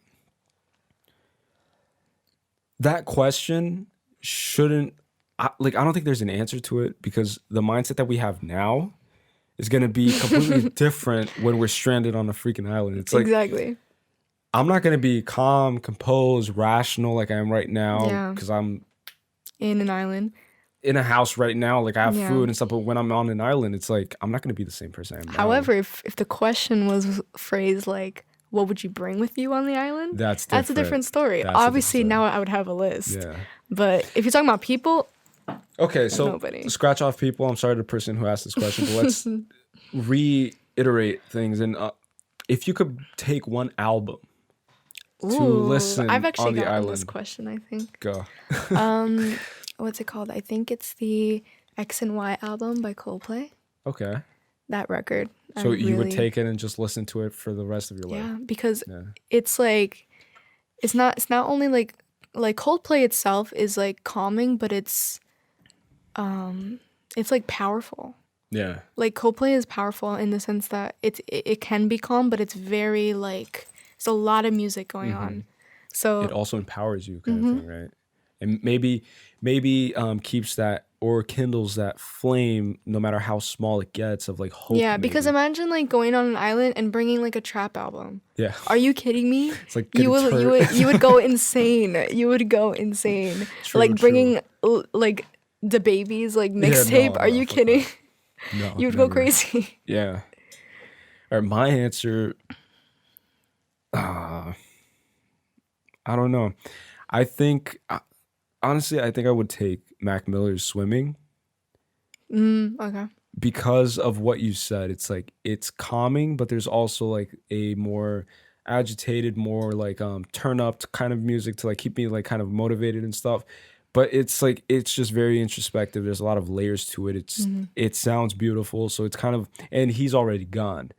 that question shouldn't. I don't think there's an answer to it because the mindset that we have now is going to be completely different when we're stranded on a freaking island. It's like exactly. I'm not going to be calm, composed, rational like I am right now because I'm in an island. In a house right now, like I have food and stuff, but when I'm on an island, it's like I'm not going to be the same person I am now. However, if the question was phrased like, what would you bring with you on the island? That's a different story. Obviously, now I would have a list. Yeah. But if you're talking about people, okay, so nobody. Scratch off people. I'm sorry to the person who asked this question, but let's reiterate things. And if you could take one album to listen I've actually on the gotten island, this question, I think. Go. What's it called? I think it's the X and Y album by Coldplay. Okay. That record. So you would take it and just listen to it for the rest of your life. Yeah, because it's like it's not only like Coldplay itself is like calming, but it's like powerful. Yeah. Like Coldplay is powerful in the sense that it can be calm, but it's very like there's a lot of music going on. So it also empowers you kind of thing, right? And maybe keeps that or kindles that flame no matter how small it gets of like hope. Yeah, because imagine like going on an island and bringing like a trap album. Yeah. Are you kidding me? It's like you would go insane. You would go insane. True, like bringing like the babies like mixtape. Are you kidding? No. You would go crazy. Yeah. All right, my answer I don't know. I think honestly, I think I would take Mac Miller's Swimming. Okay. Because of what you said, it's like it's calming, but there's also like a more agitated, more like turn up kind of music to like keep me like kind of motivated and stuff. But it's like it's just very introspective. There's a lot of layers to it. It sounds beautiful, so it's kind of, and he's already gone.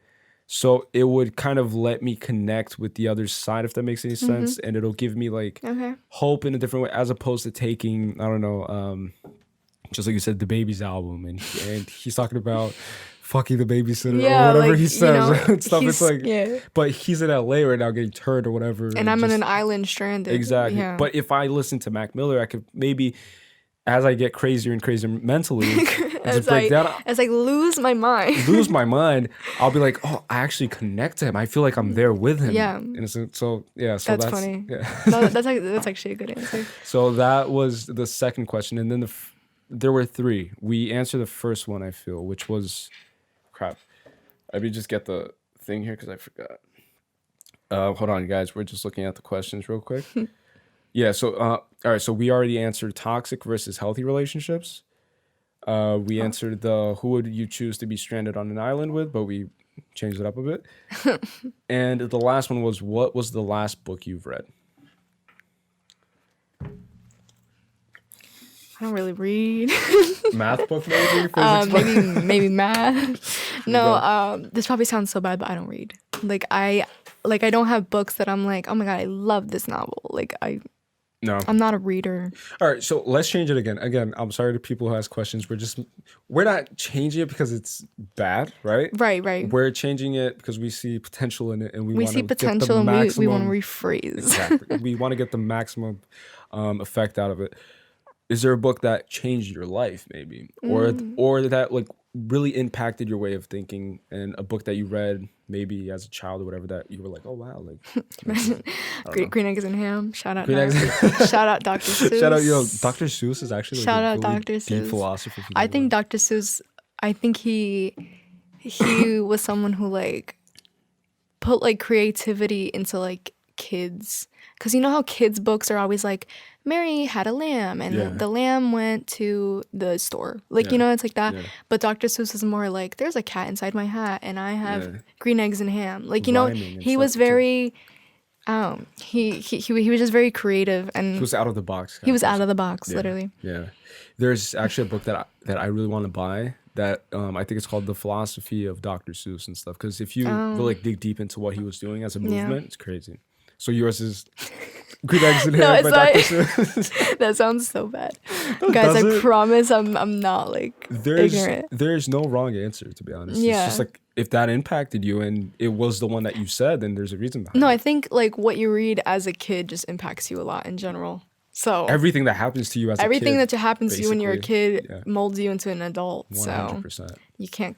So it would kind of let me connect with the other side, if that makes any sense. And it'll give me like hope in a different way, as opposed to taking, I don't know, just like you said, the Baby's album. And he's talking about fucking the babysitter or whatever he says and stuff. It's like, but he's in LA right now getting turned or whatever. And I'm on an island stranded. Exactly. Yeah. But if I listen to Mac Miller, I could maybe, as I get crazier and crazier mentally, as I lose my mind, I'll be like, oh, I actually connect to him. I feel like I'm there with him. Yeah. So that's funny. Yeah. No, that's actually a good answer. So that was the second question, and then there were three. We answered the first one, I feel, which was crap. Let me just get the thing here because I forgot. Hold on, guys. We're just looking at the questions real quick. Yeah. So all right. So we already answered toxic versus healthy relationships. We answered who would you choose to be stranded on an island with, but we changed it up a bit. And the last one was, what was the last book you've read? I don't really read. Math book maybe? Physics maybe math. No, this probably sounds so bad, but I don't read. I don't have books that I'm like, oh my God, I love this novel. I'm not a reader. All right, so let's change it again. Again, I'm sorry to people who ask questions. We're not changing it because it's bad, right? Right. We're changing it because we see potential in it, and we see potential, and we want to rephrase. Exactly. We want to get the maximum effect out of it. Is there a book that changed your life, maybe, or that like really impacted your way of thinking, and a book that you read maybe as a child or whatever that you were like, oh wow, like Green Eggs and Ham. Shout out Dr. Seuss. Shout out Dr. Seuss is actually shout out really Dr. deep Seuss. philosopher. I think Dr. Seuss. I think he he was someone who like put like creativity into like kids, because you know how kids books are always like Mary had a lamb and Yeah. the lamb went to the store, like you Yeah. know, it's like that. Yeah. But Dr. Seuss is more like there's a cat inside my hat and I have Yeah. green eggs and ham, like you know, Rhyming and he stuff, was too. very he was just very creative, and He was out of the box. he was out of the box, Yeah. literally. Yeah. There's actually a book that I really want to buy that I think it's called The Philosophy of Dr. Seuss and stuff. Because if you really like dig deep into what he was doing as a movement, it's crazy. So yours is Green Eggs and Ham by Dr. Seuss. That sounds so bad. No, Guys, does I it? promise I'm not like ignorant. There's no wrong answer, to be honest. Yeah. It's just like if that impacted you and it was the one that you said, then there's a reason behind No, it. I think like what you read as a kid just impacts you a lot in general. So Everything that happens to you as a kid. everything that happens to you when you're a basically, kid molds you into an adult. 100%. So you can't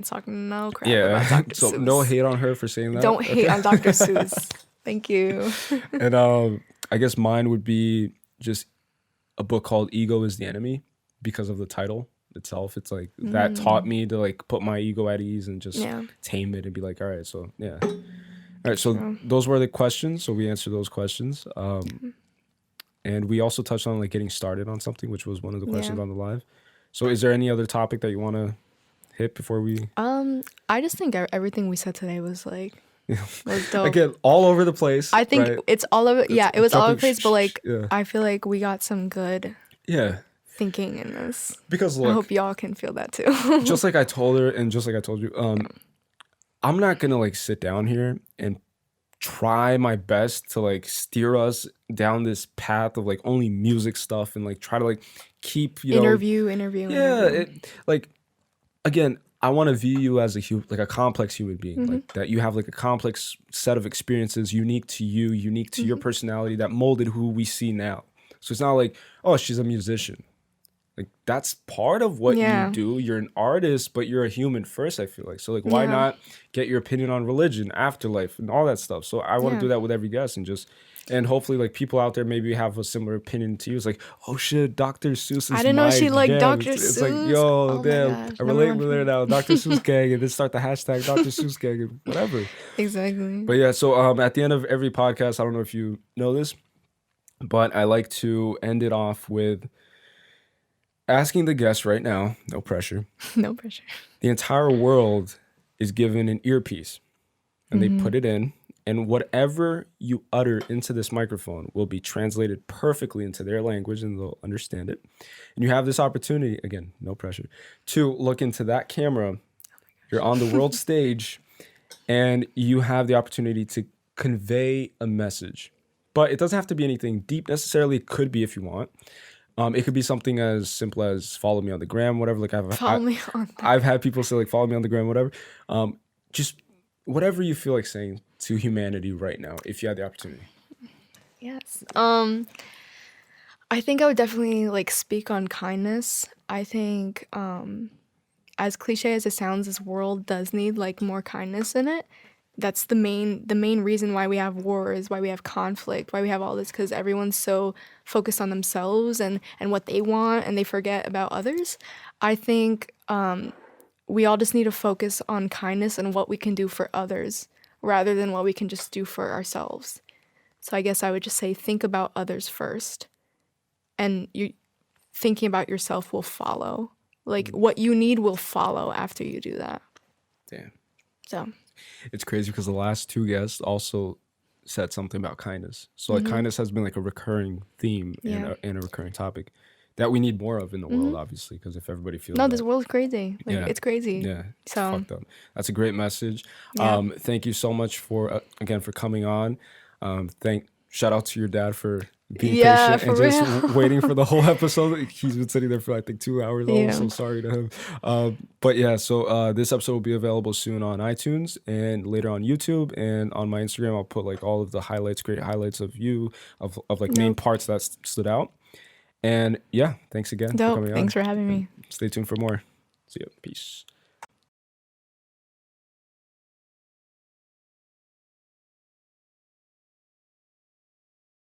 talk no crap Yeah. about Dr. So Seuss. no hate on her for saying that. Don't hate on Dr. Seuss. Thank you. And I guess mine would be just a book called Ego is the Enemy because of the title itself. It's like that taught me to like put my ego at ease and just tame it and be like, all right, so yeah. All right, so those were the questions. So we answered those questions. And we also touched on like getting started on something, which was one of the questions on the live. So is there any other topic that you want to hit before we... I just think everything we said today was like was dope. Again, all over the place. I think right? it's all over. Yeah, it was all over the place, but like yeah. I feel like we got some good thinking in this. Because I look, hope y'all can feel that too. just like I told her and just like I told you, I'm not gonna like sit down here and try my best to like steer us down this path of like only music stuff and like try to like keep interview. Like again, I want to view you as a complex human being, like that you have like a complex set of experiences unique to you, unique to your personality that molded who we see now. So it's not like, oh, she's a musician. Like that's part of what you do. You're an artist, but you're a human first, I feel like. So like why not get your opinion on religion, afterlife, and all that stuff? So I want to do that with every guest and hopefully like people out there maybe have a similar opinion to you. It's like, oh shit, Dr. Seuss is I didn't know she liked Dr. It's Seuss. like, yo, damn, I relate with her now. Dr. Seuss Seuss gang, and then start the hashtag Dr. Seuss gang and whatever. Exactly. But yeah, so at the end of every podcast, I don't know if you know this, but I like to end it off with asking the guest right now, no pressure. No pressure. The entire world is given an earpiece and they put it in, and whatever you utter into this microphone will be translated perfectly into their language and they'll understand it. And you have this opportunity, again, no pressure, to look into that camera. You're on the world stage and you have the opportunity to convey a message. But it doesn't have to be anything deep necessarily. It could be if you want. It could be something as simple as follow me on the gram, whatever. Like I've had people say like follow me on the gram, whatever. Just whatever you feel like saying to humanity right now, if you had the opportunity. Yes. I think I would definitely like speak on kindness. I think as cliche as it sounds, this world does need like more kindness in it. That's the main reason why we have wars, why we have conflict, why we have all this, because everyone's so focused on themselves and what they want, and they forget about others. I think we all just need to focus on kindness and what we can do for others rather than what we can just do for ourselves. So I guess I would just say think about others first, and you thinking about yourself will follow. Like what you need will follow after you do that. Damn. So it's crazy because the last two guests also said something about kindness. So like kindness has been like a recurring theme and a recurring topic that we need more of in the world, obviously, because if everybody feels this world's crazy. Like it's crazy. Yeah, it's so fucked up. That's a great message. Yeah. Thank you so much for again for coming on. Shout out to your dad for being patient and just waiting for the whole episode. He's been sitting there for I think 2 hours. I'm so sorry to him. But yeah, so this episode will be available soon on iTunes and later on YouTube, and on my Instagram I'll put like all of the great highlights of you of like main parts that stood out. And yeah, thanks again for coming on. Thanks for having me. Stay tuned for more. See ya. Peace.